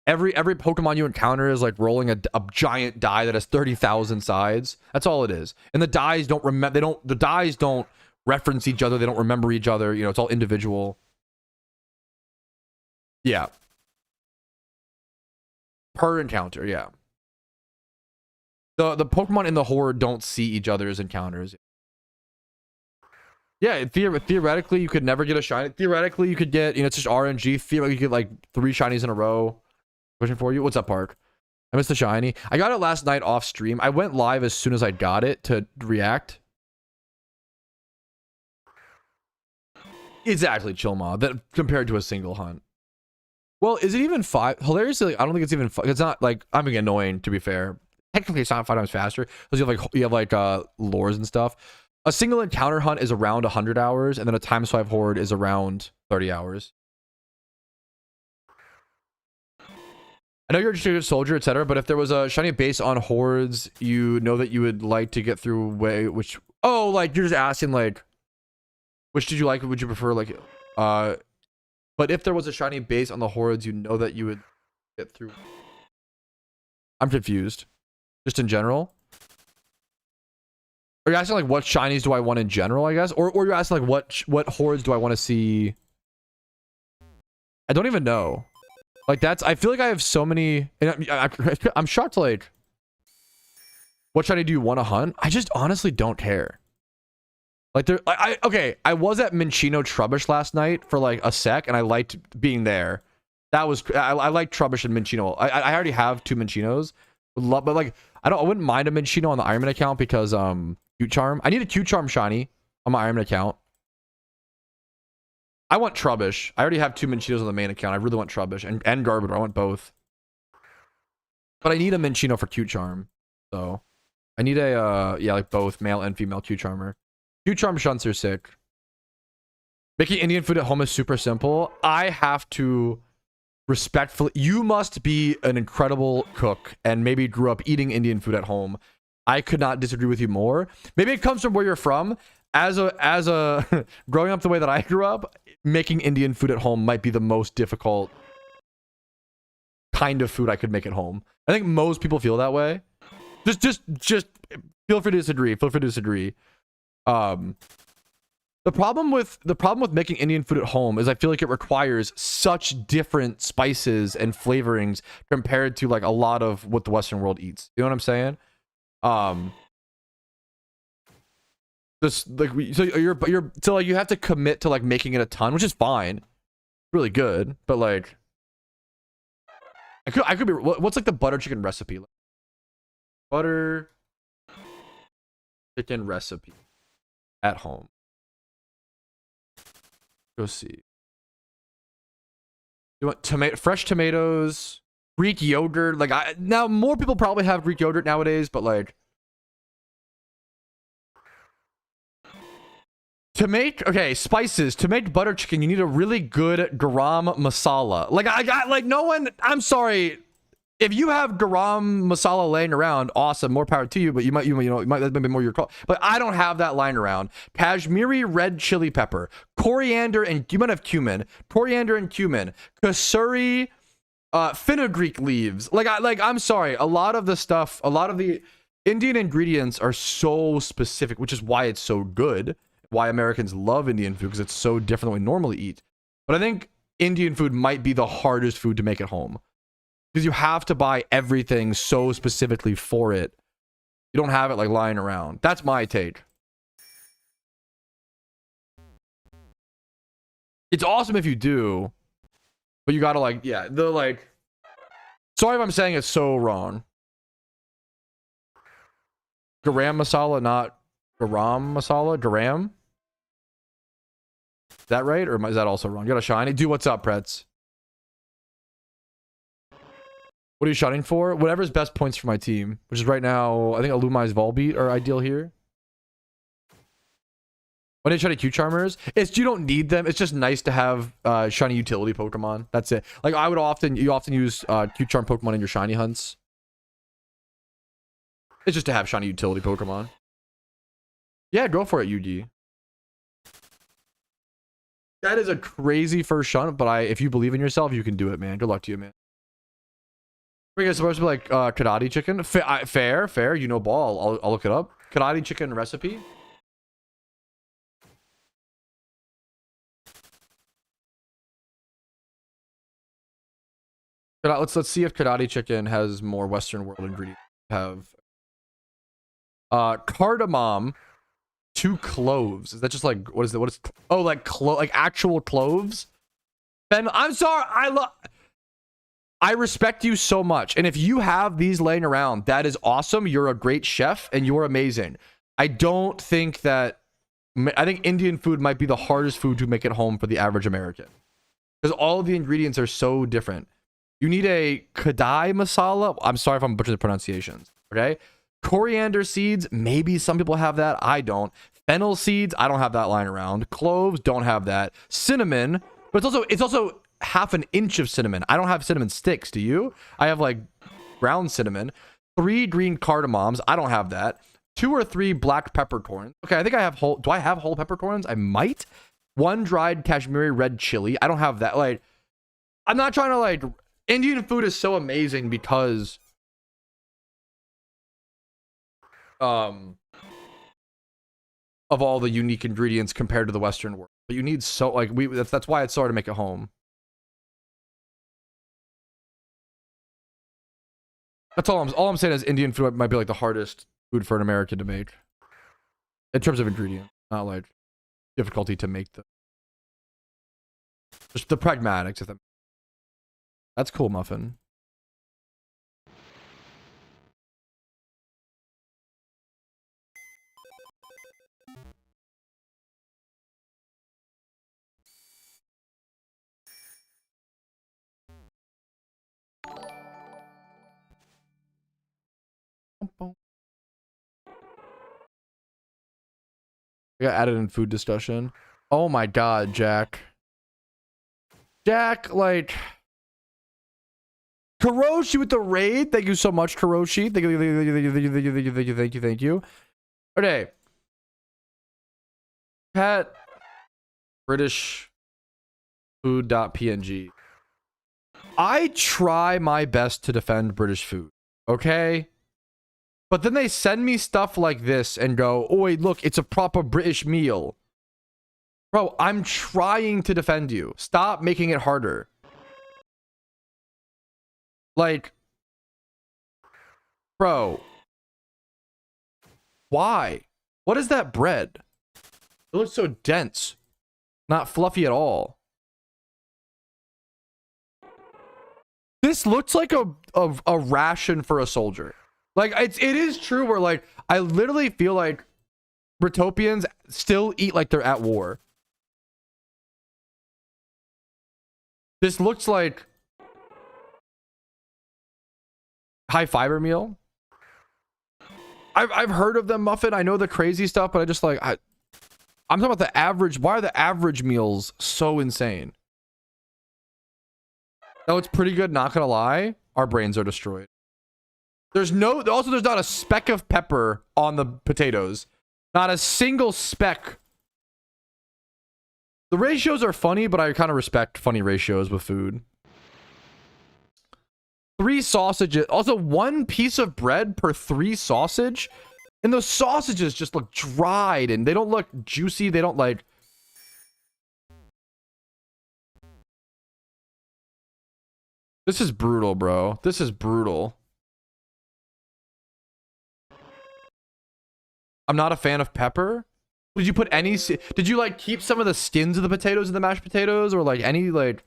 Every Pokemon you encounter is like rolling a giant die that has 30,000 sides. That's all it is. And the dies don't remember. The dies don't reference each other. They don't remember each other. It's all individual. Yeah. Per encounter. Yeah. The Pokemon in the horde don't see each other's encounters. Yeah, theoretically you could never get a shiny. Theoretically you could get, it's just RNG. Theoretically you get like 3 shinies in a row. Pushing for you. What's up, Park? I missed the shiny. I got it last night off stream. I went live as soon as I got it to react. Exactly, chill mod. That compared to a single hunt. Well, is it even 5? Hilariously, I don't think it's even 5. It's not like I'm being annoying, to be fair. Technically, it's not 5 times faster because you have like lures and stuff. A single encounter hunt is around 100 hours, and then a times 5 horde is around 30 hours. I know you're just a soldier, etc., but if there was a shiny base on hordes, you know that you would like to get through which... Oh, like, you're just asking, like... Which did you like? Would you prefer, like... But if there was a shiny base on the hordes, you know that you would get through... I'm confused. Just in general? Are you asking, like, what shinies do I want in general, I guess? Or you're asking, like, what hordes do I want to see... I don't even know. Like I feel like I have so many, and I'm shocked. Like, what shiny do you want to hunt? I just honestly don't care. Like okay, I was at Minccino Trubbish last night for like a sec, and I liked being there. That was I like Trubbish and Minccino. I already have 2 Mincinos, but like I wouldn't mind a Minccino on the Ironman account because Cute Charm. I need a Cute Charm shiny on my Ironman account. I want Trubbish. I already have 2 Mincinos on the main account. I really want Trubbish and Garbodor. I want both. But I need a Minccino for Cute Charm. So I need a yeah, like both male and female Cute Charmer. Cute Charm shunts are sick. Making Indian food at home is super simple. I have to respectfully, you must be an incredible cook and maybe grew up eating Indian food at home. I could not disagree with you more. Maybe it comes from where you're from. As a growing up the way that I grew up, making Indian food at home might be the most difficult kind of food I could make at home. I think most people feel that way. Just feel free to disagree. Feel free to disagree. The problem with making Indian food at home is I feel like it requires such different spices and flavorings compared to like a lot of what the Western world eats. You know what I'm saying? Just like so like you have to commit to like making it a ton, which is fine, really good, but like I could be what's like the butter chicken recipe? Butter chicken recipe at home. Go see. You want fresh tomatoes, Greek yogurt. Like now more people probably have Greek yogurt nowadays, but like spices. To make butter chicken, you need a really good garam masala. Like I got like no one. I'm sorry. If you have garam masala laying around, awesome, more power to you. But you might that might be more your call. But I don't have that lying around. Kashmiri red chili pepper, coriander, and you might have cumin, coriander and cumin, kasuri, fenugreek leaves. I'm sorry, a lot of the Indian ingredients are so specific, which is why it's so good. Why Americans love Indian food, because it's so different than we normally eat. But I think Indian food might be the hardest food to make at home. Because you have to buy everything so specifically for it. You don't have it like lying around. That's my take. It's awesome if you do, but you gotta sorry if I'm saying it's so wrong. Garam masala, not garam masala. Garam? Is that right? Or is that also wrong? You got a shiny? Dude, what's up, Pretz? What are you shotting for? Whatever's best points for my team, which is right now, I think Alumai's Volbeat are ideal here. When they shiny Q Charmers, you don't need them. It's just nice to have shiny utility Pokemon. That's it. Like you often use Q Charm Pokemon in your shiny hunts. It's just to have shiny utility Pokemon. Yeah, go for it, UD. That is a crazy first shunt, but if you believe in yourself, you can do it, man. Good luck to you, man. It's supposed to be like karate chicken. Fair. You know ball. I'll look it up. Karate chicken recipe. Let's see if karate chicken has more Western world ingredients. Have cardamom, 2 cloves. Is that just like what is it? What is like actual cloves? Ben, I'm sorry. I respect you so much. And if you have these laying around, that is awesome. You're a great chef and you're amazing. I think Indian food might be the hardest food to make at home for the average American. Because all of the ingredients are so different. You need a kadai masala. I'm sorry if I'm butchering the pronunciations. Okay. Coriander seeds. Maybe some people have that. I don't. Fennel seeds. I don't have that lying around. Cloves. Don't have that. Cinnamon. But it's also half an inch of cinnamon. I don't have cinnamon sticks. Do you? I have like ground cinnamon. 3 green cardamoms. I don't have that. 2 or 3 black peppercorns. Okay, I think I have whole. Do I have whole peppercorns? I might. 1 dried Kashmiri red chili. I don't have that. Like, I'm not trying to Indian food is so amazing because of all the unique ingredients compared to the Western world. But you need that's why it's so hard to make at home. That's all I'm saying is Indian food might be like the hardest food for an American to make. In terms of ingredient, not like difficulty to make just the pragmatics of them. That's cool, Muffin. I got added in food discussion. Oh my god, Jack. Karoshi with the raid. Thank you so much, Karoshi. Thank you. Okay. Cat British food.png. I try my best to defend British food. Okay? But then they send me stuff like this and go, oh, wait, look, it's a proper British meal. Bro, I'm trying to defend you. Stop making it harder. Bro. Why? What is that bread? It looks so dense. Not fluffy at all. This looks like a ration for a soldier. It is true where I literally feel like Britopians still eat like they're at war. This looks like high fiber meal. I've heard of them, Muffin. I know the crazy stuff, but I just I'm talking about the average. Why are the average meals so insane? Oh, it's pretty good, not gonna lie. our brains are destroyed. There's not a speck of pepper on the potatoes. Not a single speck. The ratios are funny, but I kind of respect funny ratios with food. 3 sausages. Also, 1 piece of bread per 3 sausage. And those sausages just look dried and they don't look juicy. They don't like... This is brutal, bro. This is brutal. I'm not a fan of pepper. Did you put any... Did you, like, keep some of the skins of the potatoes in the mashed potatoes? Or, like, any, like...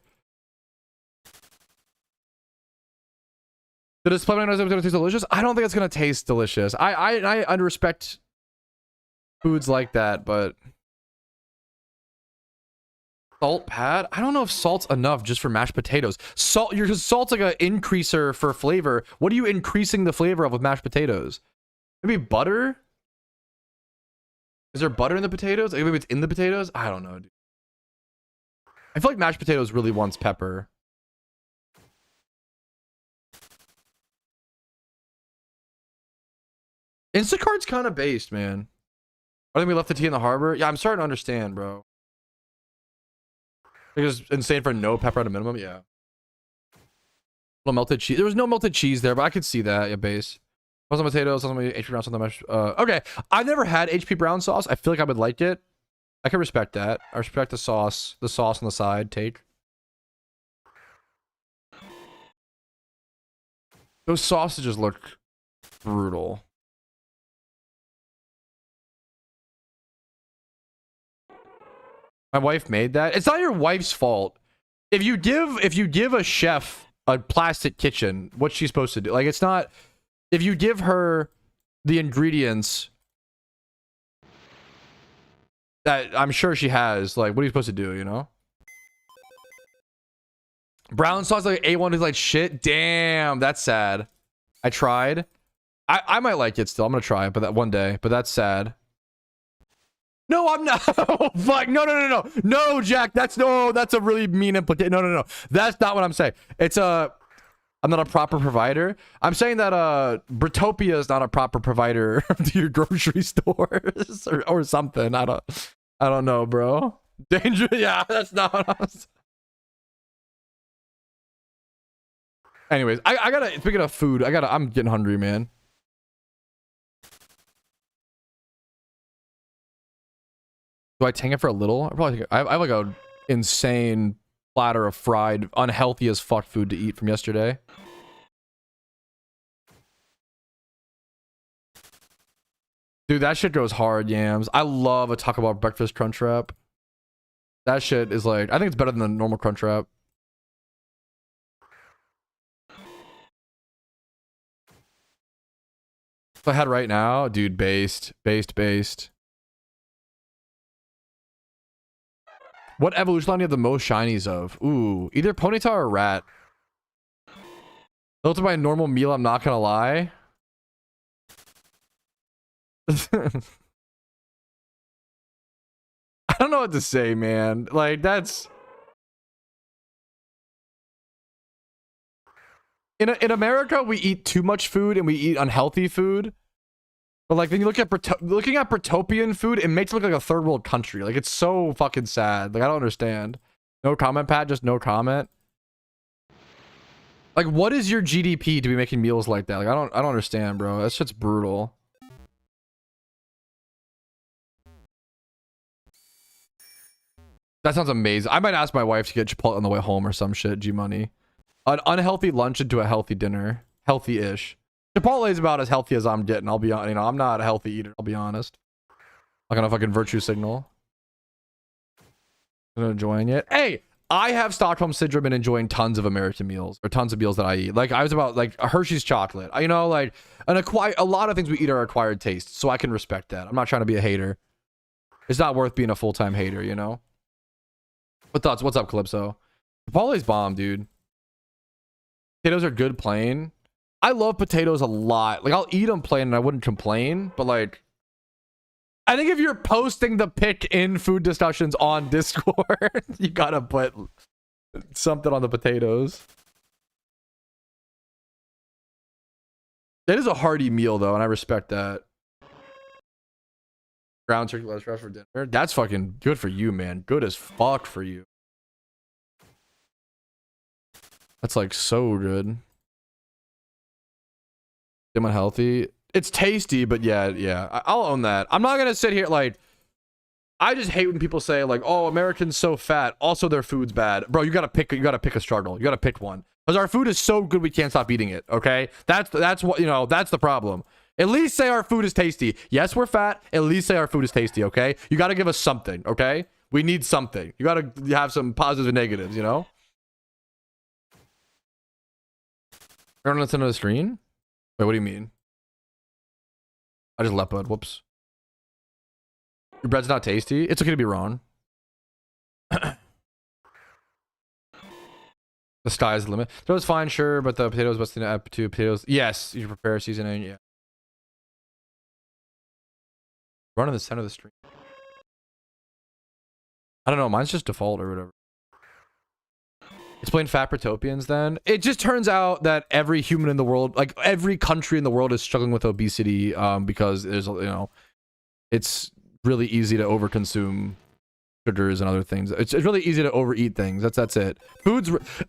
The display is going to taste delicious? I don't think it's going to taste delicious. I respect foods like that, but... Salt pad? I don't know if salt's enough just for mashed potatoes. Salt's like an increaser for flavor. What are you increasing the flavor of with mashed potatoes? Maybe butter? Is there butter in the potatoes? Maybe it's in the potatoes? I don't know, dude. I feel like mashed potatoes really wants pepper. Instacart's kind of based, man. I think we left the tea in the harbor. Yeah, I'm starting to understand, bro. It's insane for no pepper at a minimum. Yeah. Little melted cheese. There was no melted cheese there, but I could see that. Yeah, base. Some potatoes, some HP brown sauce on the mesh. Okay, I've never had HP brown sauce. I feel like I would like it. I can respect that. I respect the sauce on the side take. Those sausages look brutal. My wife made that. It's not your wife's fault. If you give a chef a plastic kitchen, what's she supposed to do? Like, it's not... If you give her the ingredients that I'm sure she has, like, what are you supposed to do, you know? Brown sauce like A1 is like shit. Damn, that's sad. I tried. I might like it still. I'm gonna try it, but that one day. But that's sad. No, I'm not. Fuck. No, Jack. That's a really mean implication. No. That's not what I'm saying. I'm not a proper provider. I'm saying that Britopia is not a proper provider to your grocery stores or something. I don't know, bro. Danger. Yeah, that's not what I'm saying. Anyways, I gotta, speaking of food, I'm getting hungry, man. Do I tank it for a little? I have like a insane platter of fried, unhealthy as fuck food to eat from yesterday. Dude, that shit goes hard, yams. I love a Taco Bell breakfast crunch wrap. That shit is like, I think it's better than the normal crunch wrap. If I had right now, dude, based. What evolution line do you have the most shinies of? Ooh, either Ponyta or Rat. Those are my normal meal, I'm not gonna lie. I don't know what to say, man. Like, that's... In America, we eat too much food and we eat unhealthy food. But like, then you look at looking at Britopian food, it makes it look like a third world country. Like, it's so fucking sad. Like, I don't understand. No comment, Pat. Just no comment. Like, what is your GDP to be making meals like that? Like, I don't understand, bro. That shit's brutal. That sounds amazing. I might ask my wife to get Chipotle on the way home or some shit. G money. An unhealthy lunch into a healthy dinner. Healthy-ish. Chipotle is about as healthy as I'm getting. I'll be honest. You know, I'm not a healthy eater. I'll be honest. Like on a fucking virtue signal. I'm enjoying it. Hey, I have Stockholm Syndrome and enjoying tons of American meals. Or tons of meals that I eat. Like, I was about, like, a Hershey's chocolate. You know, like, a lot of things we eat are acquired tastes. So I can respect that. I'm not trying to be a hater. It's not worth being a full-time hater, you know? What thoughts? What's up, Calypso? Chipotle's bomb, dude. Potatoes are good plain. I love potatoes a lot. Like, I'll eat them plain and I wouldn't complain. But, like, I think if you're posting the pick in food discussions on Discord, you gotta put something on the potatoes. It is a hearty meal though, and I respect that. Ground turkey lettuce wraps for dinner. That's fucking good for you, man. Good as fuck for you. That's like so good. Am unhealthy? It's tasty, but yeah. I'll own that. I'm not gonna sit here like. I just hate when people say like, "Oh, Americans so fat." Also, their food's bad, bro. You gotta pick a struggle. You gotta pick one because our food is so good we can't stop eating it. Okay, that's what that's the problem. At least say our food is tasty. Yes, we're fat. At least say our food is tasty. Okay, you gotta give us something. Okay, we need something. You gotta have some positives and negatives. You know. Everyone that's into the screen. Wait, what do you mean? I just leopard. Whoops. Your bread's not tasty? It's okay to be wrong. The sky's the limit. Those fine, sure, but the potatoes, what's the add to potatoes? Yes, you prepare seasoning, yeah. Run in the center of the stream. I don't know, mine's just default or whatever. Explain fat protopians then. It just turns out that every human in the world, like every country in the world is struggling with obesity because there's, it's really easy to overconsume sugars and other things. It's really easy to overeat things. That's it.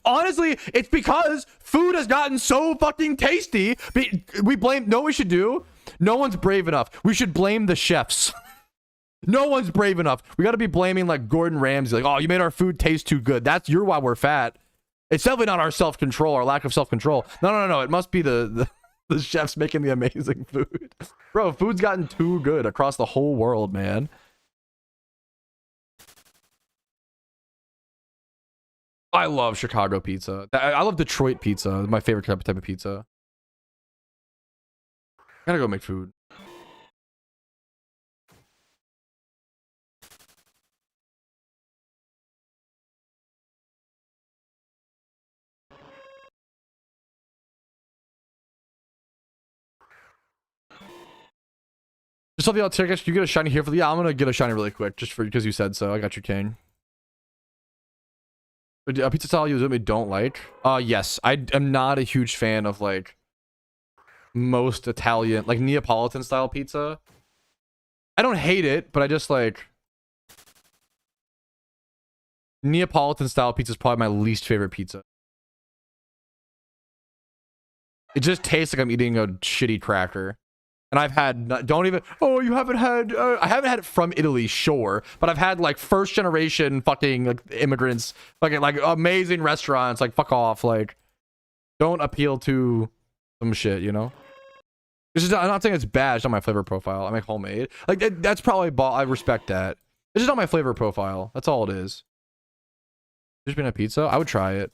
Honestly, it's because food has gotten so fucking tasty. We blame, know what we should do? No one's brave enough. We should blame the chefs. No one's brave enough. We got to be blaming like Gordon Ramsay. Like, oh, you made our food taste too good. You're why we're fat. It's definitely not our self-control, our lack of self-control. No. It must be the chefs making the amazing food. Bro, food's gotten too good across the whole world, man. I love Chicago pizza. I love Detroit pizza. It's my favorite type of pizza. Gotta go make food. Just something else, Turkish. You get a shiny here for the. Yeah, I'm gonna get a shiny really quick, just for because you said so. I got your cane. But a pizza style you legitimately don't like? Yes, I am not a huge fan of like most Italian, like Neapolitan style pizza. I don't hate it, but I just like Neapolitan style pizza is probably my least favorite pizza. It just tastes like I'm eating a shitty cracker. And I've had, don't even, oh, you haven't had, I haven't had it from Italy, sure. But I've had like first generation fucking like immigrants, like amazing restaurants, like fuck off. Like, don't appeal to some shit, you know? It's just, I'm not saying it's bad, it's not my flavor profile. I make homemade. Like, that's probably, I respect that. It's just not my flavor profile. That's all it is. Just been a pizza? I would try it.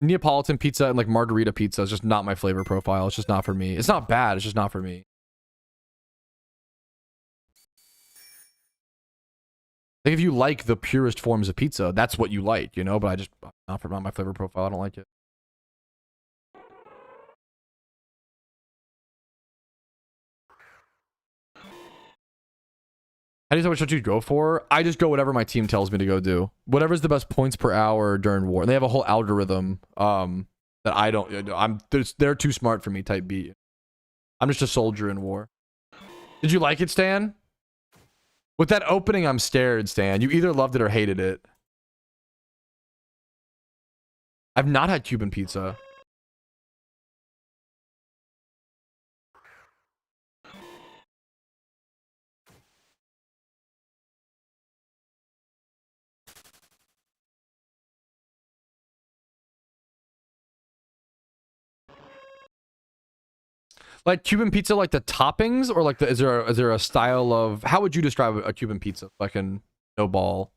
Neapolitan pizza and like margarita pizza is just not my flavor profile. It's just not for me. It's not bad. It's just not for me. Like if you like the purest forms of pizza, that's what you like, you know. But I just not my flavor profile. I don't like it. How do you know what you go for? I just go whatever my team tells me to go do. Whatever's the best points per hour during war. And they have a whole algorithm that I don't. They're too smart for me. Type B. I'm just a soldier in war. Did you like it, Stan? With that opening, I'm scared, Stan. You either loved it or hated it. I've not had Cuban pizza. Like Cuban pizza, like the toppings, or like is there a style of, how would you describe a Cuban pizza? Like an no ball.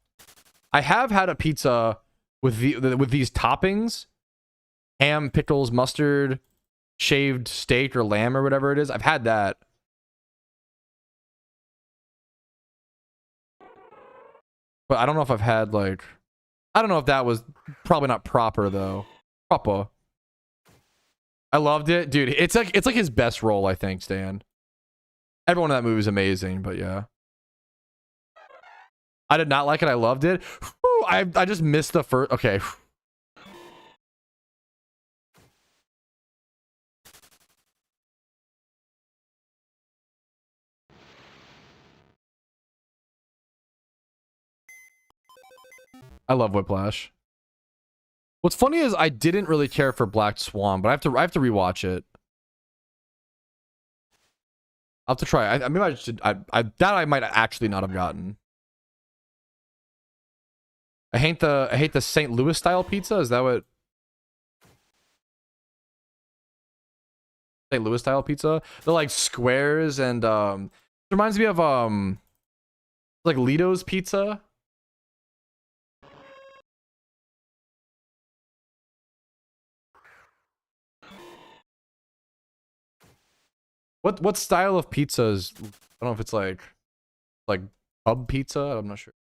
I have had a pizza with these toppings, ham, pickles, mustard, shaved steak or lamb or whatever it is. I've had that. But I don't know if I've had like, I don't know if that was probably not proper though. Proper. I loved it, dude. It's like his best role, I think, Stan. Everyone in that movie is amazing, but yeah. I did not like it. I loved it. Whew, I just missed the first. Okay. I love Whiplash. What's funny is I didn't really care for Black Swan, but I have to rewatch it. I'll have to try. I mean, I might actually not have gotten. I hate the St. Louis style pizza. Is that what? St. Louis style pizza? They're like squares and it reminds me of like Lido's pizza. What style of pizza is, I don't know if it's like pub pizza, I'm not sure.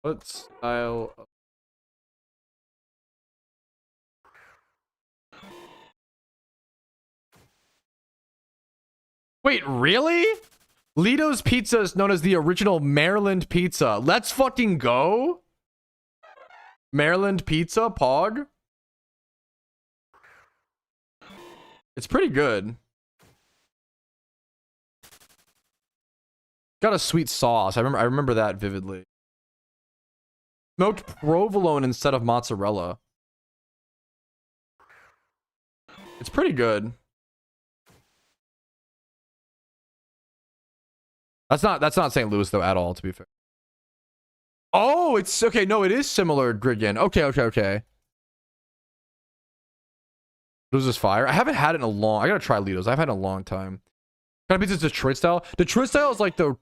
What style of... Wait, really? Lido's pizza is known as the original Maryland pizza. Let's fucking go. Maryland pizza, Pog. It's pretty good. Got a sweet sauce. I remember that vividly. Smoked provolone instead of mozzarella. It's pretty good. That's not St. Louis though at all, to be fair. Oh, it's okay. No, it is similar, Griggin. Okay. Lido's is fire. I haven't had it in a long. I gotta try Lido's. I've had it in a long time. Kind of pizza Detroit style. Detroit style is like the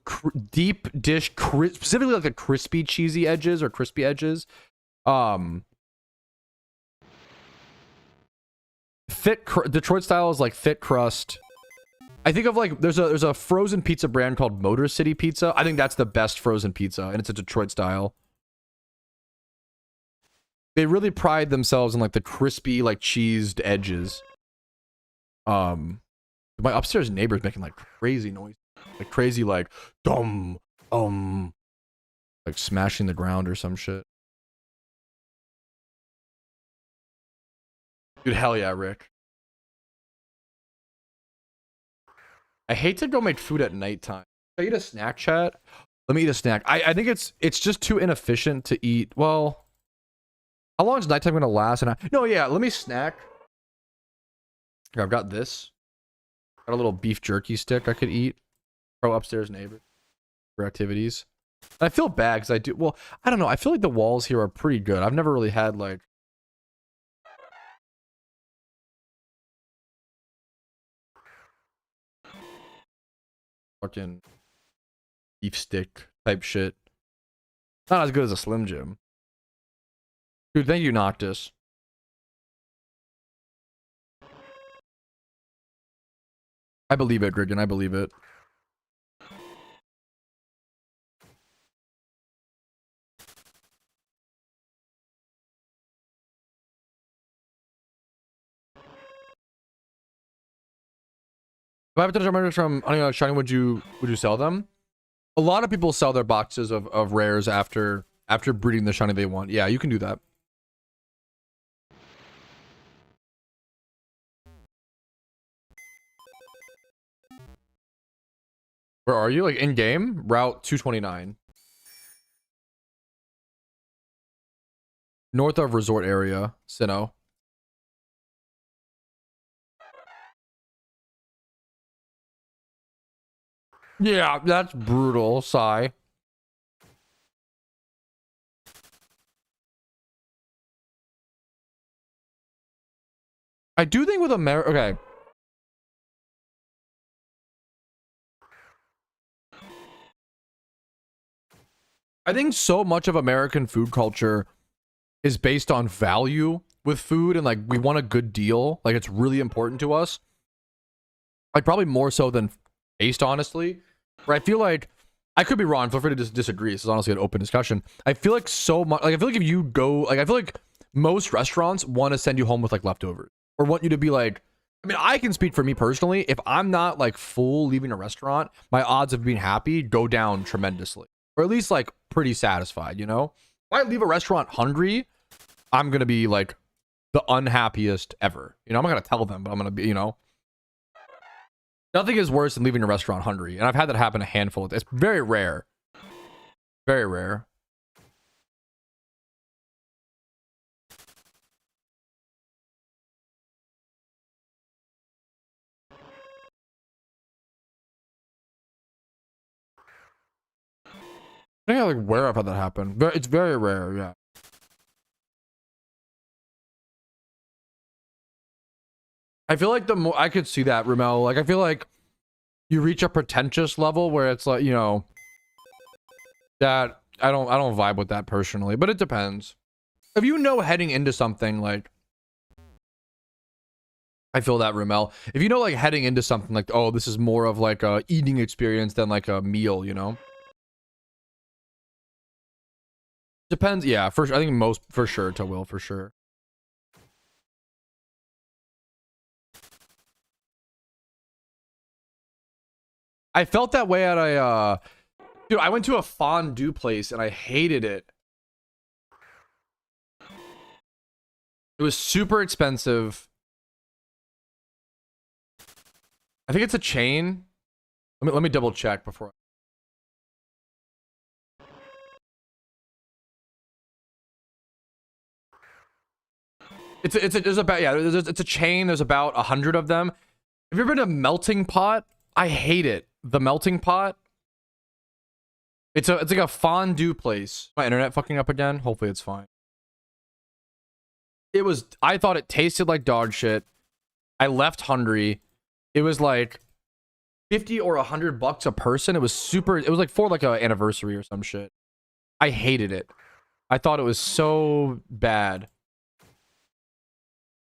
deep dish, specifically like the crispy cheesy edges or crispy edges. Detroit style is like thick crust. I think of like there's a frozen pizza brand called Motor City Pizza. I think that's the best frozen pizza, and it's a Detroit style. They really pride themselves in like the crispy, like cheesed edges. My upstairs neighbor's making like crazy noise, like crazy, like like smashing the ground or some shit. Dude, hell yeah, Rick. I hate to go make food at nighttime. Should I eat a snack, chat? Let me eat a snack. I think it's just too inefficient to eat. Well, how long is nighttime gonna last? No, yeah, let me snack. Here, I've got this. Got a little beef jerky stick I could eat. Pro upstairs neighbor for activities. And I feel bad because I do. Well, I don't know. I feel like the walls here are pretty good. I've never really had like. Fucking beef stick type shit. Not as good as a Slim Jim. Dude, thank you, Noctis. I believe it, Griggin. I believe it. If I have to remember from Shiny, would you sell them? A lot of people sell their boxes of rares after breeding the shiny they want. Yeah, you can do that. Where are you? Like in game? Route 229. North of resort area, Sinnoh. Yeah, that's brutal, Sigh. I do think with America, okay. I think so much of American food culture is based on value with food, and like we want a good deal. Like it's really important to us. Like probably more so than taste, honestly. Where I feel like, I could be wrong, feel free to disagree. This is honestly an open discussion. I feel like so much, like I feel like if you go, like I feel like most restaurants want to send you home with like leftovers. Or want you to be like, I mean, I can speak for me personally. If I'm not like full leaving a restaurant, my odds of being happy go down tremendously. Or at least like pretty satisfied, you know? If I leave a restaurant hungry, I'm going to be like the unhappiest ever. You know, I'm not going to tell them, but I'm going to be, you know. Nothing is worse than leaving a restaurant hungry. And I've had that happen a handful of times. It's very rare. Very rare. I think I like where I've had that happen. It's very rare, yeah. I feel like the more I could see that, Ramel. Like I feel like you reach a pretentious level where it's like, you know, that I don't vibe with that personally, but it depends. If you know heading into something, like I feel that, Ramel. If you know like heading into something like, oh, this is more of like a eating experience than like a meal, you know? Depends, yeah, for I think most for sure to Will, for sure. I felt that way at a dude, I went to a fondue place and I hated it. It was super expensive. I think it's a chain. Let me double check before. It's a chain. There's about 100 of them. Have you ever been to Melting Pot? I hate it. The Melting Pot. It's like a fondue place. My internet fucking up again. Hopefully it's fine. I thought it tasted like dog shit. I left hungry. It was like 50 or 100 bucks a person. It was like for like an anniversary or some shit. I hated it. I thought it was so bad.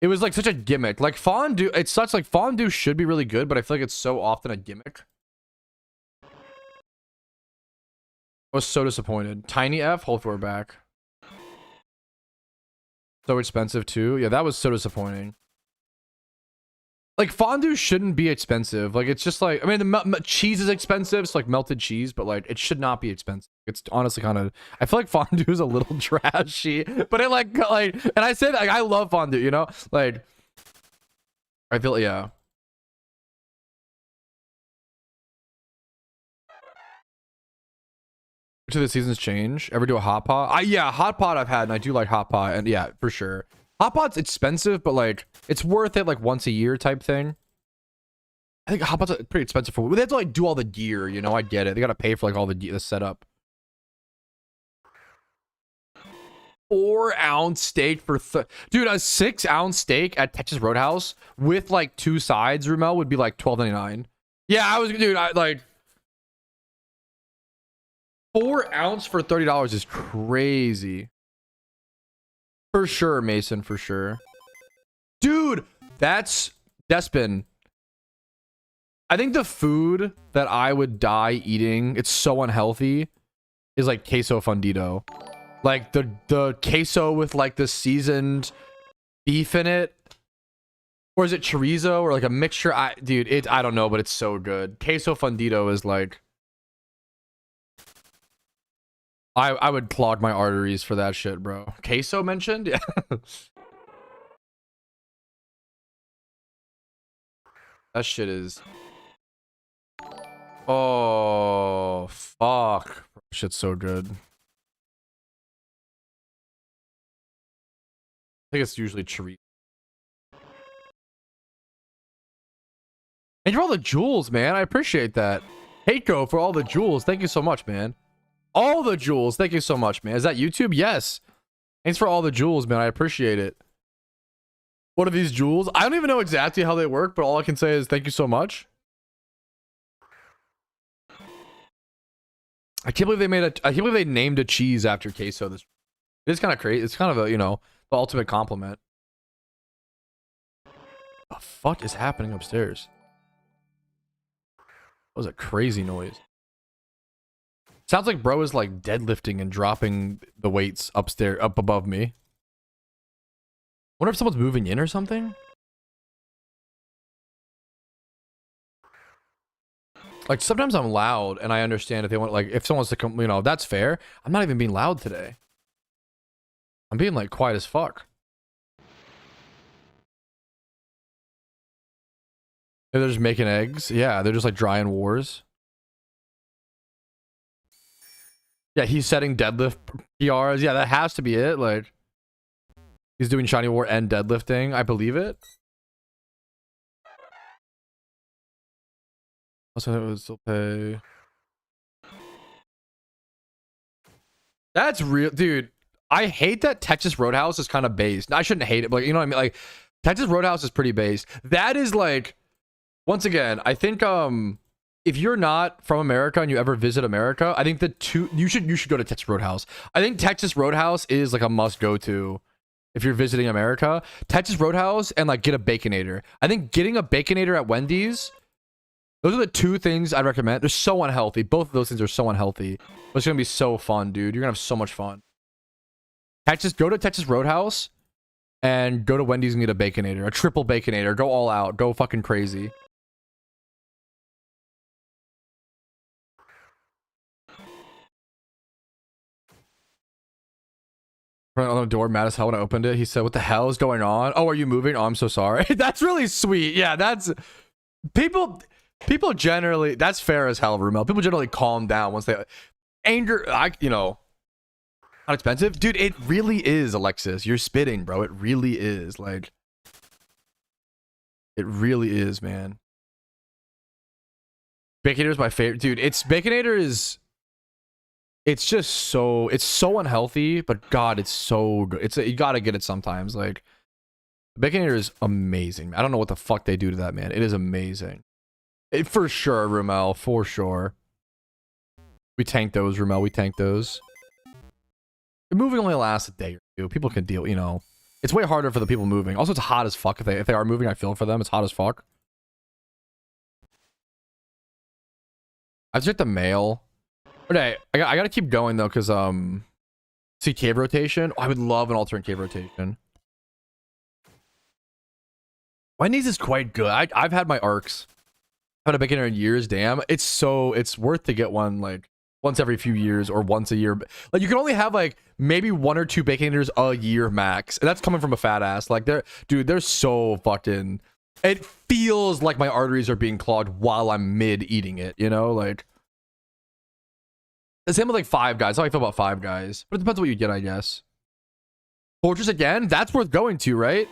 It was like such a gimmick. Like fondue, it's such like fondue should be really good, but I feel like it's so often a gimmick. I was so disappointed. Tiny F, hopefully we're back. So expensive too. Yeah, that was so disappointing. Like fondue shouldn't be expensive. Like it's just like, I mean, the cheese is expensive. It's like melted cheese, but like it should not be expensive. It's honestly kind of, I feel like fondue is a little trashy, but it like, and I say that like, I love fondue, you know, like I feel, yeah. To the seasons change. Ever do a hot pot? Yeah, hot pot I've had, and I do like hot pot, and yeah, for sure. Hot pot's expensive, but like it's worth it like once a year type thing. I think hot pots are pretty expensive for. They have to like do all the gear, you know. I get it. They gotta pay for like all the setup. 4-ounce steak for dude, a 6-ounce steak at Texas Roadhouse with like 2 sides, Ramel, would be like $12.99. Yeah, I like 4-ounce for $30 is crazy. For sure, Mason, for sure. Dude, that's Despin. I think the food that I would die eating, it's so unhealthy, is like queso fundido. Like the queso with like the seasoned beef in it. Or is it chorizo or like a mixture? Dude, I don't know, but it's so good. Queso fundido is like, I would clog my arteries for that shit, bro. Queso mentioned? Yeah. That shit is... Oh, fuck. Shit's so good. I think it's usually chorizo. And for all the jewels, man. I appreciate that. Heiko for all the jewels. Thank you so much, man. All the jewels. Thank you so much, man. Is that YouTube? Yes. Thanks for all the jewels, man. I appreciate it. What are these jewels? I don't even know exactly how they work, but all I can say is thank you so much. I can't believe I can't believe they named a cheese after queso. This is kind of crazy. It's kind of a, you know, the ultimate compliment. What the fuck is happening upstairs? That was a crazy noise. Sounds like bro is like deadlifting and dropping the weights upstairs, up above me. Wonder if someone's moving in or something. Like sometimes I'm loud and I understand if they want, like if someone wants to come, you know, that's fair. I'm not even being loud today. I'm being like quiet as fuck. They're just making eggs. Yeah, they're just like drying wars. Yeah, he's setting deadlift PRs. Yeah, that has to be it. Like, he's doing shiny war and deadlifting. I believe it. Also, it would still pay. That's real, dude. I hate that Texas Roadhouse is kind of based. I shouldn't hate it, but like, you know what I mean? Like, Texas Roadhouse is pretty based. That is like, once again, I think if you're not from America and you ever visit America, I think you should go to Texas Roadhouse. I think Texas Roadhouse is like a must go to if you're visiting America. Texas Roadhouse and like get a Baconator. I think getting a Baconator at Wendy's, those are the two things I'd recommend. They're so unhealthy. Both of those things are so unhealthy. But it's gonna be so fun, dude. You're gonna have so much fun. Go to Texas Roadhouse and go to Wendy's and get a Baconator, a triple Baconator. Go all out. Go fucking crazy. On the door, mad as hell when I opened it. He said, "What the hell is going on? Oh, are you moving? Oh, I'm so sorry." That's really sweet. Yeah, that's people generally. That's fair as hell, Rumel. People generally calm down once they anger. Not expensive, dude. It really is, Alexis. You're spitting, bro. It really is. Like, it really is, man. Baconator is my favorite, dude. Baconator is. It's just so unhealthy, but God, it's so good. You gotta get it sometimes. Like, Baconator is amazing. I don't know what the fuck they do to that, man. It is amazing. For sure, Rumel, for sure. We tanked those, Rumel. We tanked those. The moving only lasts a day or two. People can deal, you know. It's way harder for the people moving. Also, it's hot as fuck. If they are moving, I feel for them. It's hot as fuck. I've checked the mail. Okay, I gotta keep going though, because see cave rotation. Oh, I would love an alternate cave rotation. Wendy's is quite good. I've had my arcs. I've had a Baconator in years. Damn, it's worth to get one like once every few years or once a year. Like, you can only have like maybe 1 or 2 Baconators a year max, and that's coming from a fat ass. Like, they're so fucking. It feels like my arteries are being clogged while I'm mid eating it. You know, like. The same with like Five Guys. That's how I feel about Five Guys. But it depends on what you get, I guess. Fortress again? That's worth going to, right?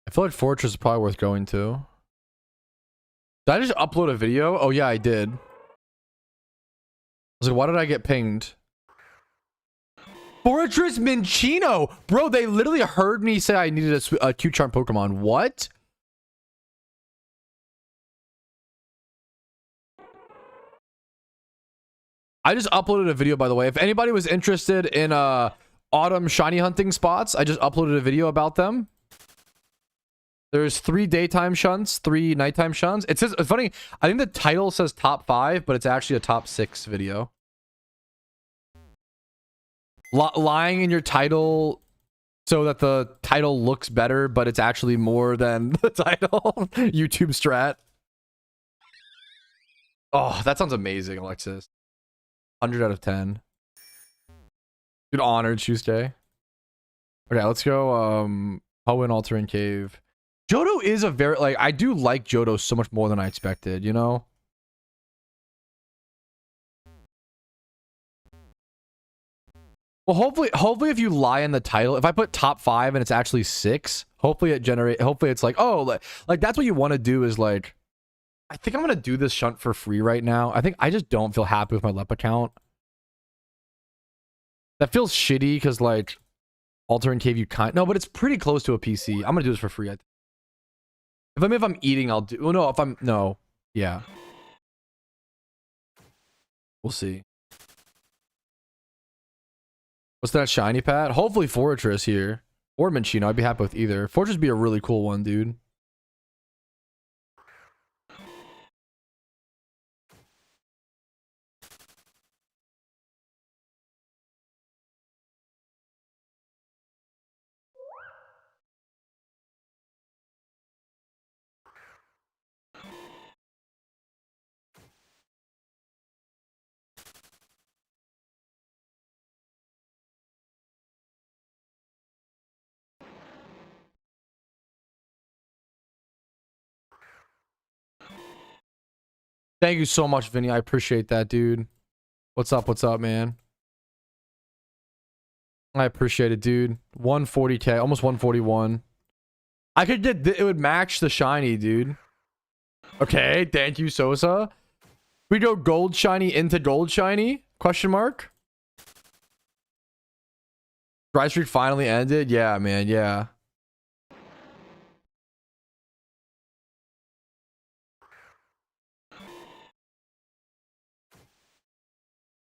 I feel like Fortress is probably worth going to. Did I just upload a video? Oh yeah, I did. I was like, why did I get pinged? Fortress Minccino! Bro, they literally heard me say I needed a cute charm Pokemon. What? I just uploaded a video, by the way. If anybody was interested in autumn shiny hunting spots, I just uploaded a video about them. There's 3 daytime shunts, 3 nighttime shunts. It says, it's funny, I think the title says top 5, but it's actually a top 6 video. Lying in your title so that the title looks better, but it's actually more than the title. YouTube strat. Oh, that sounds amazing, Alexis. 100 out of 10. Dude, honored Tuesday. Okay, let's go Hoenn Altering Cave. Johto is a very, like, I do like Johto so much more than I expected, you know? Well, hopefully if you lie in the title, if I put top 5 and it's actually 6, hopefully it's like, oh, like that's what you want to do is like, I think I'm going to do this shunt for free right now. I just don't feel happy with my LEP account. That feels shitty because like Altering Cave, no, but it's pretty close to a PC. I'm going to do this for free. If I'm eating, I'll do, well, no, yeah. We'll see. What's that shiny pad? Hopefully Fortress here. Or Minccino. I'd be happy with either. Fortress would be a really cool one, dude. Thank you so much, Vinny. I appreciate that, dude. What's up, man? I appreciate it, dude. 140k, almost 141. I could get, it would match the shiny, dude. Okay, thank you, Sosa. We go gold shiny into gold shiny? Question mark? Dry streak finally ended? Yeah, man, yeah.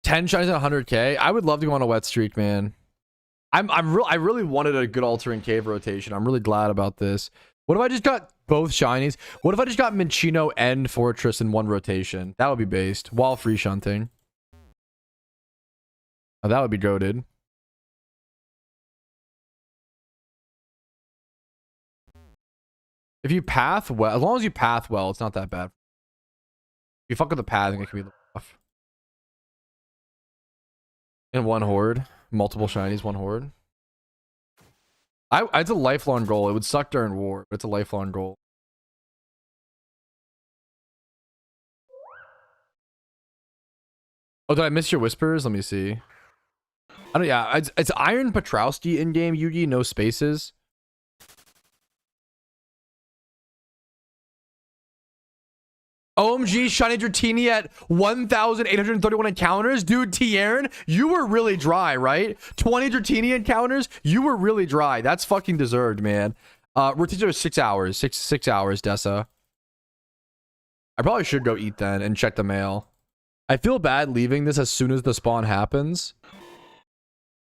Ten shinies at 100k. I would love to go on a wet streak, man. I really wanted a good altering cave rotation. I'm really glad about this. What if I just got both shinies? What if I just got Minccino and Fortress in one rotation? That would be based while free shunting. Oh, that would be goated. If you path well, as long as you path well, it's not that bad. If you fuck with the pathing, it can be rough. In one horde, multiple shinies, one horde. It's a lifelong goal. It would suck during war, but it's a lifelong goal. Oh, did I miss your whispers? Let me see. I don't. Yeah, it's Iron Petrowski in game. Yugi, no spaces. OMG, Shiny Dratini at 1,831 encounters. Dude, Tiern, you were really dry, right? 20 Dratini encounters, you were really dry. That's fucking deserved, man. Rotation was 6 hours. 6 hours, Dessa. I probably should go eat then and check the mail. I feel bad leaving this as soon as the spawn happens.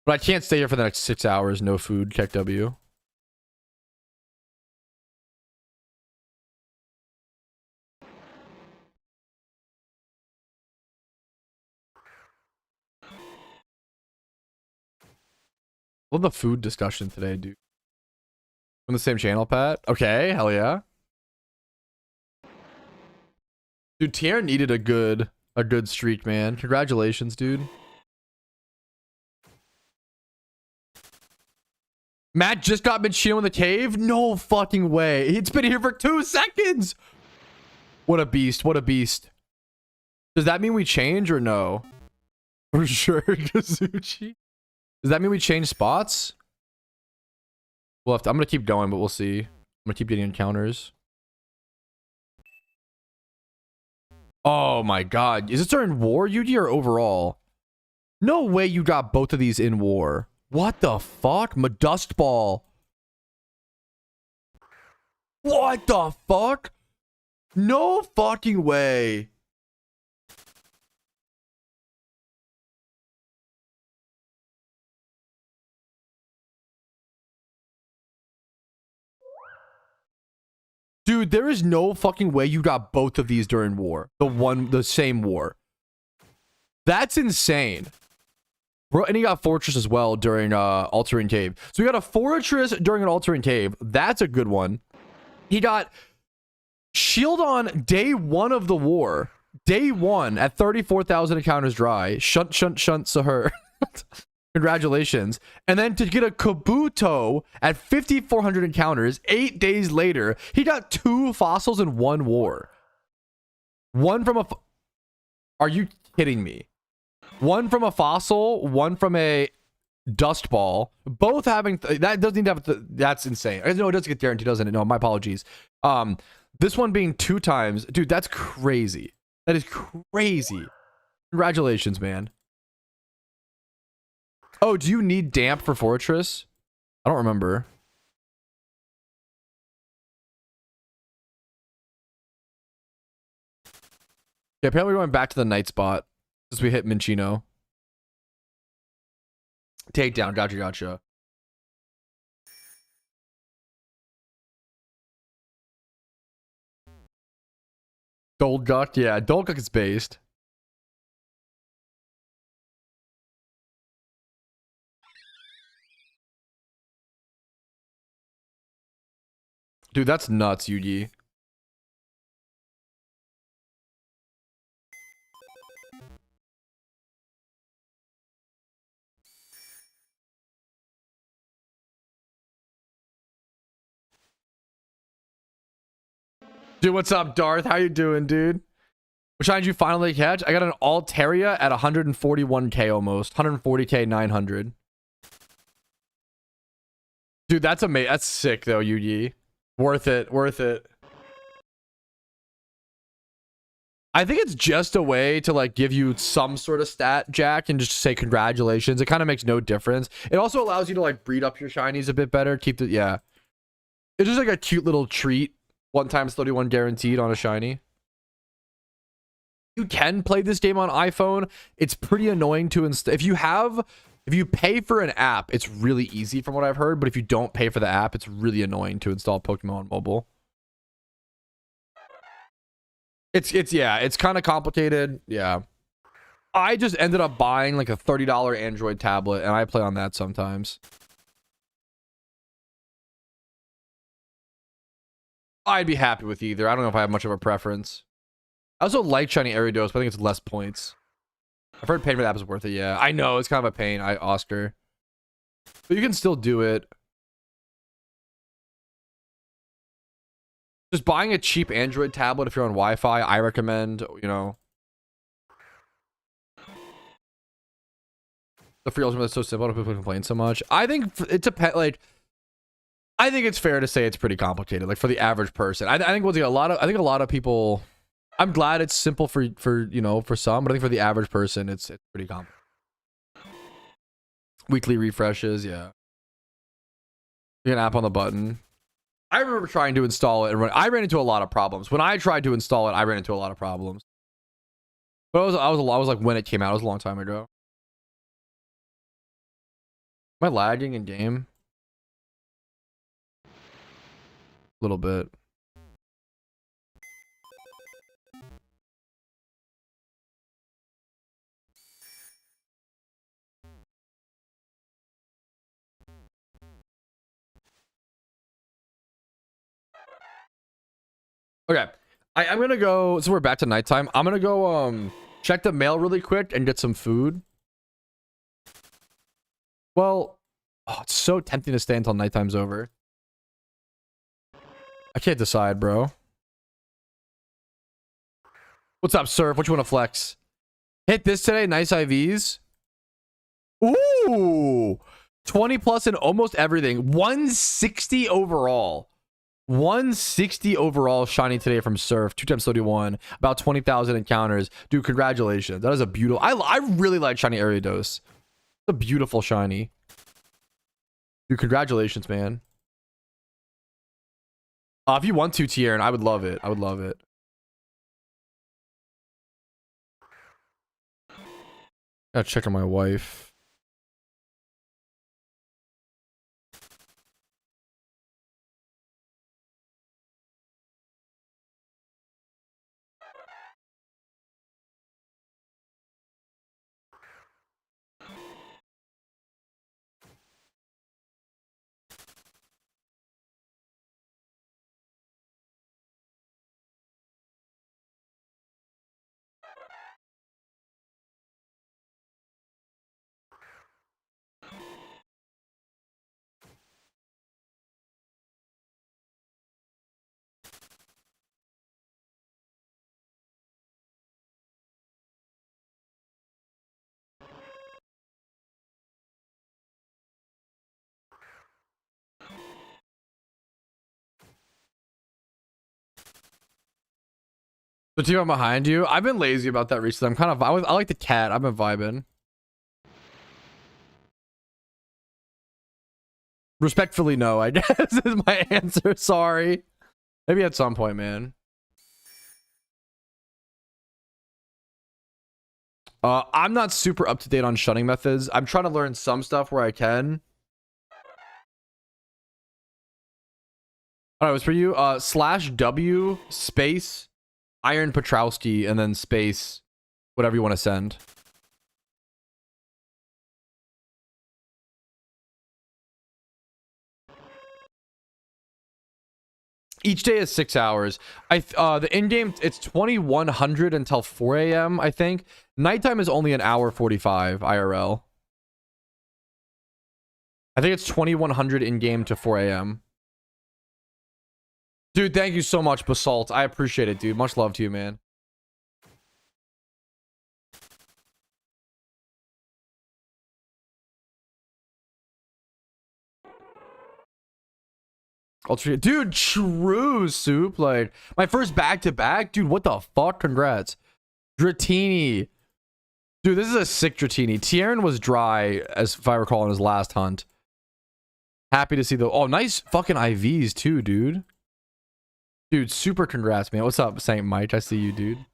But I can't stay here for the next 6 hours. No food, Keck W. Love the food discussion today, dude. On the same channel, Pat? Okay, hell yeah. Dude, Tier needed a good streak, man. Congratulations, dude. Matt just got Minccino in the cave? No fucking way. It's been here for 2 seconds. What a beast. What a beast. Does that mean we change or no? For sure, Kazuchi. Does that mean we change spots? We'll have to, I'm going to keep going, but we'll see. I'm going to keep getting encounters. Oh my god. Is this during war, Yuji, or overall? No way you got both of these in war. What the fuck? Dust Ball. What the fuck? No fucking way. Dude, there is no fucking way you got both of these during war. The same war. That's insane. Bro, and he got Fortress as well during Altering Cave. So we got a Fortress during an Altering Cave. That's a good one. He got Shield on day 1 of the war. Day 1 at 34,000 encounters dry. Shunt, Sahur. Congratulations. And then to get a Kabuto at 5,400 encounters 8 days later, he got 2 fossils in 1 war. One from a... Are you kidding me? 1 from a fossil, 1 from a dust ball. Both having... that doesn't need to have... that's insane. No, it doesn't get guaranteed, doesn't it? No, my apologies. This one being 2 times... Dude, that's crazy. That is crazy. Congratulations, man. Oh, do you need damp for Fortress? I don't remember. Yeah, apparently we're going back to the night spot since we hit Minccino. Takedown, gotcha. Dolguk, yeah, Dolguk is based. Dude, that's nuts, Yugi. Dude, what's up, Darth? How you doing, dude? Which shiny did you finally catch? I got an Altaria at 141k almost. 140k 900. Dude, that's amazing. That's sick though, Yugi. Worth it. Worth it. I think it's just a way to like give you some sort of stat jack and just say congratulations. It kind of makes no difference. It also allows you to like breed up your shinies a bit better. Keep the, yeah. It's just like a cute little treat. 1x31 guaranteed on a shiny. You can play this game on iPhone. It's pretty annoying to install. If you pay for an app, it's really easy from what I've heard. But if you don't pay for the app, it's really annoying to install Pokemon on mobile. It's kind of complicated. Yeah. I just ended up buying like a $30 Android tablet and I play on that sometimes. I'd be happy with either. I don't know if I have much of a preference. I also like shiny Aridos, but I think it's less points. I've heard paying for the app is worth it. Yeah, I know it's kind of a pain, Oscar. But you can still do it. Just buying a cheap Android tablet if you're on Wi-Fi, I recommend, you know. The free ultimate is so simple, people complain so much. I think it's I think it's fair to say it's pretty complicated, like for the average person. I think a lot of people. I'm glad it's simple for you know, for some, but I think for the average person, it's pretty complicated. Weekly refreshes, yeah. You can app on the button. I remember trying to install it and I ran into a lot of problems. When I tried to install it, I ran into a lot of problems. But I was like when it came out, it was a long time ago. Am I lagging in game? A little bit. Okay, I'm gonna go, so we're back to nighttime. I'm gonna go check the mail really quick and get some food. Well, oh, it's so tempting to stay until nighttime's over. I can't decide, bro. What's up, Surf? What you want to flex? Hit this today. Nice IVs. Ooh, 20 plus in almost everything. 160 overall. 160 overall shiny today from Surf. 2x31. About 20,000 encounters. Dude, congratulations. That is a beautiful. I really like shiny Aridos. It's a beautiful shiny. Dude, congratulations, man. If you want to, Tieran, I would love it. I would love it. Gotta check on my wife. The team I'm behind you. I've been lazy about that recently. I'm kind of, I like the cat. I've been vibing. Respectfully, no, I guess is my answer. Sorry. Maybe at some point, man. I'm not super up to date on shunning methods. I'm trying to learn some stuff where I can. All right, it was for you. /W space Iron Petrowski and then space whatever you want to send. Each day is 6 hours. The in-game, it's 2100 until 4 a.m. I think. Nighttime is only an hour 45 IRL. I think it's 2100 in-game to 4 a.m. Dude, thank you so much, Basalt. I appreciate it, dude. Much love to you, man. Ultra, dude, true soup. Like my first back-to-back, dude. What the fuck? Congrats, Dratini. Dude, this is a sick Dratini. Tieran was dry, as if I recall, in his last hunt. Happy to see the nice fucking IVs too, dude. Dude, super congrats, man. What's up, Saint Mike? I see you, dude.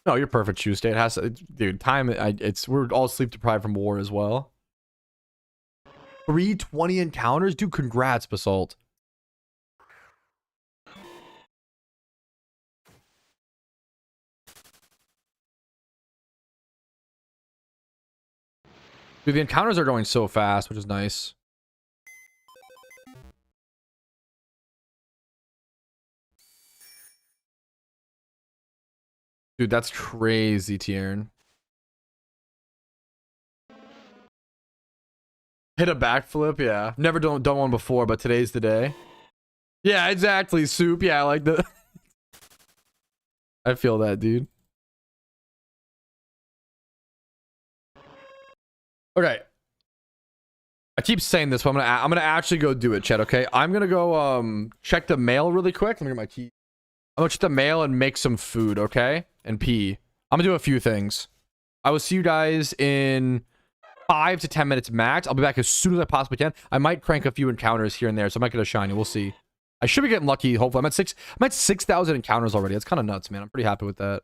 No, you're perfect, Tuesday. It has to, dude. We're all sleep deprived from war as well. 320 encounters, dude. Congrats, Basalt. Dude, the encounters are going so fast, which is nice. Dude, that's crazy, Tieran. Hit a backflip, yeah. Never done one before, but today's the day. Yeah, exactly, soup. Yeah, like the... I feel that, dude. Okay. I keep saying this, but I'm gonna actually go do it, chat, okay? I'm gonna go check the mail really quick. Let me get my key. I'm gonna check the mail and make some food, okay? And pee. I'm gonna do a few things. I will see you guys in 5 to 10 minutes max. I'll be back as soon as I possibly can. I might crank a few encounters here and there, so I might get a shiny. We'll see. I should be getting lucky, hopefully. I'm at 6,000 encounters already. That's kind of nuts, man. I'm pretty happy with that.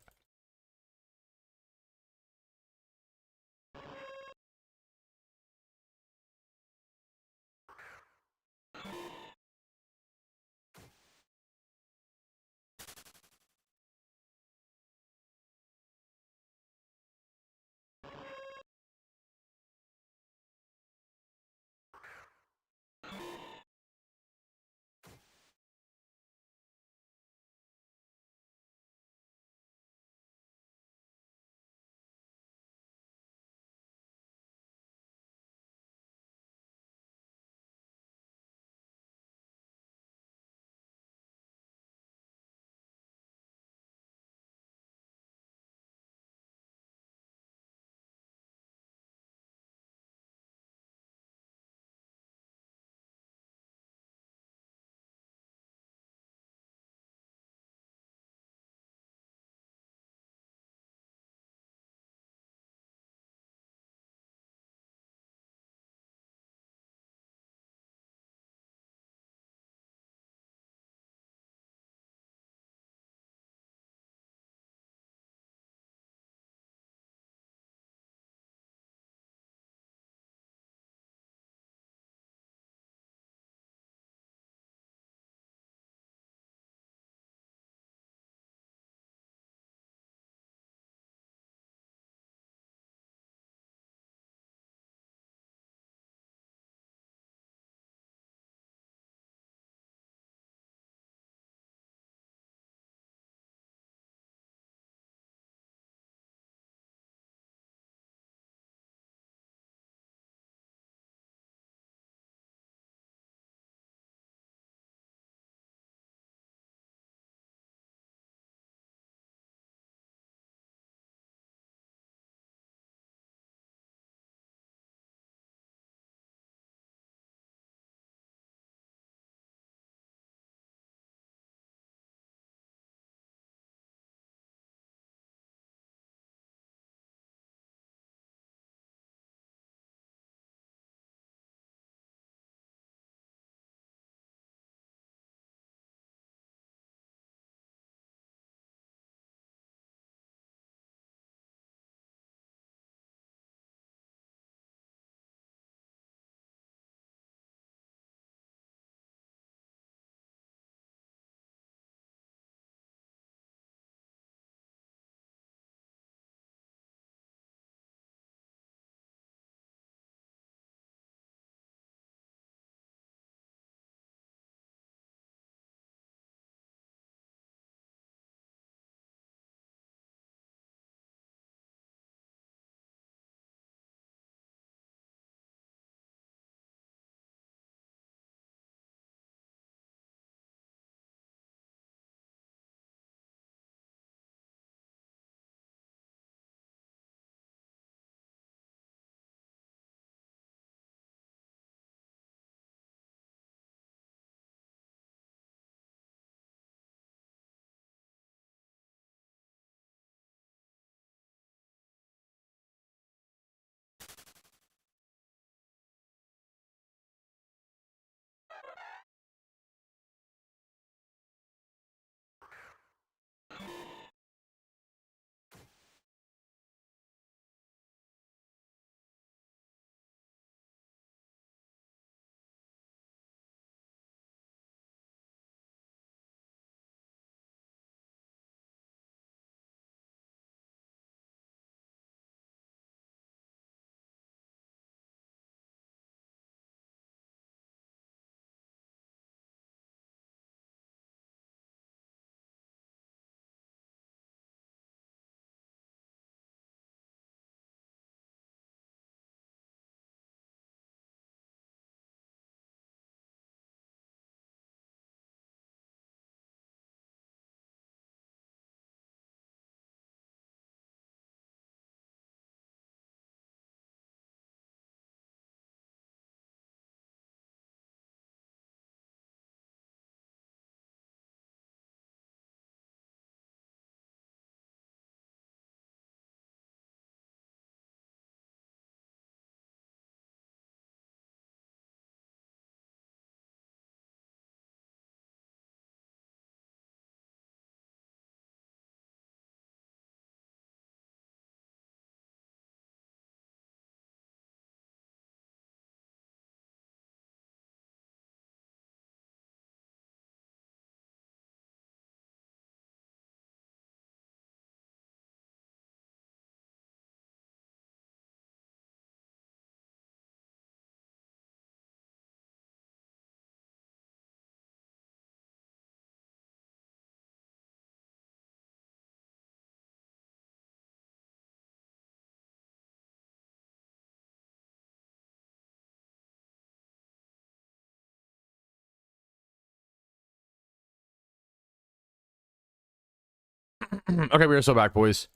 Okay, we are so back, boys.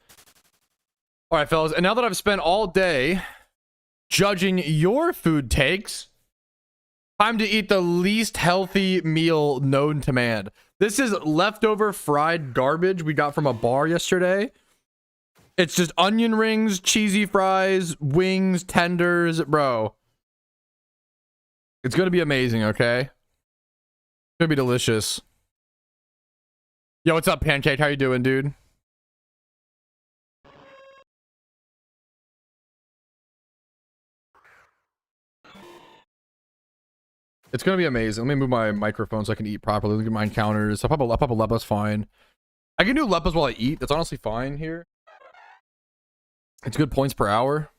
All right, fellas. And now that I've spent all day judging your food takes, time to eat the least healthy meal known to man. This is leftover fried garbage we got from a bar yesterday. It's just onion rings, cheesy fries, wings, tenders, bro. It's gonna be amazing, okay? It's gonna be delicious. Yo, what's up, Pancake? How you doing, dude? It's gonna be amazing. Let me move my microphone so I can eat properly. Look at my encounters. I'll pop a Lepa's fine. I can do Lepa's while I eat. That's honestly fine here. It's good points per hour.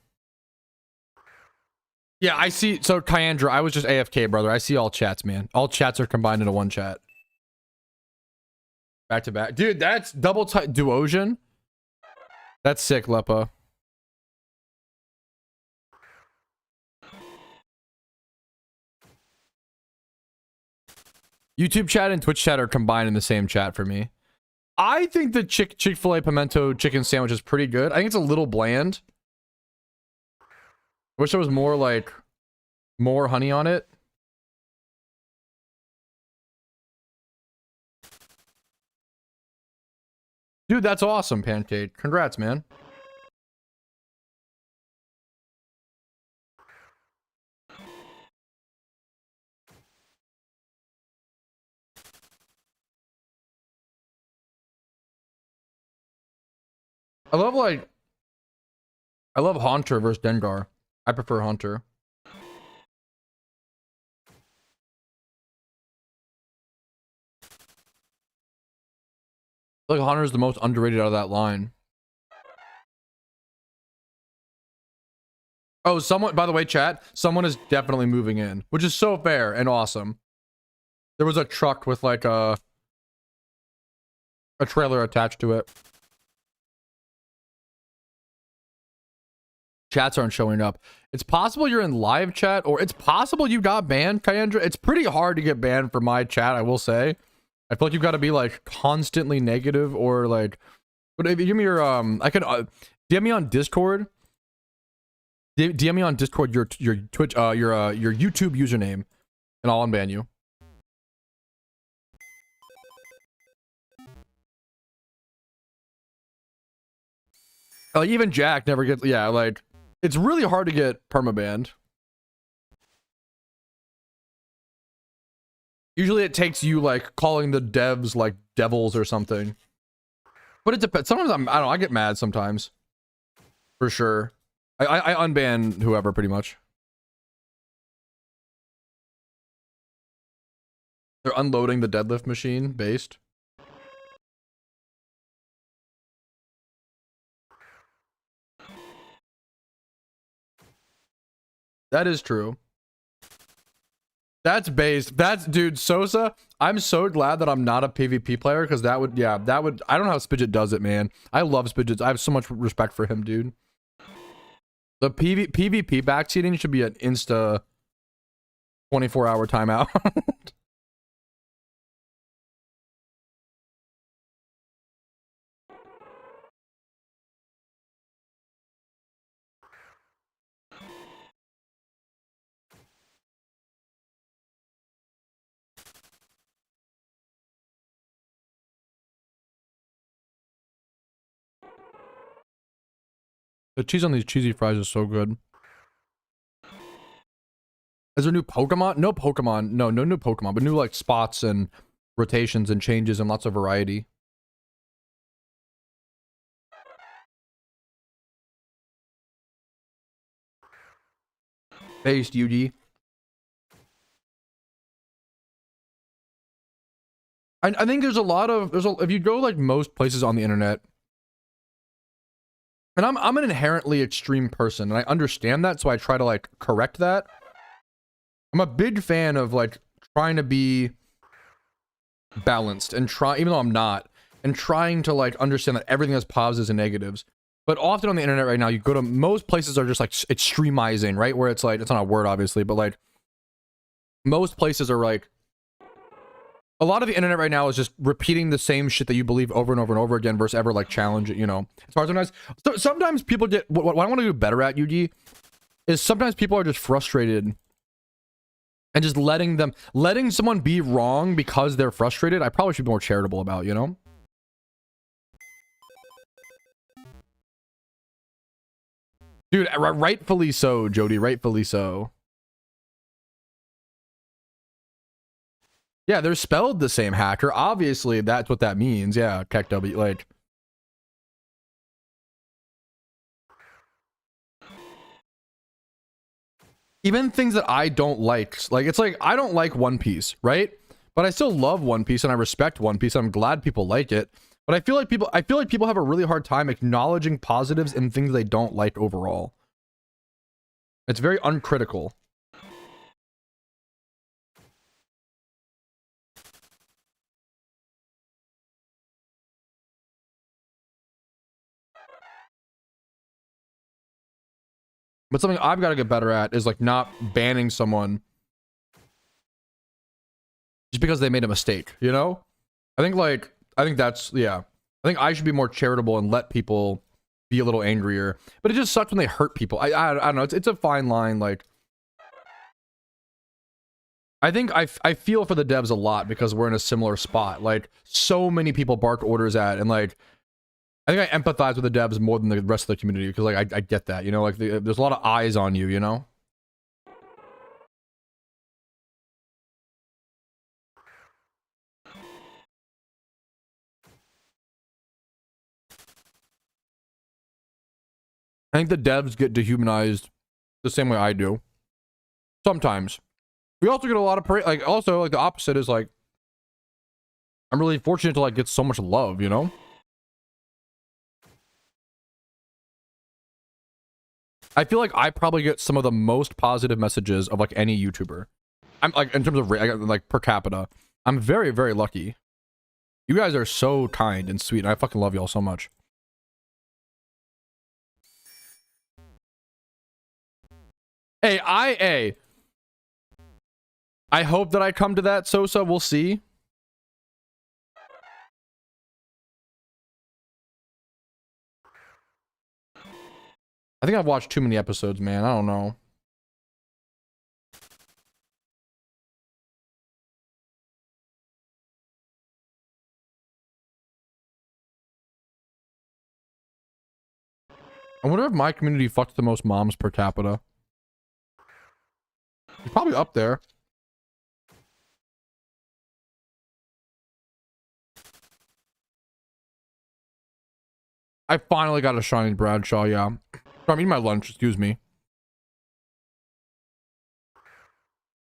Yeah, I see. So, Kyandra, I was just AFK, brother. I see all chats, man. All chats are combined into one chat. Back to back. Dude, that's double Duosion. That's sick, Lepa. YouTube chat and Twitch chat are combined in the same chat for me. I think the Chick-fil-A pimento chicken sandwich is pretty good. I think it's a little bland. I wish there was more, like, more honey on it. Dude, that's awesome, Pancake. Congrats, man. I love Haunter versus Dengar. I prefer Haunter. Like Haunter is the most underrated out of that line. Oh, someone, by the way, chat, someone is definitely moving in, which is so fair and awesome. There was a truck with like a trailer attached to it. Chats aren't showing up. It's possible you're in live chat, or it's possible you got banned, Kyandra. It's pretty hard to get banned for my chat, I will say. I feel like you've got to be like constantly negative, or like, but if you give me your I can DM me on Discord. DM me on Discord your Twitch your YouTube username, and I'll unban you. Like even Jack never gets, yeah, like it's really hard to get permabanned. Usually it takes you like calling the devs like devils or something. But it depends. Sometimes I don't know, I get mad sometimes. For sure. I unban whoever pretty much. They're unloading the deadlift machine based. That is true. That's based. That's, dude, Sosa, I'm so glad that I'm not a PvP player, because that would, yeah, that would, I don't know how Spidget does it, man. I love Spidget. I have so much respect for him, dude. The PvP backseating should be an insta 24-hour timeout. The cheese on these cheesy fries is so good. Is there new Pokemon? No Pokemon. No new Pokemon, but new like spots and rotations and changes and lots of variety. Based UD. I think there's a lot of, if you go like most places on the internet, and I'm an inherently extreme person, and I understand that, so I try to like correct that. I'm a big fan of like trying to be balanced and even though I'm not, and trying to like understand that everything has positives and negatives. But often on the internet right now, you go to, most places are just like extremizing, right? Where it's like, it's not a word obviously, but like most places are like a lot of the internet right now is just repeating the same shit that you believe over and over and over again versus ever like challenge it, you know. It's hard sometimes. So sometimes people get what I want to do better at, UD, is sometimes people are just frustrated and just letting someone be wrong because they're frustrated. I probably should be more charitable about, you know. Dude, rightfully so, Jody, rightfully so. Yeah, they're spelled the same, hacker. Obviously, that's what that means. Yeah, Keck W, like. Even things that I don't like it's like, I don't like One Piece, right? But I still love One Piece and I respect One Piece. I'm glad people like it. But I feel like people have a really hard time acknowledging positives in things they don't like overall. It's very uncritical. But something I've got to get better at is like not banning someone just because they made a mistake, you know? I think that's, yeah. I think I should be more charitable and let people be a little angrier. But it just sucks when they hurt people. I don't know. It's a fine line. Like, I think I feel for the devs a lot because we're in a similar spot. Like, so many people bark orders at, and like, I think I empathize with the devs more than the rest of the community because like I get that, you know, like there's a lot of eyes on you, you know. I think the devs get dehumanized the same way I do. Sometimes. We also get a lot of like also like the opposite is like I'm really fortunate to like get so much love, you know? I feel like I probably get some of the most positive messages of like any YouTuber. I'm like in terms of like per capita. I'm very, very lucky. You guys are so kind and sweet. And I fucking love y'all so much. Hey, I hope that I come to that, Sosa. We'll see. I think I've watched too many episodes, man. I don't know. I wonder if my community fucks the most moms per capita. It's probably up there. I finally got a shiny Bradshaw, yeah. I'm eating my lunch, excuse me.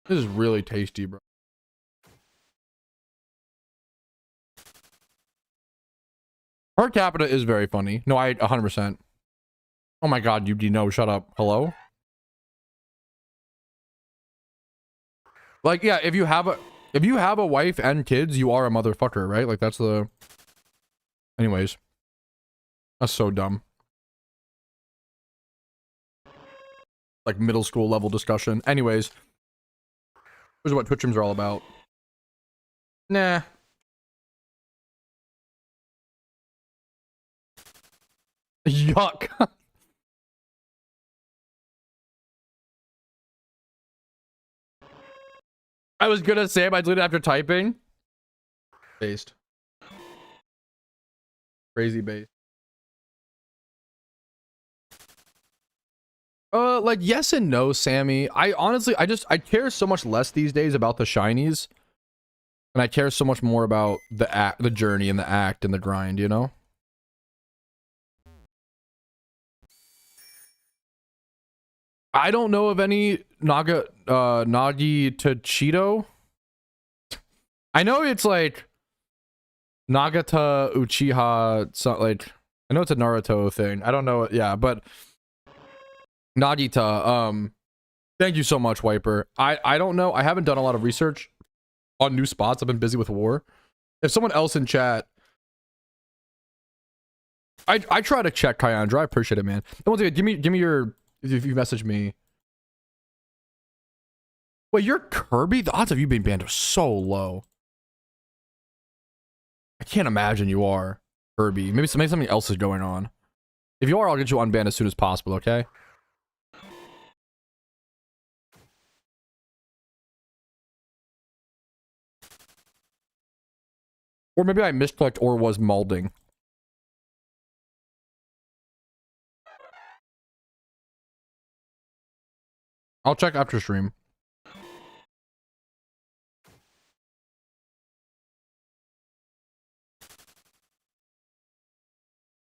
This is really tasty, bro. Per capita is very funny. No, I 100%. Oh my god, you know, shut up. Hello? Like, yeah, if you have a wife and kids, you are a motherfucker, right? Like that's the anyways. That's so dumb. Like middle school level discussion. Anyways. This is what Twitch streams are all about. Nah. Yuck. I was gonna say, but I deleted after typing. Based. Crazy based. Like yes and no, Sammy. I honestly, I care so much less these days about the shinies, and I care so much more about the journey and the act and the grind. You know. I don't know of any Nagi to Cheeto. I know it's like Nagata Uchiha, so like I know it's a Naruto thing. I don't know, yeah, but Nagita, thank you so much, Wiper. I don't know. I haven't done a lot of research on new spots. I've been busy with war. If someone else in chat, I try to check Kyandra. I appreciate it, man. And once again, give me your, if you message me. Wait, you're Kirby? The odds of you being banned are so low. I can't imagine you are, Kirby. Maybe something else is going on. If you are, I'll get you unbanned as soon as possible, okay? Or maybe I misclicked or was molding. I'll check after stream.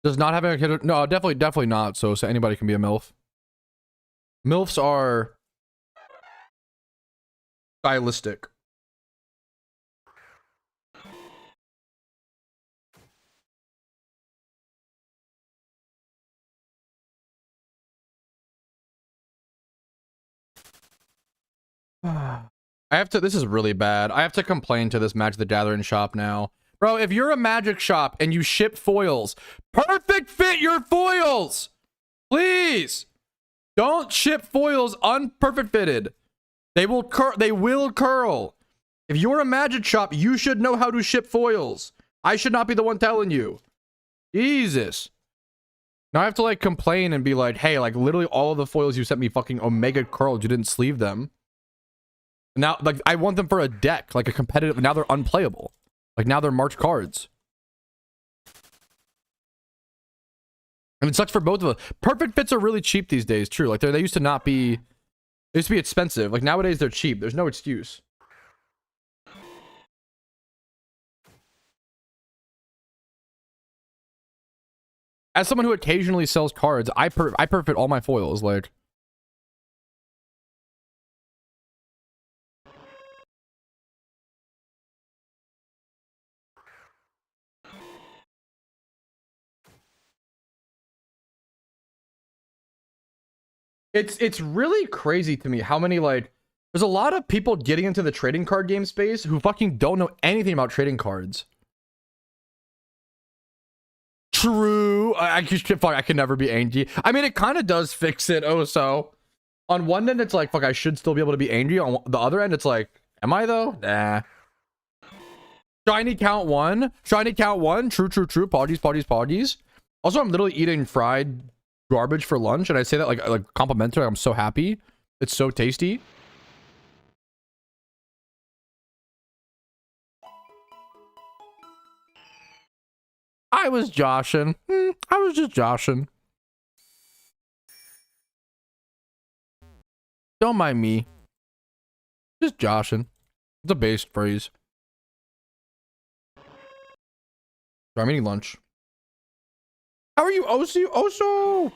Does not having a kid... No, definitely not. So anybody can be a MILF. MILFs are stylistic. This is really bad. I have to complain to this Magic the Gathering shop now. Bro, if you're a Magic shop and you ship foils, perfect fit your foils! Please! Don't ship foils unperfect fitted. They will curl. If you're a Magic shop, you should know how to ship foils. I should not be the one telling you. Jesus. Now I have to like complain and be like, hey, like literally all of the foils you sent me fucking omega curled. You didn't sleeve them. Now, like, I want them for a deck, like a competitive. Now they're unplayable. Like, now they're March cards. And it sucks for both of us. Perfect fits are really cheap these days, true. Like, they used to not be... They used to be expensive. Like, nowadays they're cheap. There's no excuse. As someone who occasionally sells cards, I perfect all my foils, like... It's really crazy to me how many, like, there's a lot of people getting into the trading card game space who fucking don't know anything about trading cards. True. I can never be angry. I mean, it kind of does fix it. Oh, so on one end, it's like, fuck, I should still be able to be angry. On the other end, it's like, am I though? Nah. Shiny count one. Shiny count one. True. Apologies. Also, I'm literally eating fried garbage for lunch, and I say that like complimentary. I'm so happy. It's so tasty. I was joshing. I was just joshing. Don't mind me. Just joshing. It's a base phrase. I'm eating lunch. How are you, Osu? Osu!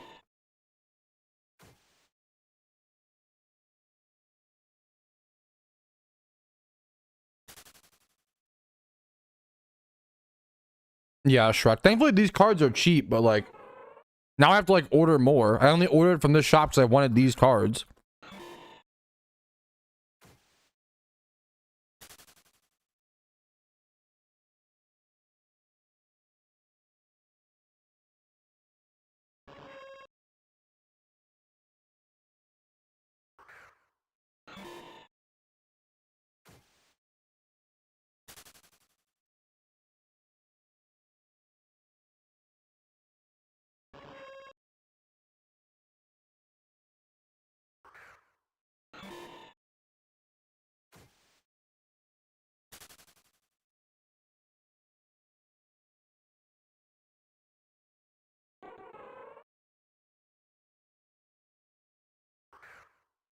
Yeah, Shrek. Thankfully, these cards are cheap, but like, now I have to like order more. I only ordered from this shop because I wanted these cards.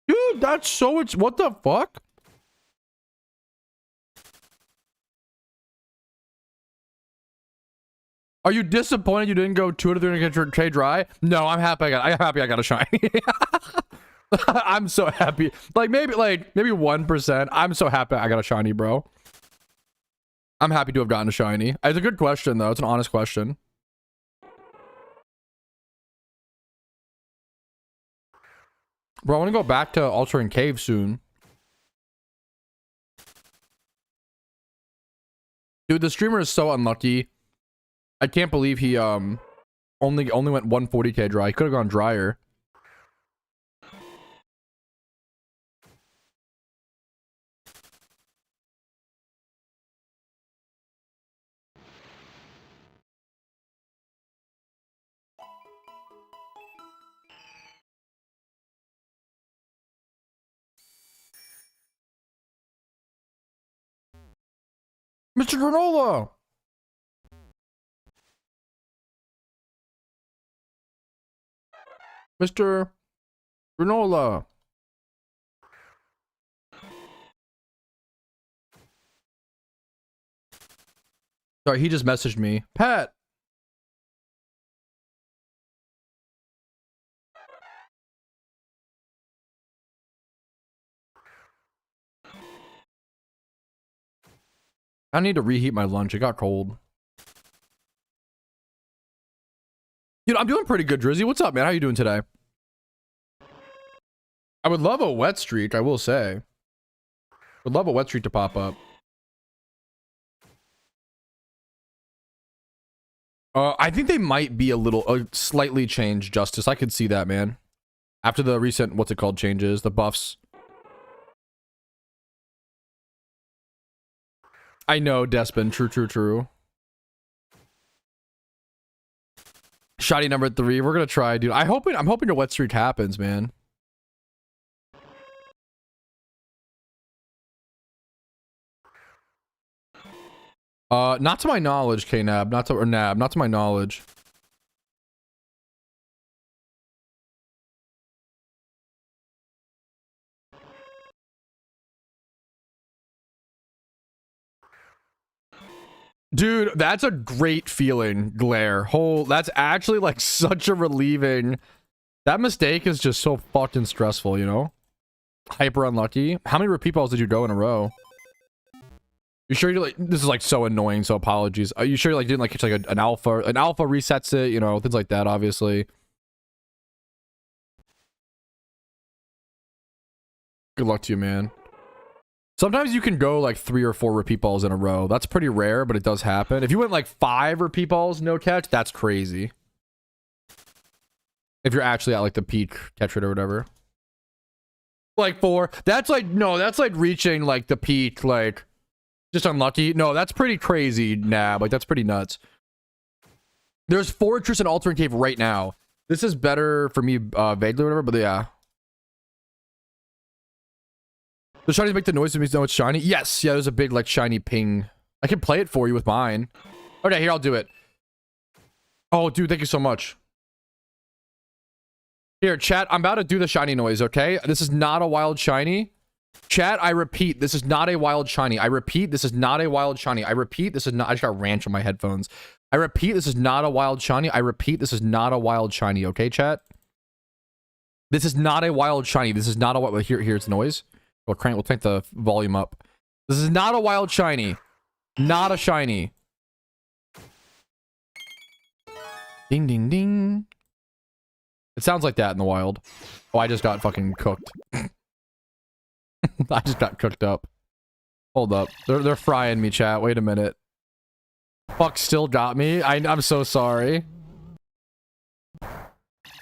Dude, that's so much. What the fuck? Are you disappointed you didn't go 2 out of 3 and trade dry? No, I'm happy. I'm happy I got a shiny. I'm so happy. Like maybe 1%. I'm so happy I got a shiny, bro. I'm happy to have gotten a shiny. It's a good question though. It's an honest question. Bro, I want to go back to Altering Cave soon. Dude, the streamer is so unlucky. I can't believe he only went 140k dry. He could have gone drier. Mr. Granola. Mr. Granola. Sorry, he just messaged me. Pat. I need to reheat my lunch. It got cold. Dude, I'm doing pretty good, Drizzy. What's up, man? How you doing today? I would love a wet streak, I will say. Would love a wet streak to pop up. I think they might be a little, slightly changed, Justice. I could see that, man. After the recent, what's it called, changes, the buffs. I know, Despin. True, true, true. Shoddy number 3. We're gonna try, dude. I'm hoping your wet streak happens, man. Not to my knowledge, K-Nab. Not to my knowledge. Dude, that's a great feeling, Glare. That's actually like such a relieving. That mistake is just so fucking stressful, you know? Hyper unlucky. How many repeat balls did you go in a row? You sure you're like, this is like so annoying, so apologies. Are you sure you like didn't like catch like an alpha? An alpha resets it, you know, things like that, obviously. Good luck to you, man. Sometimes you can go like 3 or 4 repeat balls in a row. That's pretty rare, but it does happen. If you went like 5 repeat balls, no catch, that's crazy. If you're actually at like the peak catch rate or whatever. Like 4. That's like, no, that's like reaching like the peak, like just unlucky. No, that's pretty crazy, Nab. Like that's pretty nuts. There's Fortress and Alternate Cave right now. This is better for me vaguely or whatever, but yeah. The shinies make the noise to me know it's shiny? Yes, yeah, there's a big, like, shiny ping. I can play it for you with mine. Okay, here, I'll do it. Oh, dude, thank you so much. Here, chat, I'm about to do the shiny noise, okay? This is not a wild shiny. Chat, I repeat, this is not a wild shiny. I repeat, this is not a wild shiny. I repeat, this is not... I just got ranch on my headphones. I repeat, this is not a wild shiny. I repeat, this is not a wild shiny, okay, chat? This is not a wild shiny. This is not a wild... Here's the noise. We'll crank the volume up. This is not a wild shiny. Not a shiny. Ding, ding, ding. It sounds like that in the wild. Oh, I just got fucking cooked. I just got cooked up. Hold up. They're frying me, chat. Wait a minute. Fuck still got me. I'm so sorry.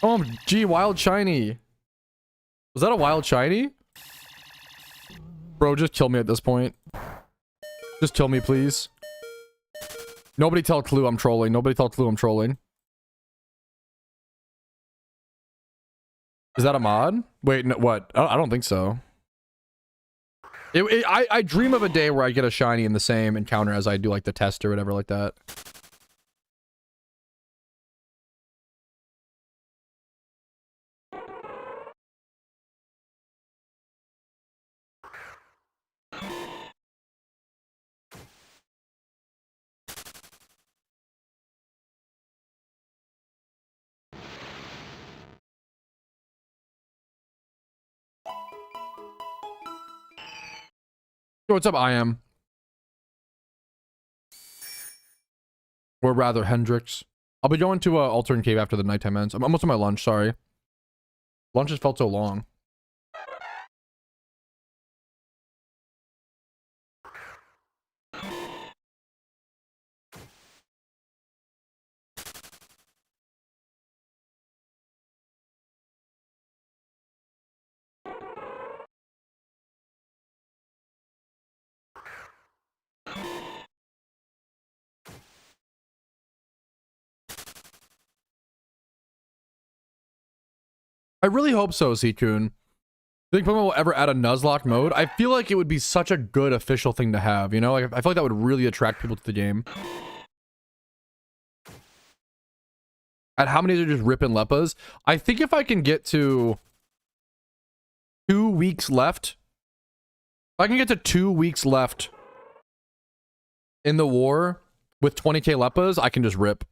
Oh, gee, wild shiny. Was that a wild shiny? Bro, just kill me at this point. Just kill me, please. Nobody tell Clue I'm trolling. Nobody tell Clue I'm trolling. Is that a mod? Wait, no, what? I don't think so. I dream of a day where I get a shiny in the same encounter as I do like the test or whatever like that. Yo, what's up, I am? Or rather, Hendrix. I'll be going to Alternate Cave after the nighttime ends. I'm almost on my lunch, sorry. Lunch has felt so long. I really hope so, Seekun. think Pokemon will ever add a Nuzlocke mode? I feel like it would be such a good official thing to have, you know? Like, I feel like that would really attract people to the game. At how many are just ripping Leppas? I think if I can get to 2 weeks left, if I can get to 2 weeks left in the war with 20k Leppas, I can just rip.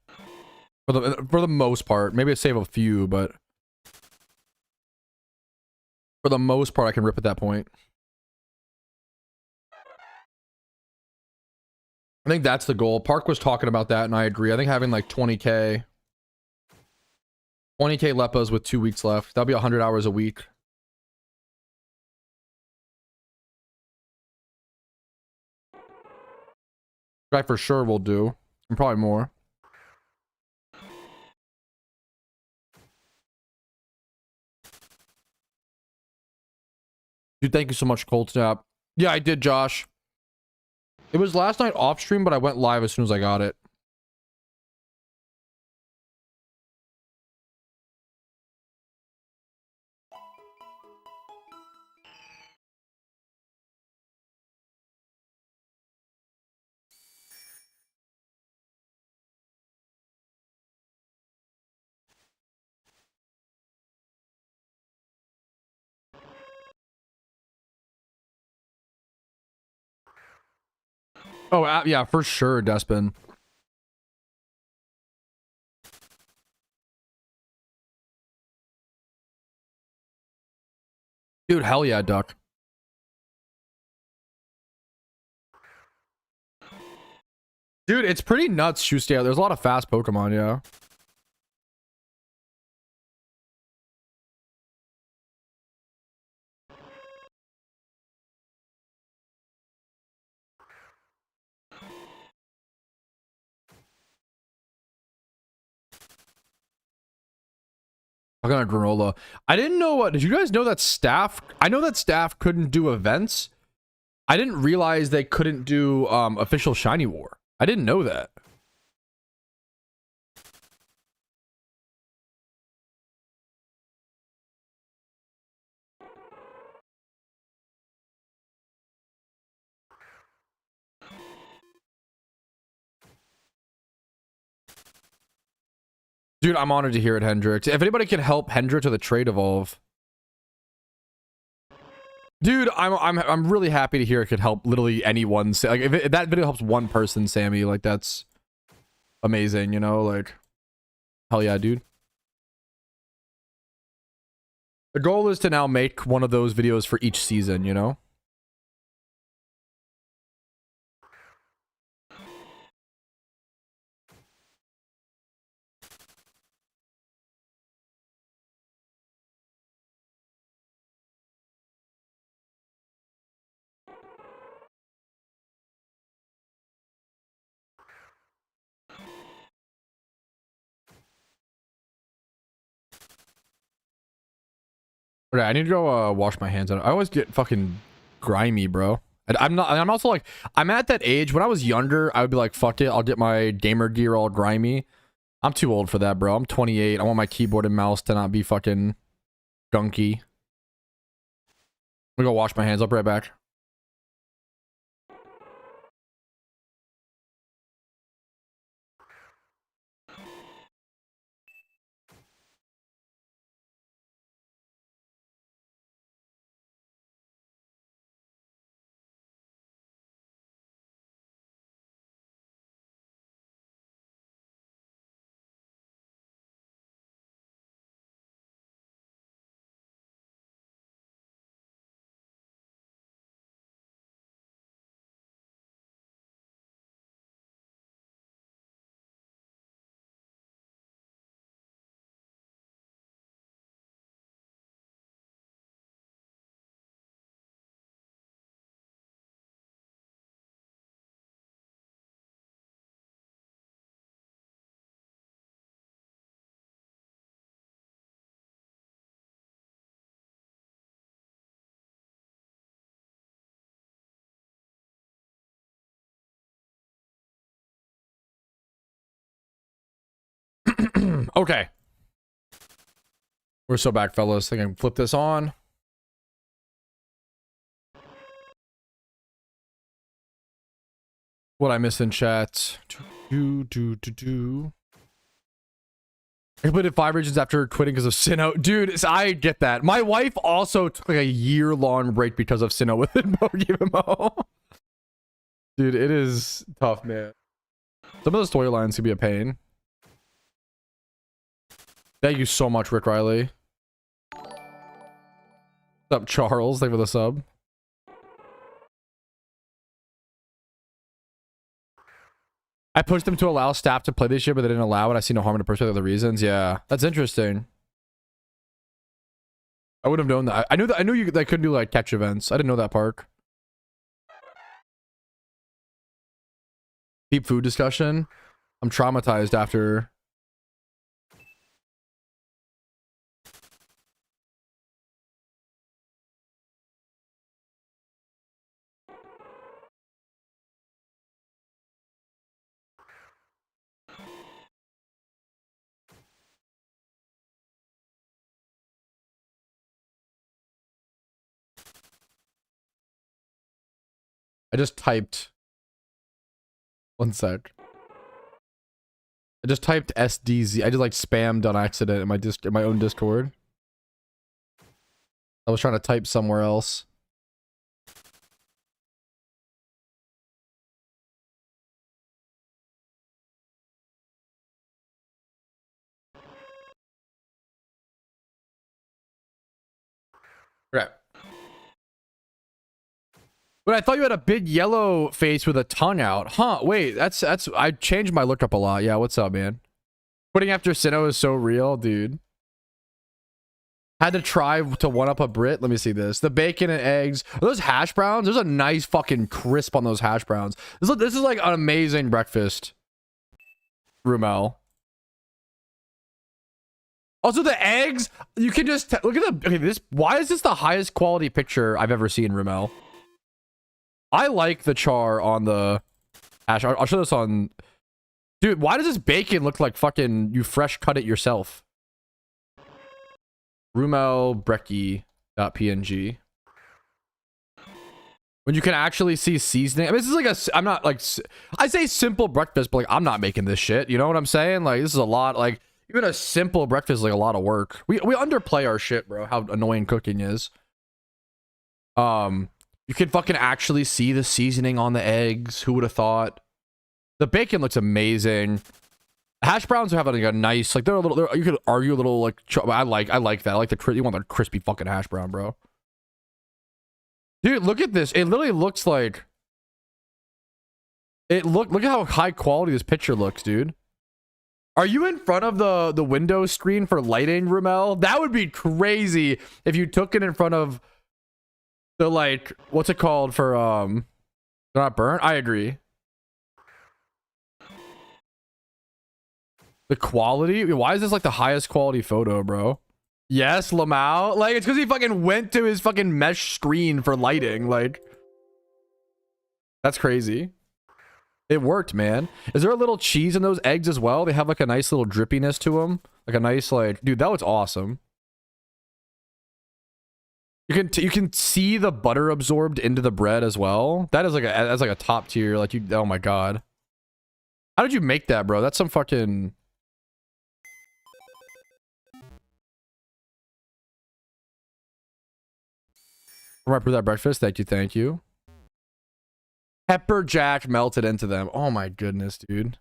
For the most part. Maybe I save a few, but for the most part, I can rip at that point. I think that's the goal. Park was talking about that, and I agree. I think having like 20k Leppas with 2 weeks left. That'll be 100 hours a week. I for sure will do. And probably more. Dude, thank you so much, Cold Snap. Yeah, I did, Josh. It was last night off stream, but I went live as soon as I got it. Oh, yeah, for sure, Despin. Dude, hell yeah, Duck. Dude, it's pretty nuts, Shoestay. There's a lot of fast Pokemon, yeah. Talking about granola. I didn't know what. Did you guys know that staff? I know that staff couldn't do events. I didn't realize they couldn't do official Shiny War. I didn't know that. Dude, I'm honored to hear it, Hendrix. If anybody can help Hendrix with a trade evolve. Dude, I'm really happy to hear it could help literally anyone. Like if that video helps one person, Sammy, like that's amazing, you know, like hell yeah, dude. The goal is to now make one of those videos for each season, you know? Okay, I need to go wash my hands. I always get fucking grimy, bro. And I'm also like, I'm at that age. When I was younger, I would be like, fuck it, I'll get my gamer gear all grimy. I'm too old for that, bro. I'm 28. I want my keyboard and mouse to not be fucking gunky. I'm gonna go wash my hands. I'll be right back. Okay. We're so back, fellas. I think I can flip this on. What I missed in chat. I completed 5 regions after quitting because of Sinnoh. Dude, I get that. My wife also took like a year-long break because of Sinnoh within PokeMMO. Dude, it is tough, man. Some of the storylines can be a pain. Thank you so much, Rick Riley. What's up, Charles? Thank you for the sub. I pushed them to allow staff to play this year, but they didn't allow it. I see no harm in the pursuit of the reasons. Yeah, that's interesting. I would have known that. I knew you they couldn't do like catch events. I didn't know that park. Deep food discussion. I'm traumatized after. I just typed. One sec. I just typed SDZ. I just like spammed on accident in my own Discord. I was trying to type somewhere else. Okay. But I thought you had a big yellow face with a tongue out. Huh, wait, that's I changed my lookup a lot. Yeah, what's up, man? Quitting after Sinnoh is so real, dude. Had to try to one-up a Brit. Let me see this. The bacon and eggs. Are those hash browns? There's a nice fucking crisp on those hash browns. This is like an amazing breakfast. Rumel. Also, the eggs, you can just look at the okay, this. Why is this the highest quality picture I've ever seen, Rumel? I like the char on the hash. I'll show this on. Dude, why does this bacon look like fucking you fresh cut it yourself? Rumel Brecky.png. When you can actually see seasoning. I mean, this is like a. I'm not like. I say simple breakfast, but like I'm not making this shit. You know what I'm saying? Like this is a lot. Like even a simple breakfast is like a lot of work. We underplay our shit, bro. How annoying cooking is. You can fucking actually see the seasoning on the eggs. Who would have thought? The bacon looks amazing. Hash browns are having like a nice, like they're a little. You could argue a little like. I like that. I like the you want the crispy fucking hash brown, bro. Dude, look at this. It literally looks like. Look at how high quality this picture looks, dude. Are you in front of the window screen for lighting, Rumel? That would be crazy if you took it in front of. The like, what's it called for they're not burnt? I agree. The quality? Why is this like the highest quality photo, bro? Yes, Lamau. Like it's because he fucking went to his fucking mesh screen for lighting. Like that's crazy. It worked, man. Is there a little cheese in those eggs as well? They have like a nice little drippiness to them. Like a nice like, dude, that was awesome. You can see the butter absorbed into the bread as well. That is like that's like a top tier. Like you, oh my god, how did you make that, bro? That's some fucking. Right for that breakfast. Thank you. Pepper jack melted into them. Oh my goodness, dude.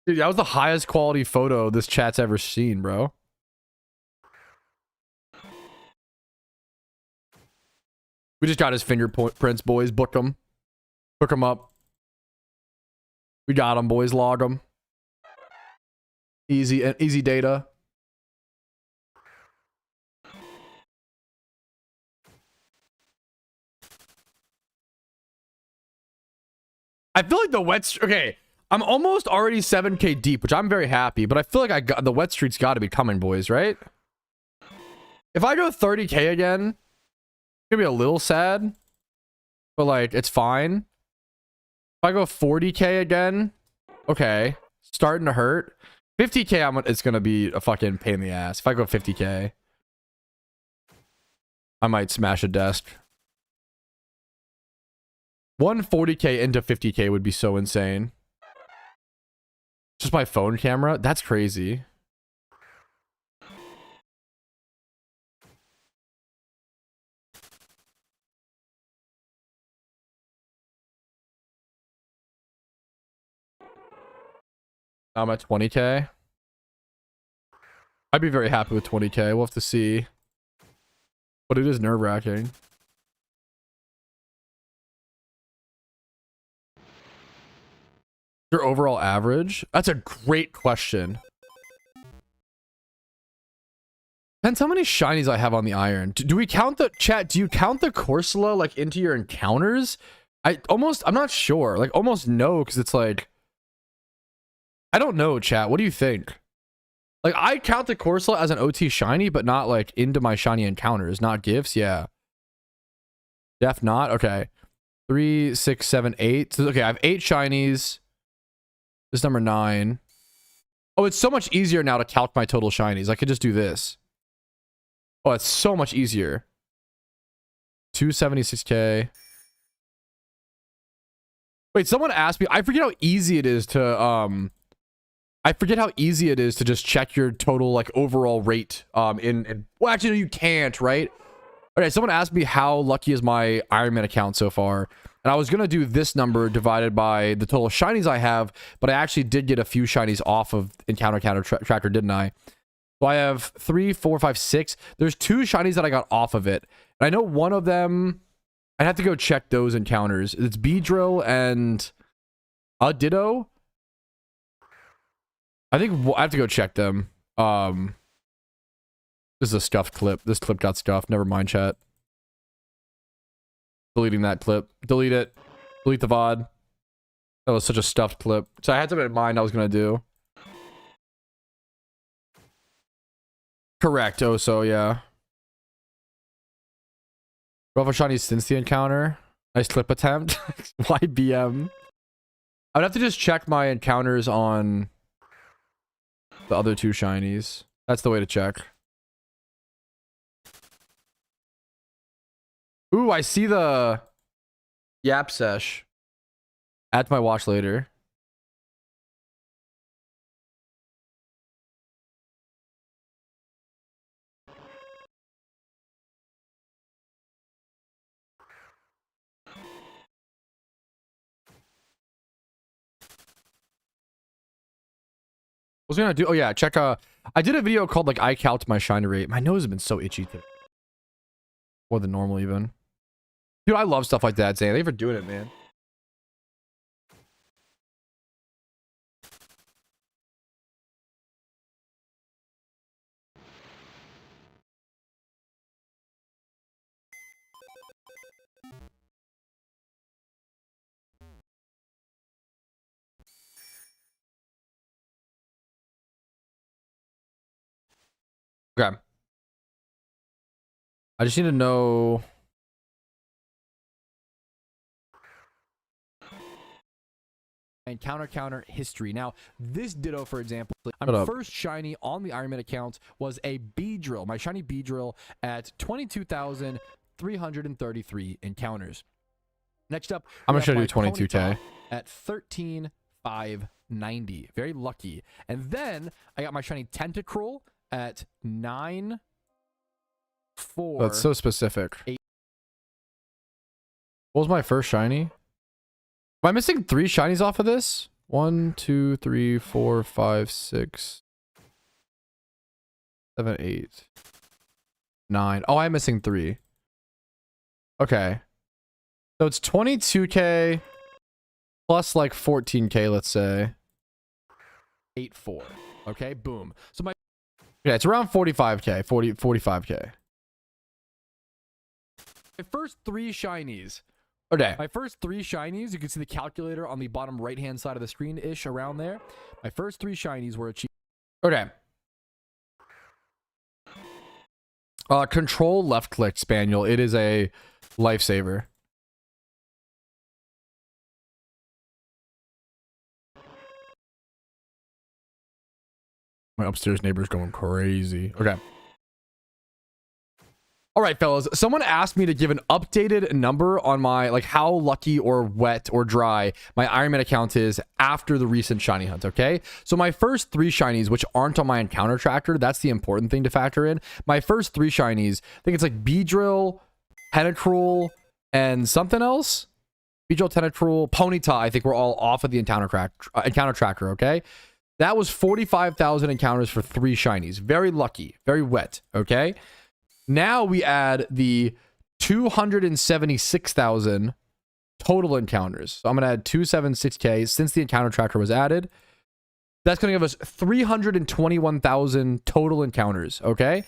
Dude, that was the highest quality photo this chat's ever seen, bro. We just got his fingerprints, boys. Book him. Hook him up. We got him, boys. Log him. Easy data. I feel like the okay, I'm almost already 7K deep, which I'm very happy, but I feel like the wet streak's got to be coming, boys, right? If I go 30K again, gonna be a little sad, but like it's fine. If I go 40K again, okay, starting to hurt. 50K, it's gonna be a fucking pain in the ass. If I go 50K, I might smash a desk. 140k into 50k would be so insane. Just my phone camera? That's crazy. I'm at 20k. I'd be very happy with 20k. We'll have to see. But it is nerve-wracking. Your overall average? That's a great question. Depends how many shinies I have on the iron. Do we count the chat? Do you count the Corsola like into your encounters? I'm not sure. Like almost no, because it's like I don't know, chat. What do you think? Like I count the Corsola as an OT shiny, but not like into my shiny encounters, not gifts. Yeah. Def not. Okay. 3, 6, 7, 8. So, okay, I have 8 shinies. This is number 9. Oh, it's so much easier now to calc my total shinies. I could just do this. Oh, it's so much easier. 276k. Wait, someone asked me. I forget how easy it is to just check your total like overall rate well, actually no, you can't, right? Okay, someone asked me how lucky is my Iron Man account so far, and I was gonna do this number divided by the total shinies I have, but I actually did get a few shinies off of encounter tracker, didn't I? So I have 3, 4, 5, 6. There's 2 shinies that I got off of it, and I know one of them. I'd have to go check those encounters. It's Beedrill and Ditto. I think I have to go check them. This is a scuffed clip. This clip got scuffed. Never mind, chat. Deleting that clip. Delete it. Delete the VOD. That was such a stuffed clip. So I had something in mind I was going to do. Correct. Oh, so yeah. Rough shiny since the encounter. Nice clip attempt. YBM. I would have to just check my encounters on the other 2 shinies. That's the way to check. Ooh, I see the Yap Sesh. Add to my watch later. What was I gonna do? Oh yeah, check. I did a video called like I calced my shiny rate. My nose has been so itchy today. More than normal even. Dude, I love stuff like that, Zane. Thank you for doing it, man. Okay. I just need to know. Counter history. Now, this Ditto, for example, my first shiny on the Iron Man account was a Beedrill. My shiny Beedrill at 22,333 encounters. Next up, I'm gonna show you 22k at 13,590. Very lucky. And then I got my shiny Tentacruel at 9, 4. That's so specific. 8. What was my first shiny? Am I missing 3 shinies off of this? 1, 2, 3, 4, 5, 6, 7, 8, 9. Oh, I'm missing 3. Okay. So it's 22k plus like 14k, let's say. 8, 4. Okay, boom. So my it's around 45k, 45k. My first 3 shinies. Okay. My first 3 shinies, you can see the calculator on the bottom right-hand side of the screen-ish around there. My first 3 shinies were achieved. Okay. Control left click Spaniel. It is a lifesaver. My upstairs neighbor's going crazy. Okay. All right, fellas. Someone asked me to give an updated number on my, like, how lucky or wet or dry my Iron Man account is after the recent shiny hunt, okay? So my first 3 shinies, which aren't on my encounter tracker, that's the important thing to factor in. My first 3 shinies, I think it's like Beedrill, Tentacruel, and something else. Beedrill, Tentacruel, Ponyta, I think we're all off of the encounter tracker, okay? That was 45,000 encounters for 3 shinies. Very lucky, very wet, okay? Now we add the 276,000 total encounters. So I'm going to add 276K since the encounter tracker was added. That's going to give us 321,000 total encounters, okay?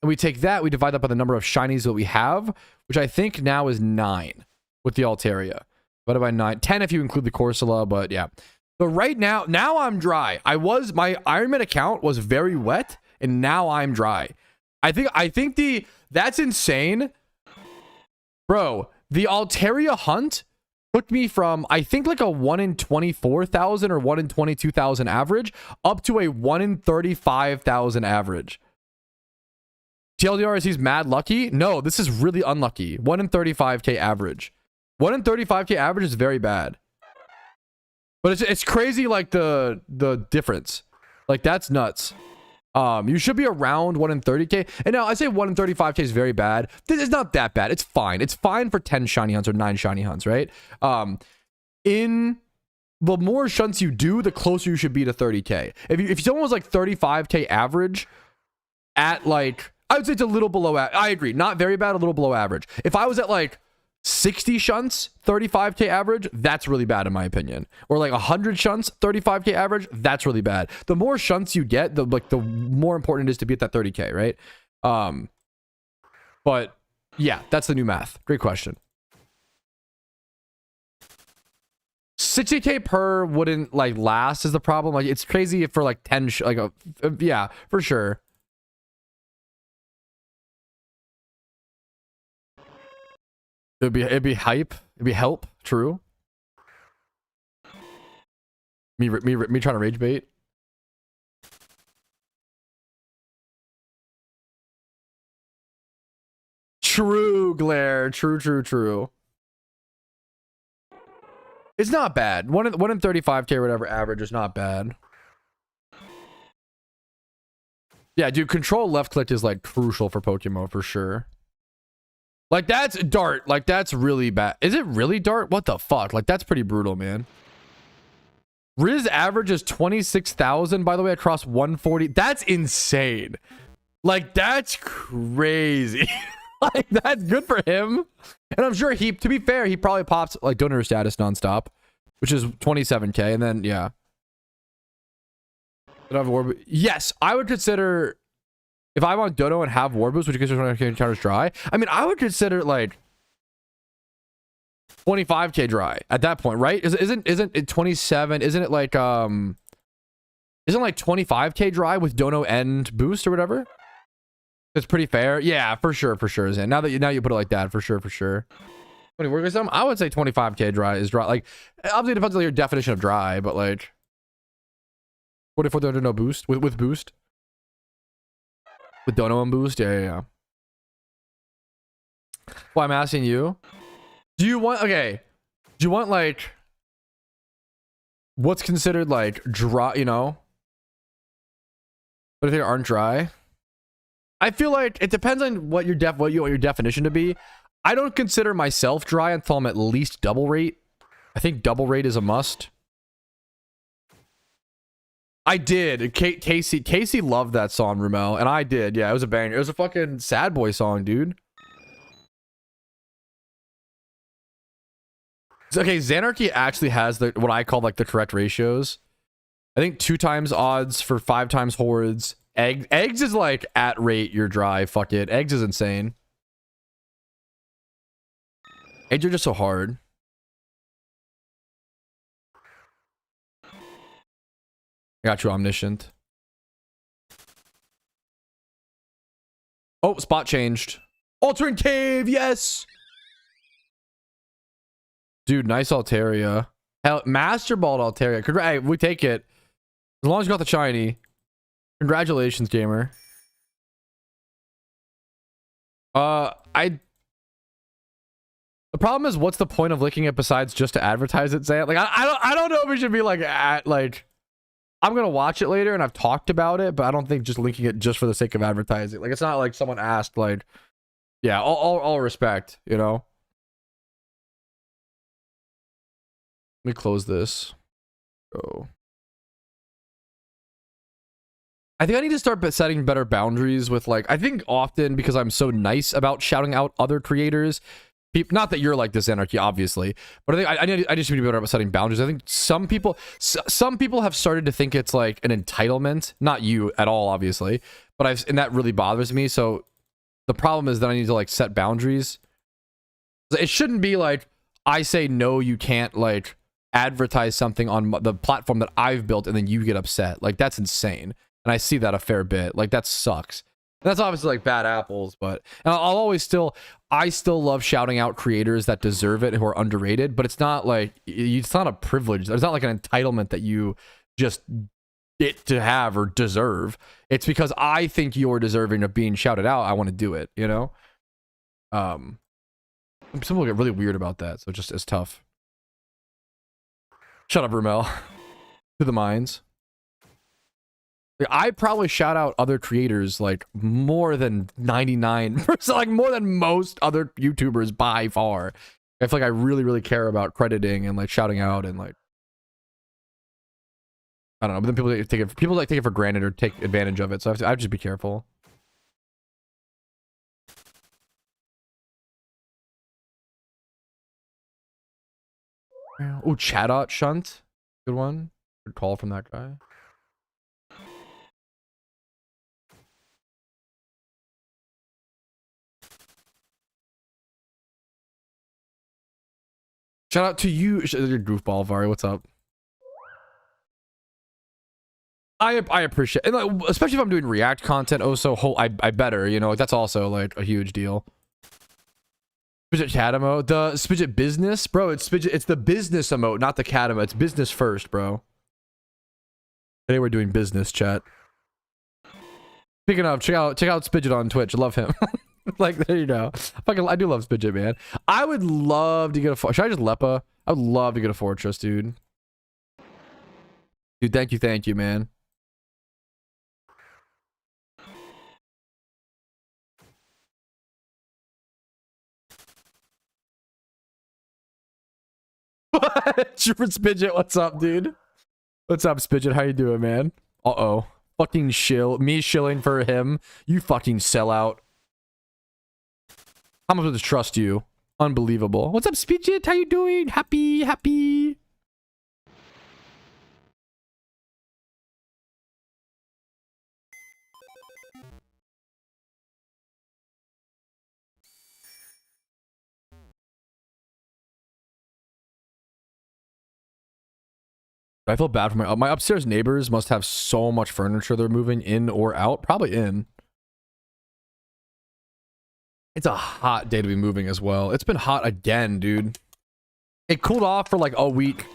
And we take that, we divide that by the number of shinies that we have, which I think now is 9 with the Altaria. Divided by 9. 10 if you include the Corsola, but yeah. But right now I'm dry. My Iron Man account was very wet, and now I'm dry. I think that's insane. Bro, the Altaria hunt took me from, I think, like a 1 in 24,000 or 1 in 22,000 average up to a 1 in 35,000 average. TLDR, is he's mad lucky? No, this is really unlucky. 1 in 35k average. 1 in 35k average is very bad. But it's crazy, like, the difference. Like, that's nuts. You should be around 1 in 30k. And now I say 1 in 35k is very bad. This is not that bad. It's fine. It's fine for 10 shiny hunts or 9 shiny hunts, right? The more shunts you do, the closer you should be to 30k. If someone was like 35k average at, like, I would say it's a little below. I agree. Not very bad, a little below average. If I was at like 60 shunts, 35k average, that's really bad in my opinion. Or like 100 shunts, 35k average, that's really bad. The more shunts you get, the more important it is to be at that 30k, right? But yeah, that's the new math. Great question. 60k per wouldn't like last is the problem. Like, it's crazy for like 10 yeah, for sure. It'd be hype. It'd be help. True. Me trying to rage bait. True, Glare. True. It's not bad. 1 in 35k or whatever average is not bad. Yeah, dude, control left click is like crucial for PokeMMO for sure. Like, that's dart. Like, that's really bad. Is it really dart? What the fuck? Like, that's pretty brutal, man. Riz average is 26,000, by the way, across 140. That's insane. Like, that's crazy. Like, that's good for him. And I'm sure to be fair, he probably pops, like, donor status nonstop, which is 27k. And then, yeah. Yes, I would consider... If I'm on Dodo and have War Boost, which you consider encounters dry, I mean, I would consider like 25k dry at that point, right? Isn't it 27? Isn't it like isn't like 25k dry with Dono and boost or whatever? It's pretty fair. Yeah, for sure, Zen. Now you put it like that, for sure. 20 work with some, I would say 25k dry is dry. Like, obviously it depends on your definition of dry, but like 44 under no boost with boost. With Dono and boost? Yeah. Well, I'm asking you. Do you want like what's considered like dry, you know? What if they aren't dry? I feel like it depends on what you want your definition to be. I don't consider myself dry until I'm at least double rate. I think double rate is a must. I did. Casey loved that song, Rumel, and I did. Yeah, it was a banger. It was a fucking sad boy song, dude. Okay, Xanarchy actually has what I call like the correct ratios. I think 2 times odds for 5 times hordes. Eggs is like at rate you're dry. Fuck it. Eggs is insane. Eggs are just so hard. I got you, Omniscient. Oh, spot changed. Altering Cave, yes! Dude, nice Altaria. Hell, Master Ball Altaria. Hey, we take it. As long as you got the shiny. Congratulations, gamer. The problem is, what's the point of linking it besides just to advertise it, Zan? Like, I don't know if we should be like, I'm gonna watch it later, and I've talked about it, but I don't think just linking it just for the sake of advertising. Like, it's not like someone asked, like, yeah, all respect, you know. Let me close this. Go. I think I need to start setting better boundaries with, like, I think often because I'm so nice about shouting out other creators, not that you're like this, Anarchy, obviously, but I think I just need to be better about setting boundaries. I think some people have started to think it's like an entitlement, not you at all, obviously, but and that really bothers me. So the problem is that I need to like set boundaries. It shouldn't be like I say no, you can't like advertise something on the platform that I've built, and then you get upset. Like, that's insane. And I see that a fair bit. Like, that sucks. That's obviously like bad apples, but and I still love shouting out creators that deserve it, who are underrated, but it's not like, it's not a privilege. It's not like an entitlement that you just get to have or deserve. It's because I think you're deserving of being shouted out. I want to do it, you know? Some people get really weird about that, so it's tough. Shut up, Rumel. To the mines. I probably shout out other creators like more than 99%, like more than most other YouTubers by far. I feel like I really, really care about crediting and like shouting out and like, I don't know. But then people take it for granted or take advantage of it. So I have to just be careful. Oh, Chadot Shunt, good one. Good call from that guy. Shout out to you, goofball Vari. What's up? I appreciate, and like, especially if I'm doing React content. Oh, so I better, you know, like, that's also like a huge deal. Spidget cat emote, the Spidget business, bro. It's Spidget. It's the business emote, not the cat emote. It's business first, bro. Today we're doing business, chat. Speaking of, check out Spidget on Twitch. Love him. Like, there you go. I do love Spidget, man. I would love to get a... Should I just Lepa? I would love to get a fortress, dude. Dude, thank you, man. Trooper Spidget, what's up, dude? What's up, Spidget? How you doing, man? Uh-oh. Fucking shill. Me shilling for him. You fucking sellout. How much to trust you? Unbelievable. What's up, Spidget? How you doing? Happy. I feel bad for my upstairs neighbors. Must have so much furniture they're moving in or out. Probably in. It's a hot day to be moving as well. It's been hot again, dude. It cooled off for like a week.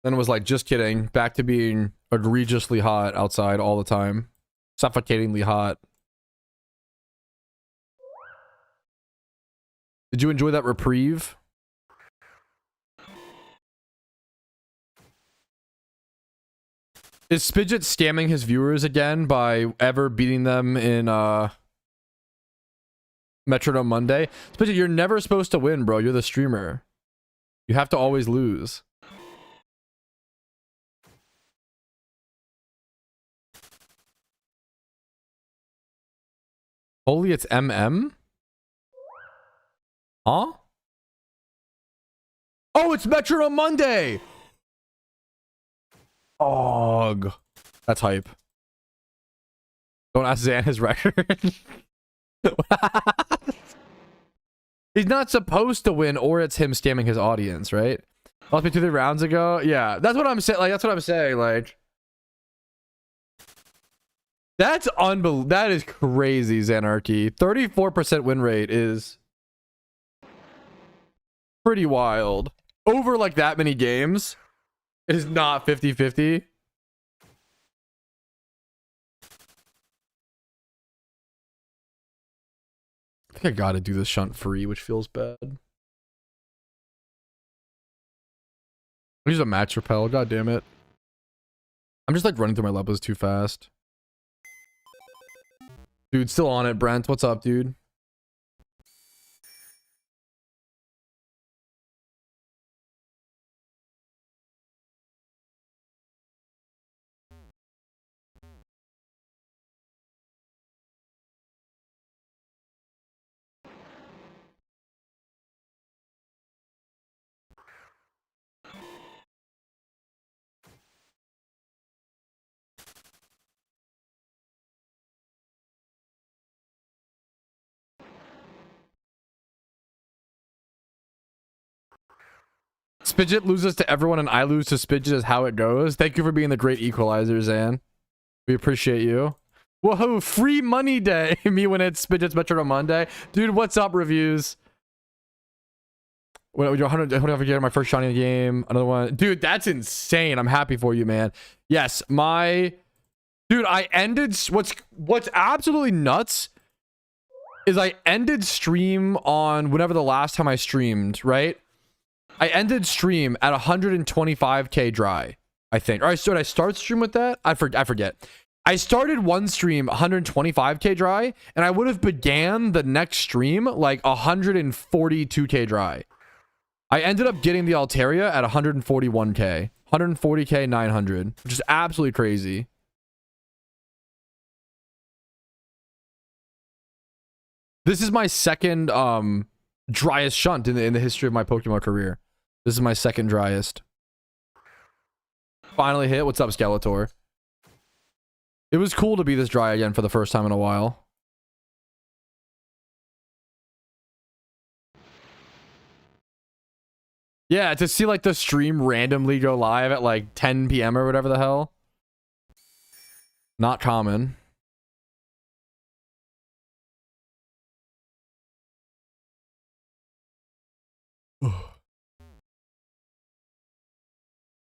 Then it was like, just kidding. Back to being egregiously hot outside all the time. Suffocatingly hot. Did you enjoy that reprieve? Is Spidget scamming his viewers again by ever beating them in Metronome Monday? Spidget, you're never supposed to win, bro. You're the streamer. You have to always lose. Holy, it's MM? Huh? Oh, it's Metronome Monday! Og. That's hype. Don't ask Zan his record. He's not supposed to win, or it's him scamming his audience, right? Lost me 2-3 rounds ago. Yeah, that's what I'm saying. Like, that's what I'm saying. Like, that's unbelievable. That is crazy, Zanarchy. 34% win rate is pretty wild. Over like that many games, it is not 50-50. I think I gotta do this shunt free, which feels bad. I use a match repel, god damn it. I'm just like running through my lepers too fast. Dude, still on it, Brent. What's up, dude? Spidget loses to everyone and I lose to Spidget is how it goes. Thank you for being the great equalizer, Zan. We appreciate you. Whoa, free money day. Me when it's Spidget's Metro on Monday. Dude, what's up, reviews? Well, 100 my first shiny in the game. Another one. Dude, that's insane. I'm happy for you, man. Yes, dude, I ended what's absolutely nuts is I ended stream on whenever the last time I streamed, right? I ended stream at 125k dry, I think. Or I start stream with that? I forget. I started one stream 125k dry, and I would have began the next stream like 142k dry. I ended up getting the Altaria at 141k. 140k 900, which is absolutely crazy. This is my second driest shunt in the history of my Pokemon career. This is my second driest. Finally hit. What's up, Skeletor? It was cool to be this dry again for the first time in a while. Yeah, to see like the stream randomly go live at like 10 p.m. or whatever the hell. Not common.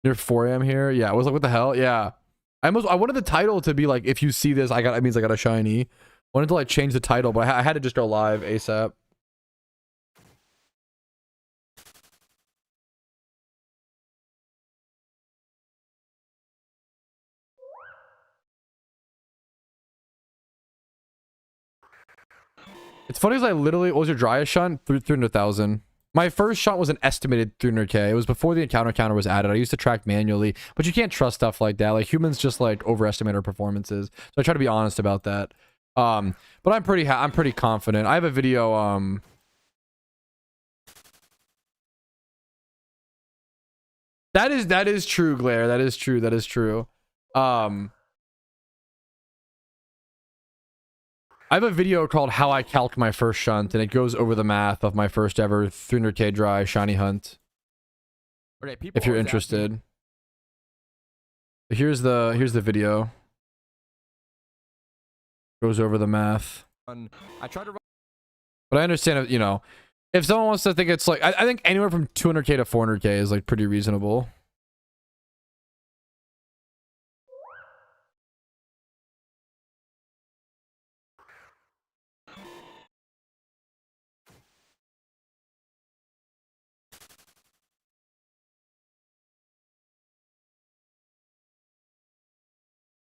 Near 4 a.m. here. Yeah, I was like, what the hell? Yeah. I wanted the title to be like, if you see this, it means I got a shiny. I wanted to like change the title, but I had to just go live ASAP. It's funny because I literally, what was your driest shunt? 300,000. My first shot was an estimated 300k. It was before the encounter counter was added. I used to track manually, but you can't trust stuff like that. Like humans just like overestimate our performances. So I try to be honest about that. But I'm pretty confident. I have a video. That is true, Glare. That is true. That is true. I have a video called How I Calc My First Shunt, and it goes over the math of my first ever 300k dry shiny hunt. Okay, if you're interested. Here's the video. Goes over the math. I tried to, but I understand, you know, if someone wants to think it's like, I think anywhere from 200k to 400k is like pretty reasonable.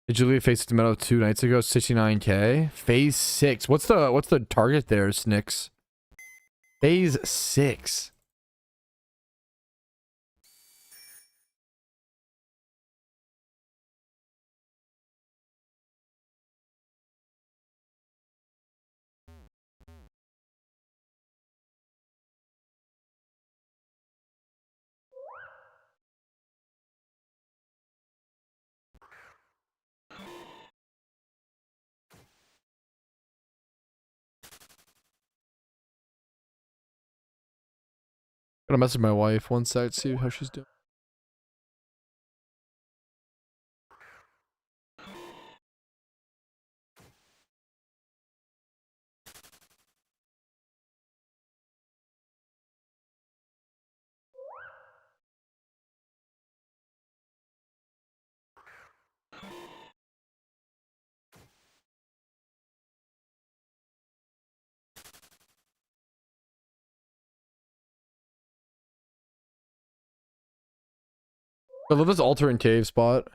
Did you leave Phase 6 Meadow 2 nights ago? 69k. Phase 6. What's the target there, Snicks? Phase 6. Gonna message my wife one sec, see how she's doing. I love this altar and cave spot.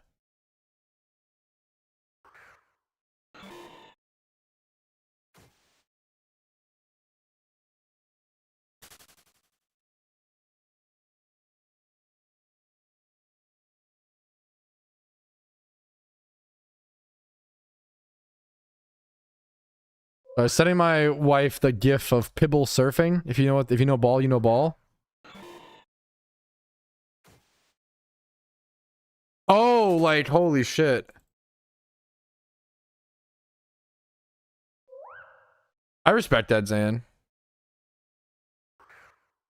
Sending my wife the gif of Pibble surfing. If you know what, if you know ball, you know ball. Oh, like holy shit. I respect that, Zan.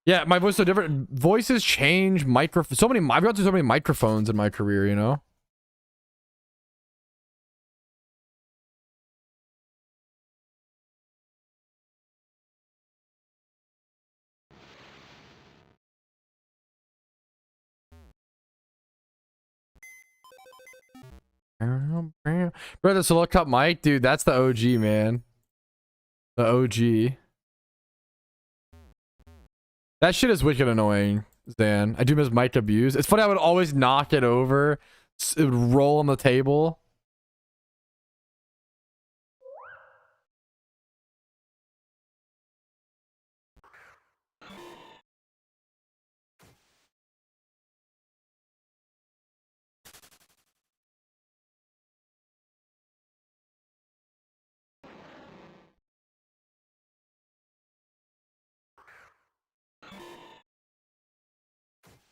Yeah, my voice is so different. Voices change. So many. I've gone through so many microphones in my career. You know. Bro, the Solo Cup mic, dude, that's the OG, man. The OG. That shit is wicked annoying, Zan. I do miss mic abuse. It's funny, I would always knock it over. It would roll on the table.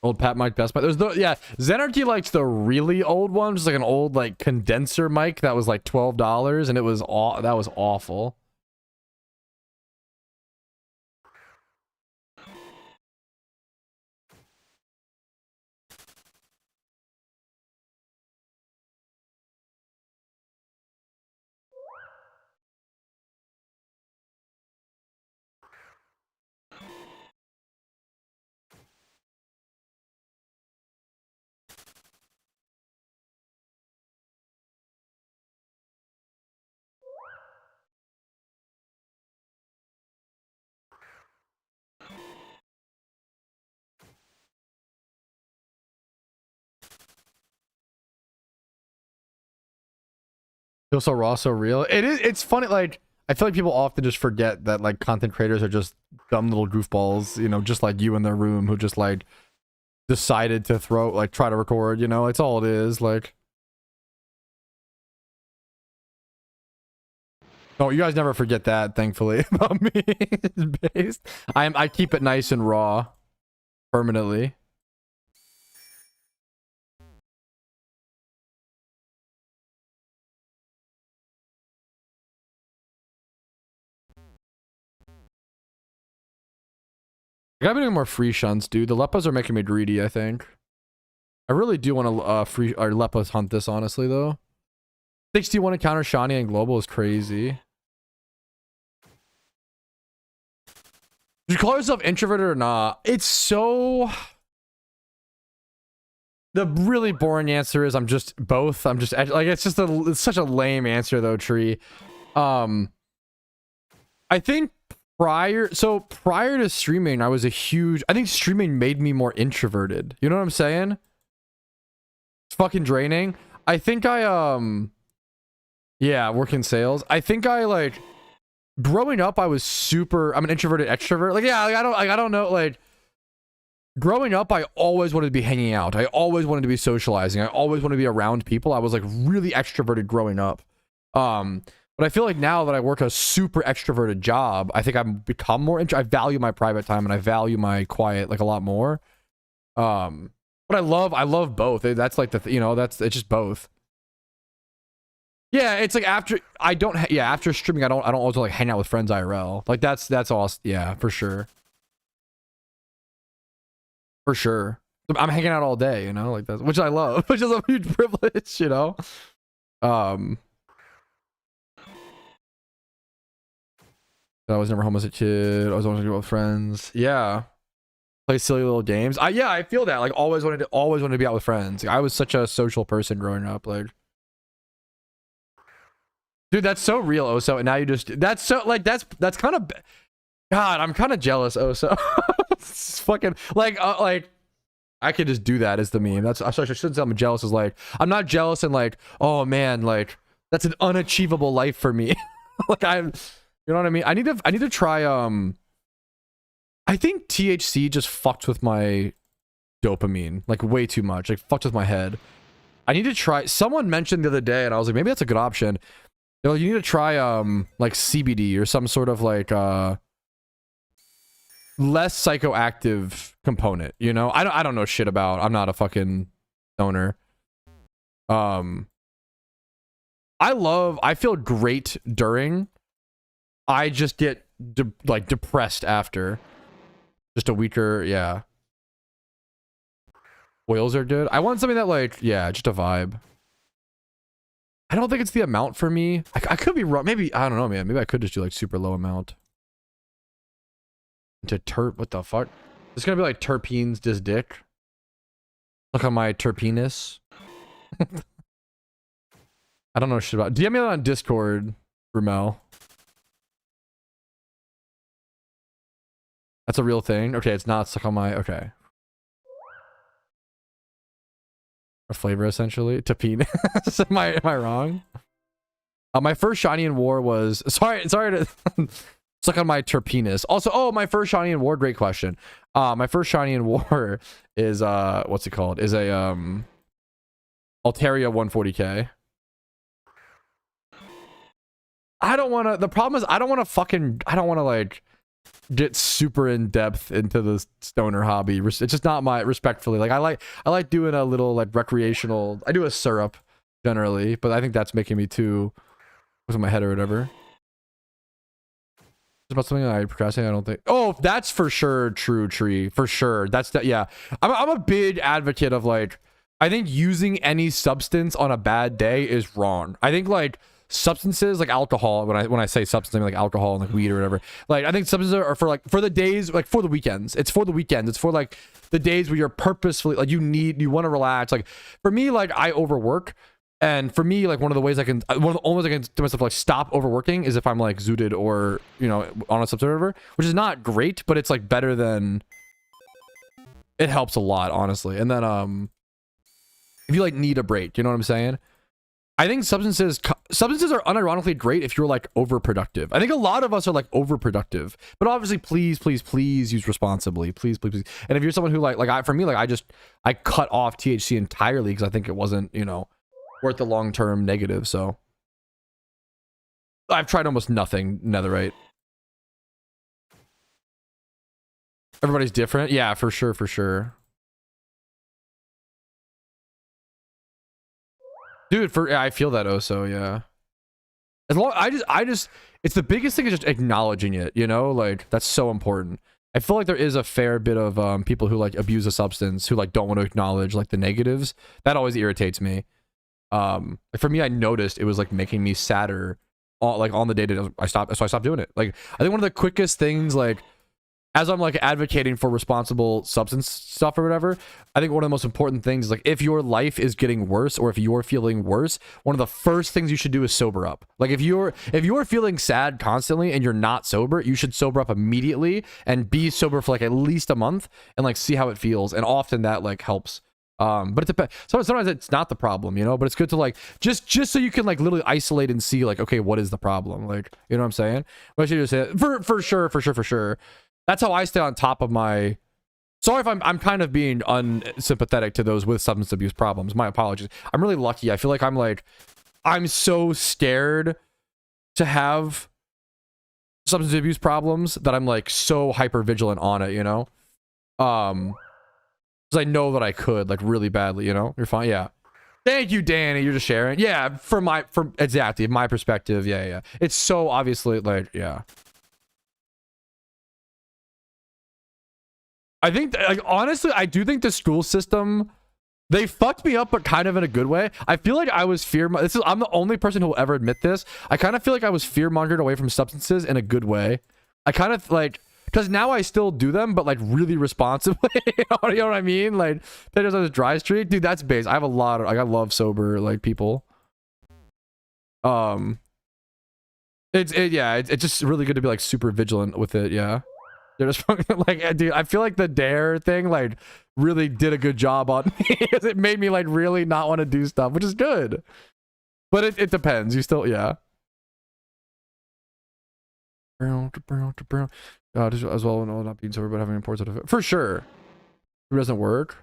Old Pat mic, best mic. There's the, yeah, Zenarchy likes the really old one, just like an old like condenser mic that was like $12, and it was that was awful. Feels so raw, so real. It is. It's funny. Like I feel like people often just forget that like content creators are just dumb little goofballs, you know, just like you in their room who just like decided to try to record. You know, it's all it is. Like, oh, you guys never forget that. Thankfully, about me. It's based. I keep it nice and raw, permanently. I gotta be doing more free shunts, dude. The Leppas are making me greedy, I think. I really do want to free or Leppas hunt this, honestly, though. 61 encounter Shani and Global is crazy. Do you call yourself introverted or not? It's so... The really boring answer is I'm just both. I'm just like, it's just it's such a lame answer though, Tree. I think prior to streaming, I was I think streaming made me more introverted. You know what I'm saying? It's fucking draining. I think yeah, working sales. I think like growing up, I'm an introverted extrovert. Like, yeah, like, I don't know, like growing up, I always wanted to be hanging out. I always wanted to be socializing. I always wanted to be around people. I was like really extroverted growing up. But I feel like now that I work a super extroverted job, I think I've become more I value my private time and I value my quiet like a lot more. But I love both. That's like it's just both. Yeah, it's like after streaming, I don't always like hang out with friends IRL. Like that's all. Yeah, for sure. For sure. I'm hanging out all day, you know, like that, which I love, which is a huge privilege, you know. I was never home as a kid. I was always with friends. Yeah. Play silly little games. I feel that. Like always wanted to be out with friends. Like, I was such a social person growing up. Like, dude, that's so real, Oso. And now you just that's kind of God, I'm kind of jealous, Oso. It's fucking like I could just do that as the meme. That's, I shouldn't say I'm jealous. Is like, I'm not jealous and like, oh man, like that's an unachievable life for me. Like I'm, you know what I mean? I need to try, I think THC just fucked with my dopamine, like way too much, like fucked with my head. I need to try, someone mentioned the other day and I was like, maybe that's a good option. They're like, you need to try, like CBD or some sort of like, less psychoactive component, you know? I don't know shit about, I'm not a fucking stoner. I feel great during, I just get like depressed after. Just a weaker, yeah. Oils are good. I want something that like, yeah, just a vibe. I don't think it's the amount for me. I could be wrong. Maybe, I don't know, man. Maybe I could just do like super low amount. What the fuck? It's gonna be like terpenes dis dick. Look on my terpenus. I don't know shit about. DM me that on Discord, Ramel. That's a real thing. Okay, it's not stuck on my. Okay. A flavor essentially. Terpene. am I wrong? My first shiny in war was sorry to stuck on my terpenus. Also, oh, my first shiny in war. Great question. My first shiny in war is what's it called? Is a Altaria 140k. I don't want to. The problem is I don't want to like get super in depth into the stoner hobby. It's just not my, respectfully. Like I like doing a little like recreational. I do a syrup generally, but I think that's making me too with my head or whatever. About something I procrastinate, I don't think. Oh, that's for sure true, Tree. For sure. That's that. Yeah. I'm a big advocate of like, I think using any substance on a bad day is wrong. I think like substances like alcohol, when I say substance, I mean like alcohol and like weed or whatever. Like I think substances are for like, for the days, like for the weekends. It's for the weekends. It's for like the days where you're purposefully like you want to relax. Like for me, like I overwork. And for me, like one of the only ways I can do myself like stop overworking is if I'm like zooted or, you know, on a substance or whatever, which is not great, but it's like better than, it helps a lot, honestly. And then, if you like need a break, you know what I'm saying? I think substances are unironically great if you're like overproductive. I think a lot of us are like overproductive, but obviously please use responsibly. Please. And if you're someone who for me, I cut off THC entirely because I think it wasn't, you know, worth the long-term negative. So I've tried almost nothing netherite. Everybody's different. Yeah, for sure. Dude, I feel that also, yeah. As long I just it's the biggest thing is just acknowledging it, you know? Like that's so important. I feel like there is a fair bit of people who like abuse a substance who like don't want to acknowledge like the negatives. That always irritates me. For me, I noticed it was like making me sadder on the day that I stopped doing it. Like I think one of the quickest things, like as I'm like advocating for responsible substance stuff or whatever, I think one of the most important things is like if your life is getting worse or if you're feeling worse, one of the first things you should do is sober up. Like if you're feeling sad constantly and you're not sober, you should sober up immediately and be sober for like at least a month and like see how it feels. And often that like helps. But it depends. Sometimes it's not the problem, you know, but it's good to like, just so you can like literally isolate and see like, okay, what is the problem? Like, you know what I'm saying? But I should just say for sure. That's how I stay on top of my, sorry if I'm kind of being unsympathetic to those with substance abuse problems. My apologies. I'm really lucky. I feel like I'm so scared to have substance abuse problems that I'm like so hyper vigilant on it, you know? Because I know that I could like really badly, you know? You're fine. Yeah. Thank you, Danny. You're just sharing. Yeah. From exactly my perspective. Yeah. It's so obviously like, yeah. I think like, honestly, I do think the school system, they fucked me up, but kind of in a good way. I feel like I was I'm the only person who will ever admit this. I kind of feel like I was fear-mongered away from substances in a good way. I kind of like, because now I still do them, but like really responsibly. You know what I mean? Like, there's a dry streak, dude. That's base. I have a lot of like, I love sober like people. It's just really good to be like super vigilant with it. Yeah, they're just like, dude. I feel like the dare thing like really did a good job on me. It made me like really not want to do stuff, which is good. But it depends. You still, yeah. As well, not being sober, but having imports for sure. It doesn't work.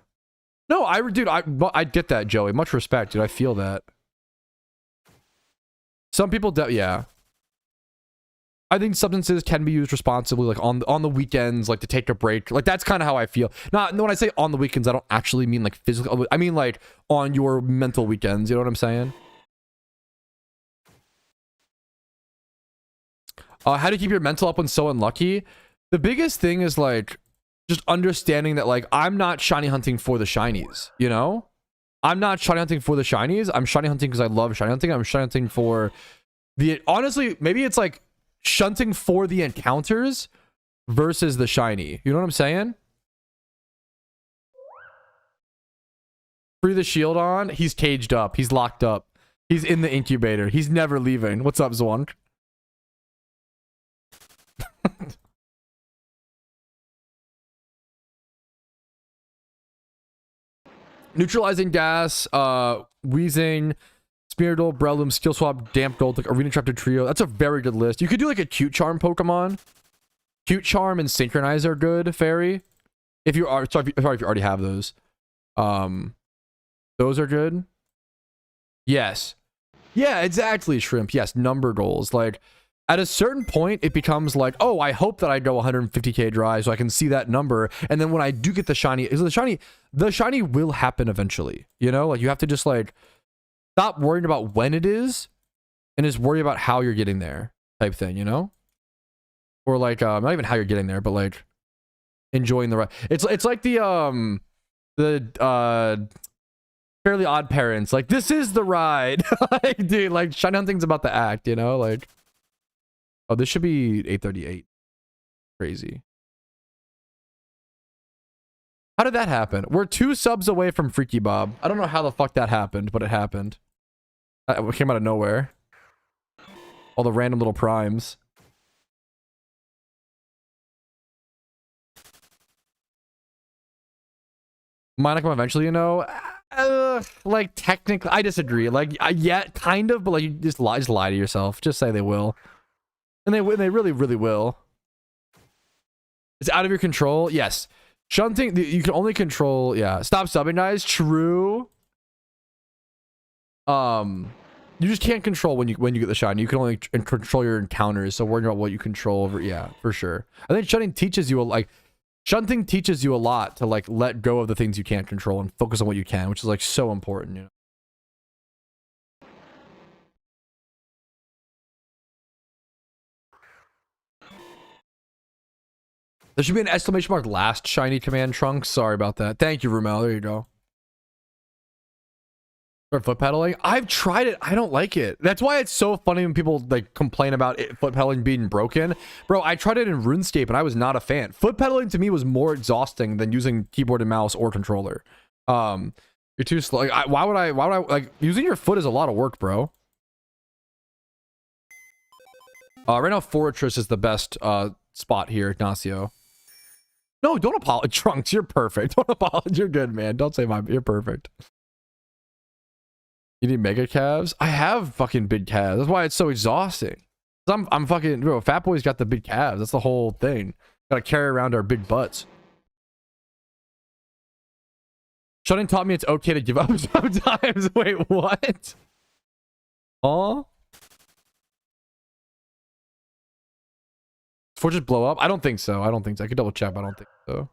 No, dude, I get that, Joey. Much respect, dude. I feel that. Some people, yeah. I think substances can be used responsibly, like on the weekends, like to take a break. Like that's kind of how I feel. Not when I say on the weekends, I don't actually mean like physical. I mean like on your mental weekends. You know what I'm saying? How to keep your mental up when so unlucky? The biggest thing is like just understanding that like I'm not shiny hunting for the shinies. You know, I'm not shiny hunting for the shinies. I'm shiny hunting because I love shiny hunting. I'm shiny hunting for the honestly. Maybe it's like shunting for the encounters versus the shiny. You know what I'm saying? Free the shield on. He's caged up. He's locked up. He's in the incubator. He's never leaving. What's up, Zwonk? Neutralizing gas, wheezing, Smeargle, Breloom, Skill Swap, Damp Gold, like Arena Traptor Trio. That's a very good list. You could do like a Cute Charm Pokemon. Cute Charm and Synchronize are good, Fairy. If you are sorry if you already have those. Those are good. Yes. Yeah, exactly, Shrimp. Yes, number goals. Like at a certain point, it becomes like, oh, I hope that I go 150k dry so I can see that number. And then when I do get the shiny will happen eventually. You know, like you have to just like stop worrying about when it is and just worry about how you're getting there type thing, you know? Or like not even how you're getting there, but like enjoying the ride. It's like the Fairly Odd Parents. Like this is the ride. Like dude, like shiny hunting's about the act, you know? Like oh, this should be 838. Crazy. How did that happen? We're 2 subs away from Freaky Bob. I don't know how the fuck that happened, but it happened. It came out of nowhere. All the random little primes. Might come eventually, you know? Like, technically, I disagree. Like, yeah, kind of, but like, you just lie to yourself. Just say they will. And they really, really will. It's out of your control. Yes. Shunting, you can only control, yeah. Stop subbing, guys. True. You just can't control when you get the shine. You can only control your encounters. So worrying about what you control over, yeah, for sure. I think shunting teaches you shunting teaches you a lot to like let go of the things you can't control and focus on what you can, which is like so important, you know. There should be an exclamation mark last shiny command Trunks. Sorry about that. Thank you, Rumel. There you go. For foot pedaling, I've tried it. I don't like it. That's why it's so funny when people like complain about foot pedaling being broken. Bro, I tried it in RuneScape and I was not a fan. Foot pedaling to me was more exhausting than using keyboard and mouse or controller. You're too slow. Like, why would I like using your foot is a lot of work, bro. Right now Fortress is the best spot here, Ignacio. No, don't apologize. Trunks, you're perfect. Don't apologize. You're good, man. Don't say you're perfect. You need mega calves? I have fucking big calves. That's why it's so exhausting. I'm fucking, bro, Fat Boy's got the big calves. That's the whole thing. Gotta carry around our big butts. Shunning taught me it's okay to give up sometimes. Wait, what? Huh? Fortress blow up? I don't think so. I could double check, but I don't think so.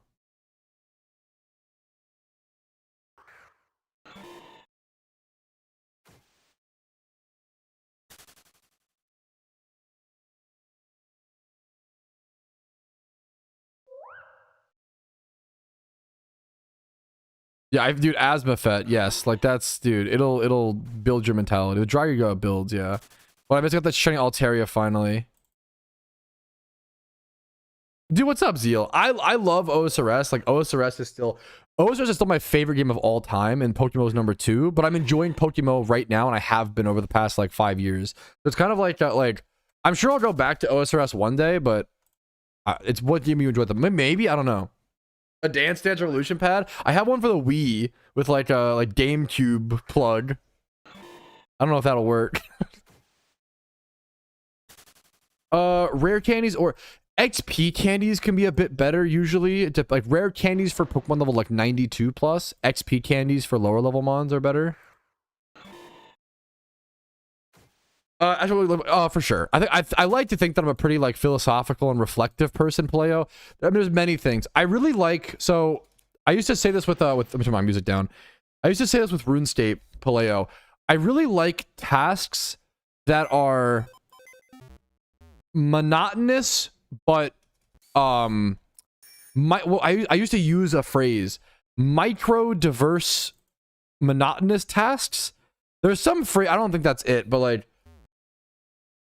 Yeah, dude, asthma fet, yes. Like that's, dude, it'll build your mentality. The drier you go, it builds, yeah. Well, I basically got that shiny Altaria finally. Dude, what's up, Zeal? I love OSRS. Like OSRS is still my favorite game of all time, and PokeMMO is number 2. But I'm enjoying PokeMMO right now, and I have been over the past like 5 years. So it's kind of like I'm sure I'll go back to OSRS one day, but it's what game you enjoy the maybe I don't know. A Dance Dance Revolution pad? I have one for the Wii with like a GameCube plug. I don't know if that'll work. Rare candies or XP candies can be a bit better usually. Like rare candies for Pokemon level like 92 plus. XP candies for lower level mons are better. Actually, for sure. I like to think that I'm a pretty like philosophical and reflective person, Paleo. I mean, there's many things I really like. So I used to say this with let me turn my music down. I used to say this with RuneScape, Paleo. I really like tasks that are monotonous, but I used to use a phrase, micro diverse monotonous tasks. There's some phrase, I don't think that's it, but like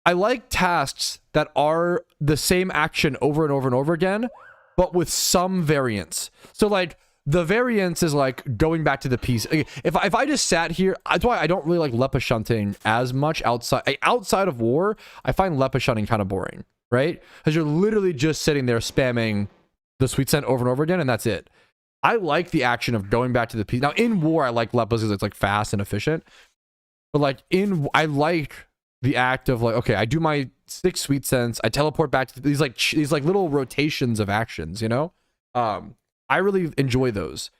I like tasks that are the same action over and over and over again, but with some variance. So like the variance is like going back to the piece. If I just sat here, that's why I don't really like Lepa shunting as much outside of war. I find Lepa shunting kind of boring, right? Because you're literally just sitting there spamming the sweet scent over and over again, and that's it. I like the action of going back to the piece. Now in war, I like Lepas because it's like fast and efficient. But like I like the act of like, okay, I do my 6 sweet scents, I teleport back to these like little rotations of actions, you know? I really enjoy those.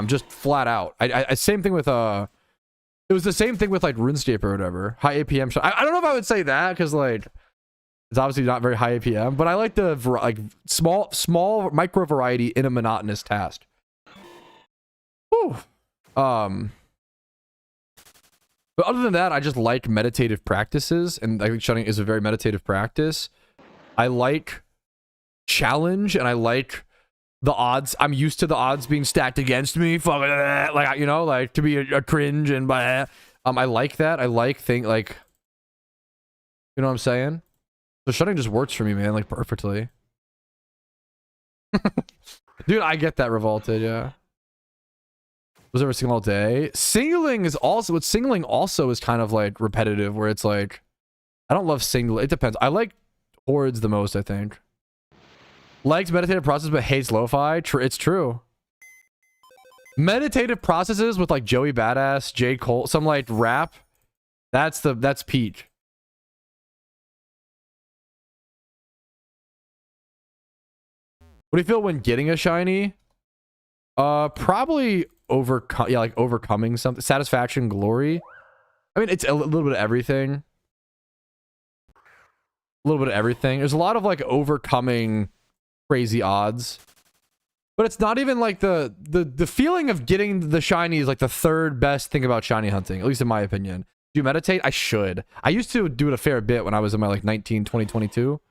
Just flat out. I same thing with it was the same thing with like RuneScape or whatever. High APM. I don't know if I would say that because like it's obviously not very high APM, but I like the like small micro variety in a monotonous task. Whew. But other than that, I just like meditative practices, and I think shunting is a very meditative practice. I like challenge, and I like the odds. I'm used to the odds being stacked against me. Fuck like, you know, like to be a cringe and blah. I like that. I like you know what I'm saying? So shunting just works for me, man, like perfectly. Dude, I get that, Revolted, yeah. Was ever single all day? Singling is also, what singling also is kind of like repetitive, where it's like, I don't love singling. It depends. I like hordes the most, I think. Likes meditative process but hates lo-fi. It's true. Meditative processes with like Joey Badass, J. Cole, some like rap. That's peak. What do you feel when getting a shiny? Probably overcoming something. Satisfaction, glory. I mean, it's a little bit of everything. A little bit of everything. There's a lot of like overcoming crazy odds. But it's not even like the feeling of getting the shiny is like the third best thing about shiny hunting, at least in my opinion. Do you meditate? I should. I used to do it a fair bit when I was in my like 19, 20, 22.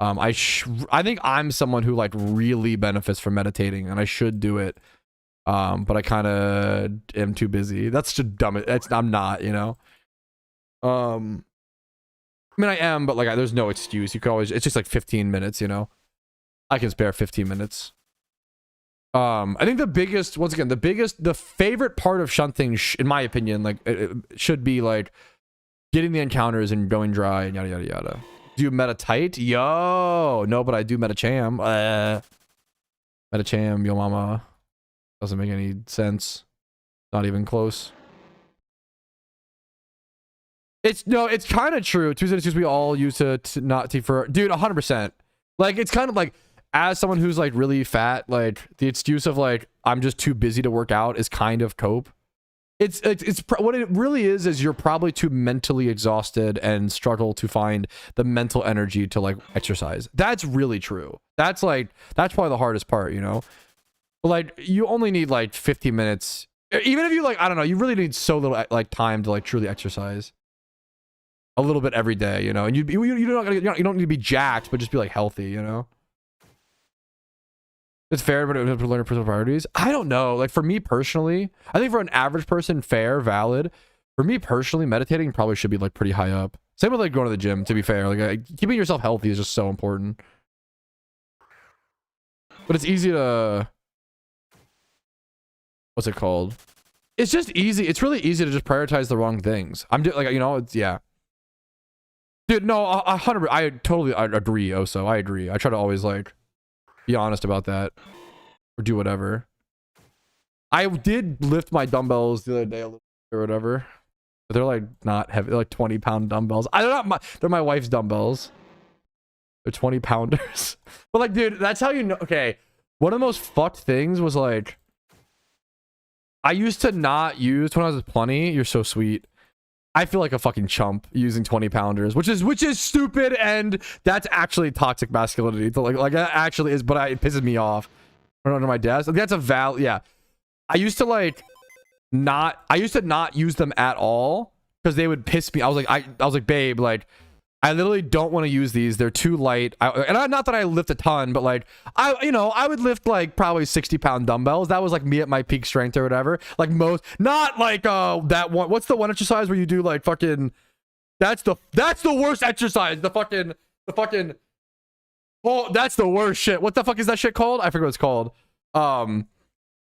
I think I'm someone who like really benefits from meditating, and I should do it. But I kind of am too busy. That's just dumb. I'm not, you know. I mean, I am, but like, there's no excuse. You could always. It's just like 15 minutes, you know. I can spare 15 minutes. I think the biggest, once again, the favorite part of shunting, in my opinion, like it should be like getting the encounters and going dry and yada yada yada. Do you meta tight? Yo, no, but I do meta cham. Meta cham, yo mama. Doesn't make any sense. Not even close. It's kind of true. Tuesday to Tuesday we all used to not take for, dude, 100%. Like it's kind of like, as someone who's like really fat, like the excuse of like I'm just too busy to work out is kind of cope. It's what it really is you're probably too mentally exhausted and struggle to find the mental energy to like exercise. That's really true. That's probably the hardest part, you know. But like you only need like 50 minutes, even if you like, I don't know, you really need so little like time to like truly exercise. A little bit every day, you know, and you don't need to be jacked, but just be like healthy, you know. It's fair, but it would learn personal priorities. I don't know. Like for me personally, I think for an average person, fair, valid. For me personally, meditating probably should be like pretty high up. Same with like going to the gym. To be fair, like keeping yourself healthy is just so important. But it's easy to, what's it called? It's just easy. It's really easy to just prioritize the wrong things. I'm just like, you know, it's, yeah. Dude, no, 100%. I agree. Also, I agree. I try to always like be honest about that. or do whatever. I did lift my dumbbells the other day a little bit or whatever. But they're like not heavy. They're like 20-pound dumbbells. They're my wife's dumbbells. They're 20-pounders. But like, dude, that's how you know. Okay. One of the most fucked things was like, I used to not use when I was 20. You're so sweet. I feel like a fucking chump using 20-pounders, which is stupid, and that's actually toxic masculinity. Like that actually is, but it pisses me off. Under my desk. That's a yeah. I used to not use them at all because they would piss me. I was like, babe, like, I literally don't want to use these. They're too light. Not that I lift a ton, but like, I would lift like probably 60-pound dumbbells. That was like me at my peak strength or whatever. Like not like that one. What's the one exercise where you do like fucking? That's the worst exercise. The fucking. Oh, that's the worst shit. What the fuck is that shit called? I forget what it's called.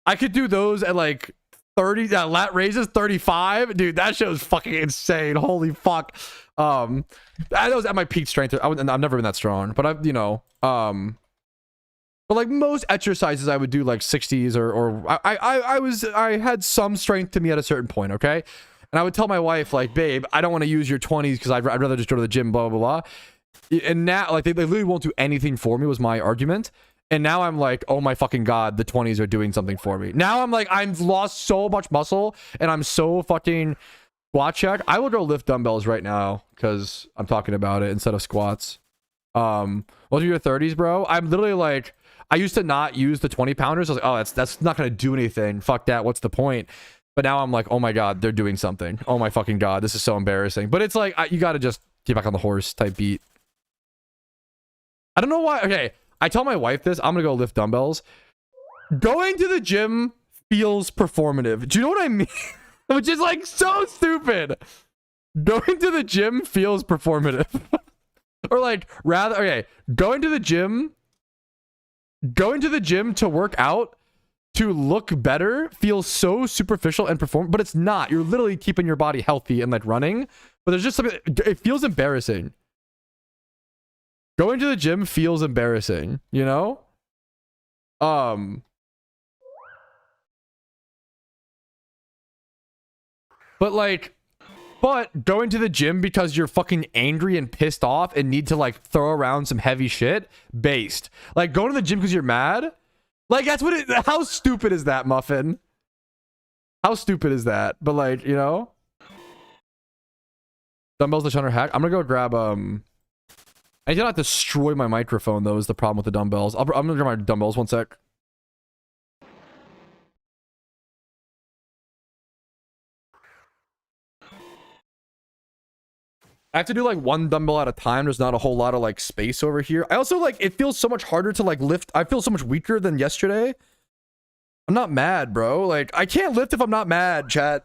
I could do those at like 30. Lat raises 35. Dude, that shit was fucking insane. Holy fuck. I was at my peak strength. I've never been that strong, but but like most exercises I would do like 60s or I had some strength to me at a certain point, okay? And I would tell my wife like, babe, I don't want to use your 20s because I'd rather just go to the gym, blah, blah, blah. And now like they literally won't do anything for me was my argument. And now I'm like, oh my fucking god, the 20s are doing something for me. Now I'm like, I've lost so much muscle and I'm so fucking squat check. I will go lift dumbbells right now because I'm talking about it instead of squats. What are your 30s, bro? I'm literally like, I used to not use the 20-pounders. I was like, oh, that's not gonna do anything. Fuck that. What's the point? But now I'm like, oh my god, they're doing something. Oh my fucking god, this is so embarrassing. But it's like, you gotta just get back on the horse type beat. I don't know why. Okay, I tell my wife this. I'm gonna go lift dumbbells. Going to the gym feels performative. Do you know what I mean? Which is like so stupid. Going to the gym feels performative. Or like rather, okay, going to the gym to work out to look better feels so superficial and but it's not. You're literally keeping your body healthy and like running, but there's just something, it feels embarrassing. Going to the gym feels embarrassing, you know? But going to the gym because you're fucking angry and pissed off and need to like throw around some heavy shit, based. Like going to the gym because you're mad? Like that's what how stupid is that, Muffin? How stupid is that? But like, you know? Dumbbells to Shunner hack. I'm gonna go grab I did not destroy my microphone though is the problem with the dumbbells. I'm gonna grab my dumbbells 1 sec. I have to do like one dumbbell at a time. There's not a whole lot of like space over here. I also like, it feels so much harder to like lift. I feel so much weaker than yesterday. I'm not mad, bro. Like I can't lift if I'm not mad, chat.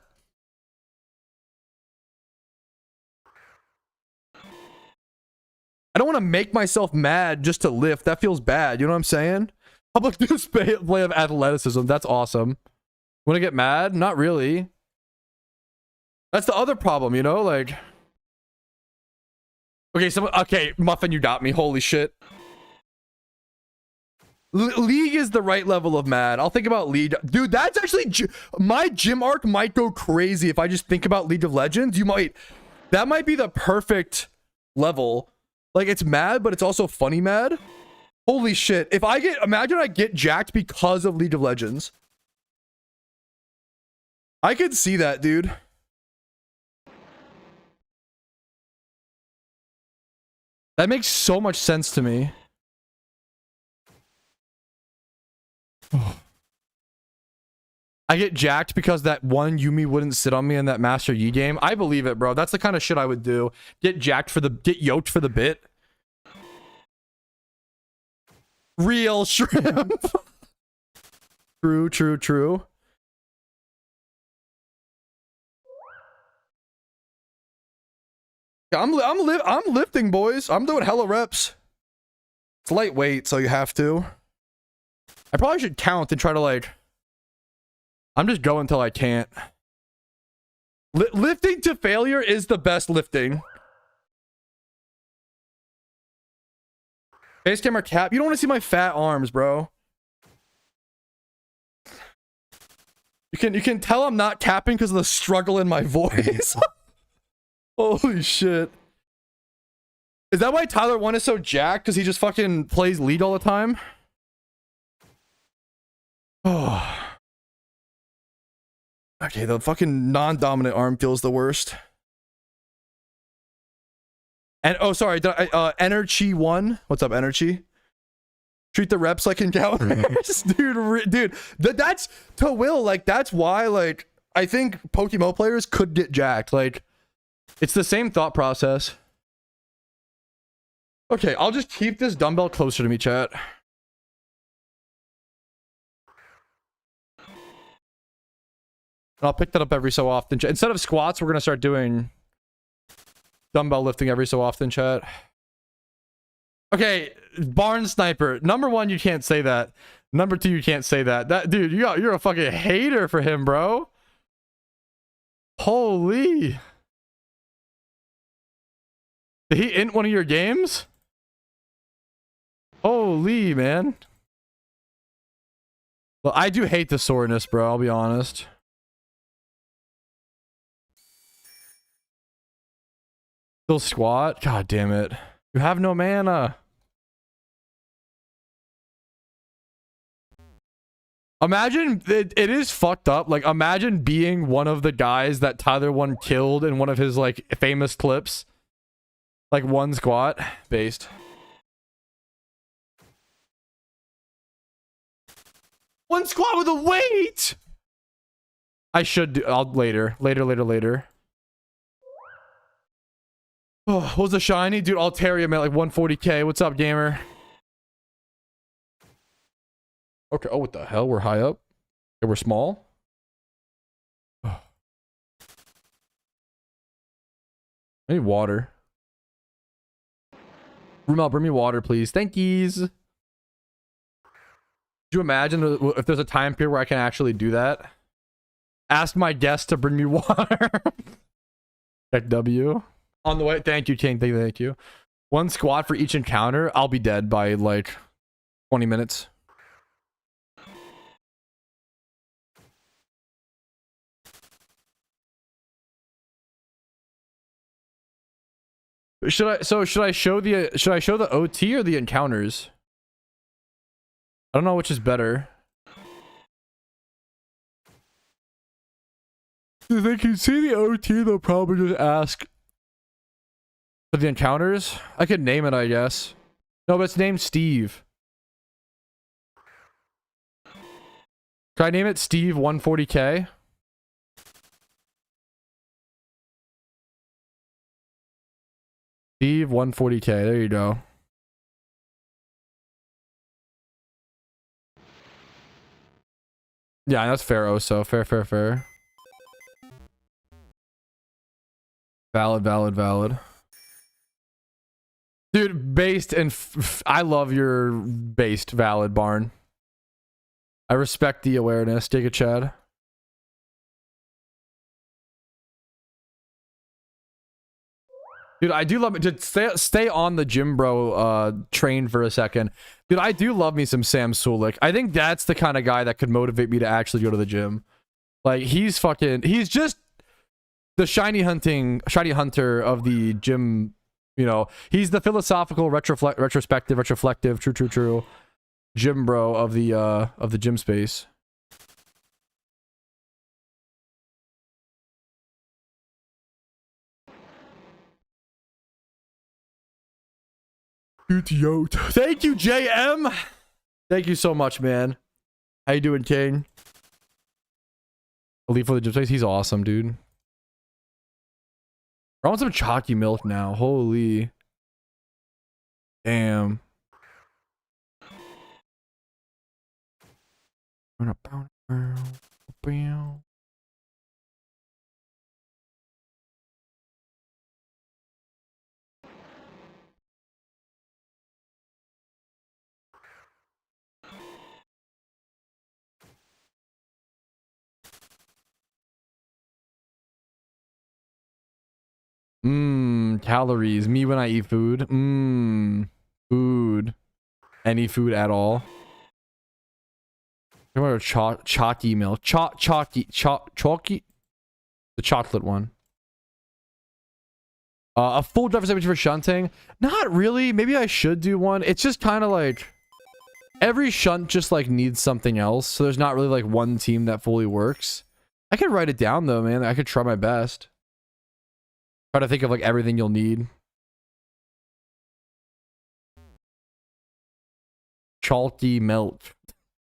I don't want to make myself mad just to lift. That feels bad. You know what I'm saying? Public display of athleticism. That's awesome. Want to get mad? Not really. That's the other problem, you know? Like... Okay, Muffin, you got me. Holy shit. League is the right level of mad. I'll think about League. Dude, that's actually... My gym arc might go crazy if I just think about League of Legends. That might be the perfect level. Like, it's mad, but it's also funny mad. Holy shit. Imagine I get jacked because of League of Legends. I could see that, dude. That makes so much sense to me. I get jacked because that one Yumi wouldn't sit on me in that Master Yi game. I believe it, bro. That's the kind of shit I would do. Get yoked for the bit. Real shrimp. True. I'm lifting, boys. I'm doing hella reps. It's lightweight, so you have to. I probably should count and try to like... I'm just going until I can't. Lifting to failure is the best lifting. Face camera cap. You don't want to see my fat arms, bro. You can tell I'm not capping because of the struggle in my voice. Holy shit. Is that why Tyler 1 is so jacked? Because he just fucking plays lead all the time? Oh. Okay, the fucking non-dominant arm feels the worst. And oh, sorry, Energy 1. What's up, Energy? Treat the reps like encounters. dude, that's to Will, like, that's why, like, I think PokeMMO players could get jacked. Like, it's the same thought process. Okay, I'll just keep this dumbbell closer to me, chat. I'll pick that up every so often. Instead of squats, we're gonna start doing dumbbell lifting every so often, chat. Okay, Barn Sniper. Number 1, you can't say that. Number 2, you can't say that. That dude, you're a fucking hater for him, bro. Holy. Did he int one of your games? Holy, man. Well, I do hate the soreness, bro. I'll be honest. Still squat? God damn it. You have no mana. Imagine, it is fucked up. Like, imagine being one of the guys that Tyler 1 killed in one of his, like, famous clips. Like, 1 squat based. One squat with a weight! I should do, I'll later. Oh, what was the shiny? Dude, Altaria at like 140k. What's up, gamer? Okay, oh, what the hell? We're high up? Okay, we're small? Oh. I need water. Rumel, bring me water, please. Thank yous. Could you imagine if there's a time period where I can actually do that? Ask my guest to bring me water. Check W. On the way. Thank you, King. Thank you. 1 squat for each encounter. I'll be dead by like 20 minutes. Should I show the OT or the encounters? I don't know which is better. If they can see the OT, they'll probably just ask for the encounters. I could name it, I guess. No, but it's named Steve. Can I name it Steve 140k? Steve 140k. There you go. Yeah, that's fair, Oso. Fair. Valid. Dude, based and I love your based valid, Barn. I respect the awareness. Dig it, Chad. Dude, I do love it. Just stay on the gym bro train for a second. Dude, I do love me some Sam Sulik. I think that's the kind of guy that could motivate me to actually go to the gym. Like, he's just the shiny hunter of the gym, you know. He's the philosophical retrospective, retroflective, true gym bro of the gym space. Thank you, JM. Thank you so much, man. How you doing, King? I'll leave for the gym space. He's awesome, dude. I want some chalky milk now. Holy. Damn. Calories. Me when I eat food. Food. Any food at all. Remember chalky milk. Chalky. The chocolate one. A full driver's image for shunting. Not really. Maybe I should do one. It's just kind of like every shunt just like needs something else. So there's not really like one team that fully works. I could write it down though, man. I could try my best. Try to think of like everything you'll need. Chalky milk.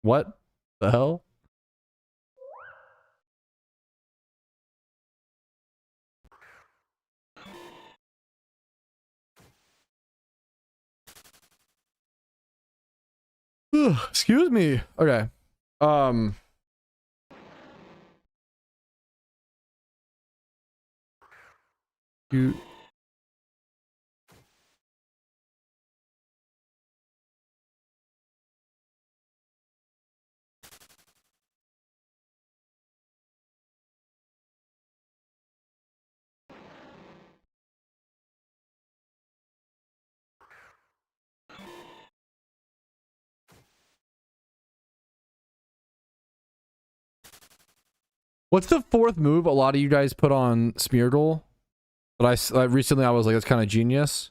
What the hell? Excuse me. Okay. You. What's the fourth move a lot of you guys put on Smeargle? But recently I was like, it's kind of genius.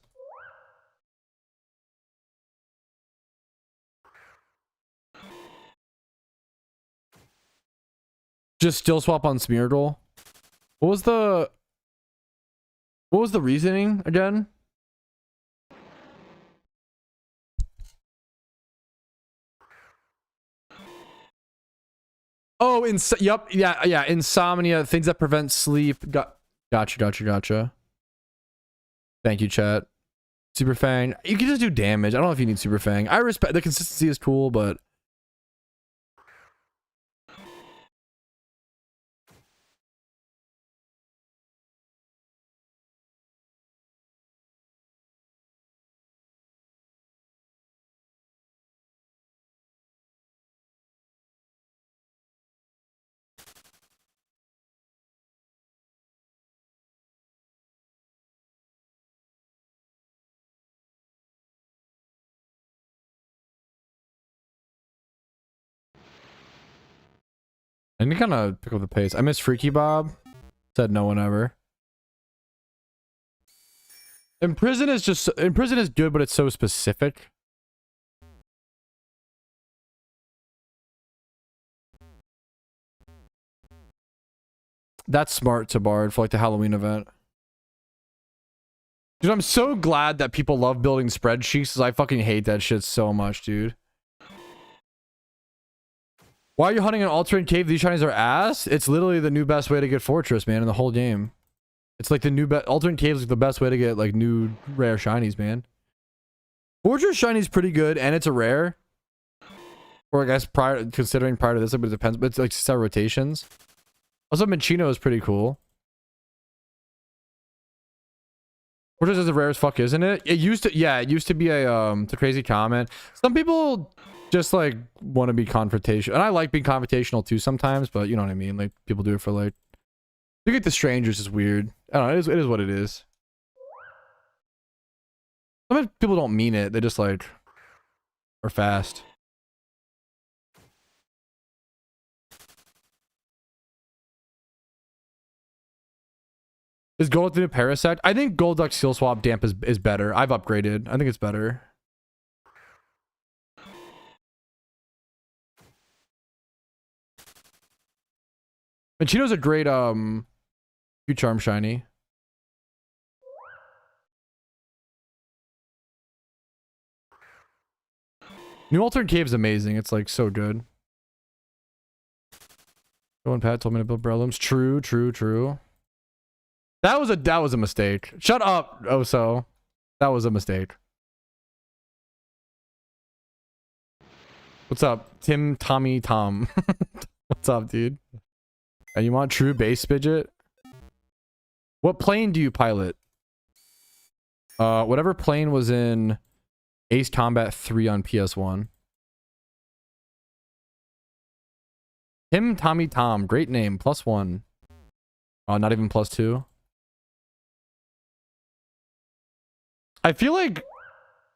Just still swap on Smeargle. What was the reasoning again? Oh, yep, yeah, insomnia, things that prevent sleep. Gotcha. Thank you, chat. Super Fang. You can just do damage. I don't know if you need Super Fang. I respect the consistency is cool, but I need to kind of pick up the pace. I miss Freaky Bob. Said no one ever. Imprison is good, but it's so specific. That's smart to Bard for like the Halloween event. Dude, I'm so glad that people love building spreadsheets because I fucking hate that shit so much, dude. Why are you hunting an alternate cave? These shinies are ass? It's literally the new best way to get Fortress, man, in the whole game. It's like the new alternate caves is the best way to get like new rare shinies, man. Fortress shiny's pretty good, and it's a rare. Or I guess considering prior to this, but it depends. But it's like set rotations. Also, Minchino is pretty cool. Fortress is the rare as fuck, isn't it? It used to, yeah, it used to be a crazy comment. Some people just like want to be confrontational, and I like being confrontational too sometimes, but you know what I mean. Like people do it for like, you get the strangers is weird. I don't know. It is what it is. Sometimes people don't mean it. They just like are fast. Is Gold the new Parasect? I think Golduck Seal Swap Damp is better. I've upgraded. I think it's better. Minchino's a great Q-Charm shiny. New Alternate Cave is amazing. It's like so good. Go and Pat told me to build Breloom's. True. That was a mistake. Shut up, Oso. That was a mistake. What's up, Tommy Tom? What's up, dude? And you want true base Spidget? What plane do you pilot? Whatever plane was in Ace Combat 3 on PS1. Tommy Tom. Great name. +1. Oh, not even +2. I feel like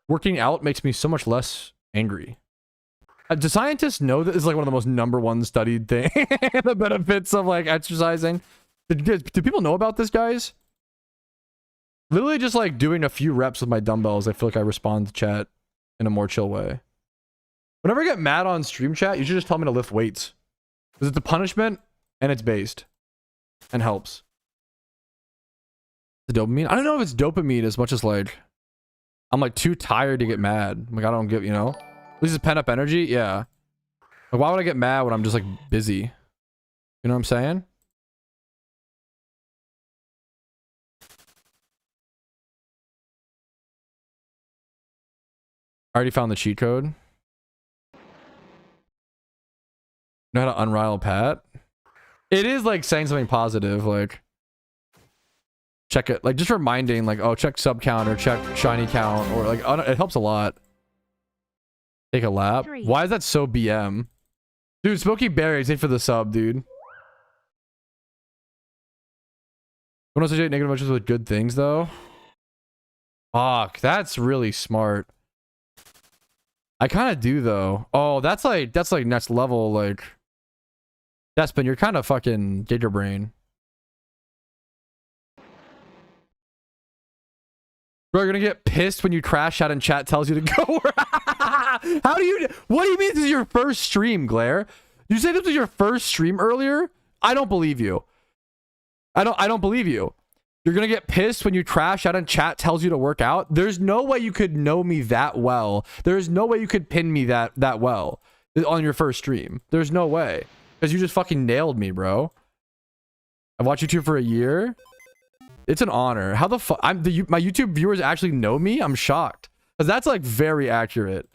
working out makes me so much less angry. Do scientists know that this is like one of the most #1 studied thing? The benefits of like exercising. Do people know about this, guys? Literally just like doing a few reps with my dumbbells, I feel like I respond to chat in a more chill way. Whenever I get mad on stream chat, you should just tell me to lift weights. Because it's a punishment and it's based. And helps. The dopamine? I don't know if it's dopamine as much as like I'm like too tired to get mad. Like I don't get, you know? This is pent up energy? Yeah. Like why would I get mad when I'm just like busy? You know what I'm saying? I already found the cheat code. Know how to unrile Pat? It is like saying something positive, like check it, like just reminding, like, oh, check sub count or check shiny count, or like it helps a lot. Take a lap. Why is that so BM? Dude, Smoky Berries, thanks for the sub, dude. Don't associate negative emotions with good things, though. Fuck, that's really smart. I kind of do, though. Oh, that's like next level, like. Despin, you're kind of fucking gator brain. Bro, you're gonna get pissed when you crash out and chat tells you to go. How do you, what do you mean this is your first stream, Glare? You say this was your first stream earlier? I don't believe you. I don't believe you. You're gonna get pissed when you crash out and chat tells you to work out? There's no way you could know me that well. There's no way you could pin me that well on your first stream. There's no way. Because you just fucking nailed me, bro. I've watched YouTube for a year. It's an honor. How the fuck? My YouTube viewers actually know me? I'm shocked. Because that's like very accurate.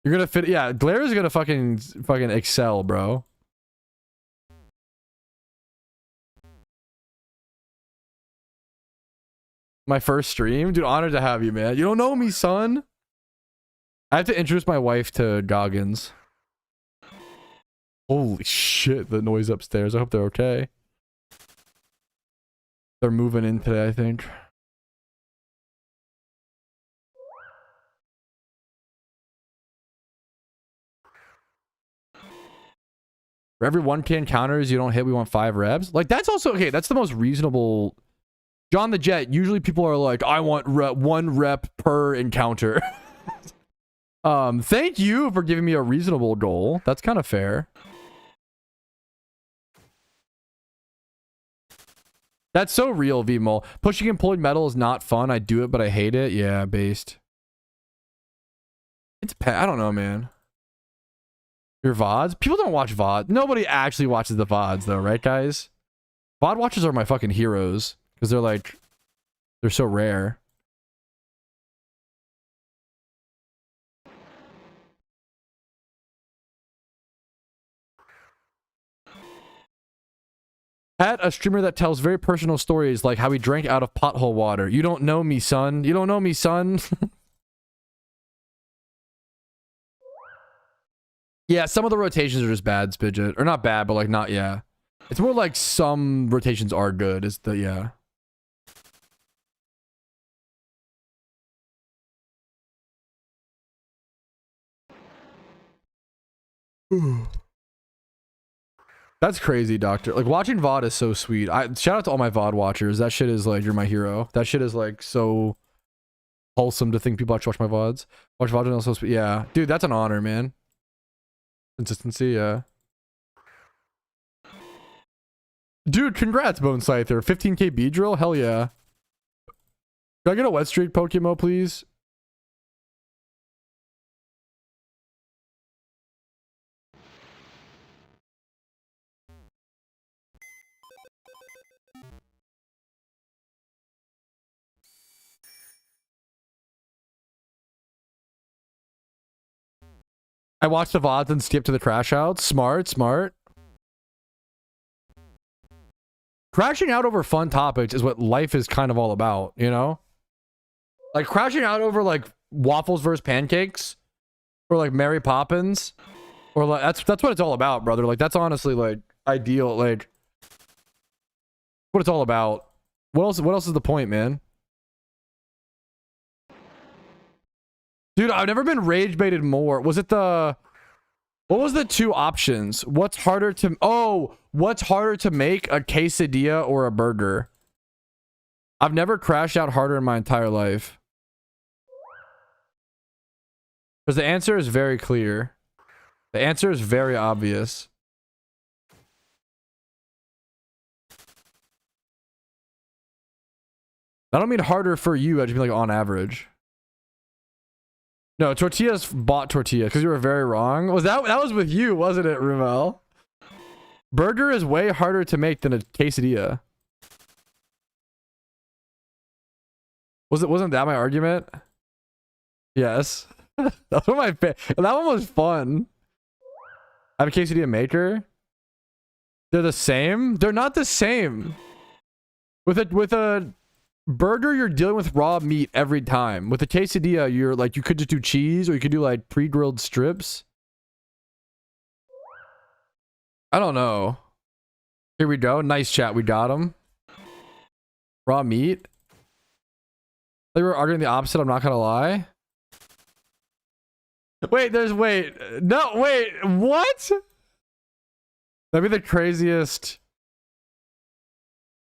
You're gonna fit. Yeah, Glare is gonna fucking excel, bro. My first stream? Dude, honored to have you, man. You don't know me, son. I have to introduce my wife to Goggins. Holy shit, the noise upstairs. I hope they're okay. They're moving in today, I think. For every 1k encounters you don't hit, we want 5 reps. Like, that's also, okay, that's the most reasonable. John the Jet, usually people are like, I want 1 rep per encounter. Thank you for giving me a reasonable goal. That's kind of fair. That's so real, VMOL. Pushing and pulling metal is not fun. I do it, but I hate it. Yeah, based. It's I don't know, man. Your VODs? People don't watch VODs. Nobody actually watches the VODs, though, right, guys? VOD watchers are my fucking heroes. Because they're like... They're so rare. Pat, a streamer that tells very personal stories like how he drank out of pothole water. You don't know me, son. You don't know me, son. Yeah, some of the rotations are just bad, Spidget. Or not bad, but like not, yeah. It's more like some rotations are good, is the, yeah. That's crazy, Doctor. Like, watching VOD is so sweet. Shout out to all my VOD watchers. That shit is like, you're my hero. That shit is like so wholesome to think people actually watch my VODs. Watch VODs and also, yeah. Dude, that's an honor, man. Consistency, yeah. Dude, congrats, Bone Scyther. 15k B drill? Hell yeah. Can I get a wet streak PokeMMO, please? I watched the VODs and skipped to the crash outs. Smart, smart. Crashing out over fun topics is what life is kind of all about, you know? Like crashing out over like waffles versus pancakes or like Mary Poppins or like that's what it's all about, brother. Like that's honestly like ideal, like what it's all about. What else is the point, man? Dude, I've never been rage baited more. Was it the... What was the two options? What's harder to... Oh, what's harder to make, a quesadilla or a burger? I've never crashed out harder in my entire life. Because the answer is very clear. The answer is very obvious. I don't mean harder for you, I just mean like on average. No, tortillas bought tortilla because you were very wrong. Was that was with you, wasn't it, Rumel? Burger is way harder to make than a quesadilla. Wasn't that my argument? Yes. That one was fun. I have a quesadilla maker. They're the same? They're not the same. With a burger, you're dealing with raw meat every time. With a quesadilla, you're like, you could just do cheese or you could do like pre-grilled strips. I don't know. Here we go. Nice chat. We got him. Raw meat. They were arguing the opposite. I'm not gonna lie. Wait, what? That'd be the craziest.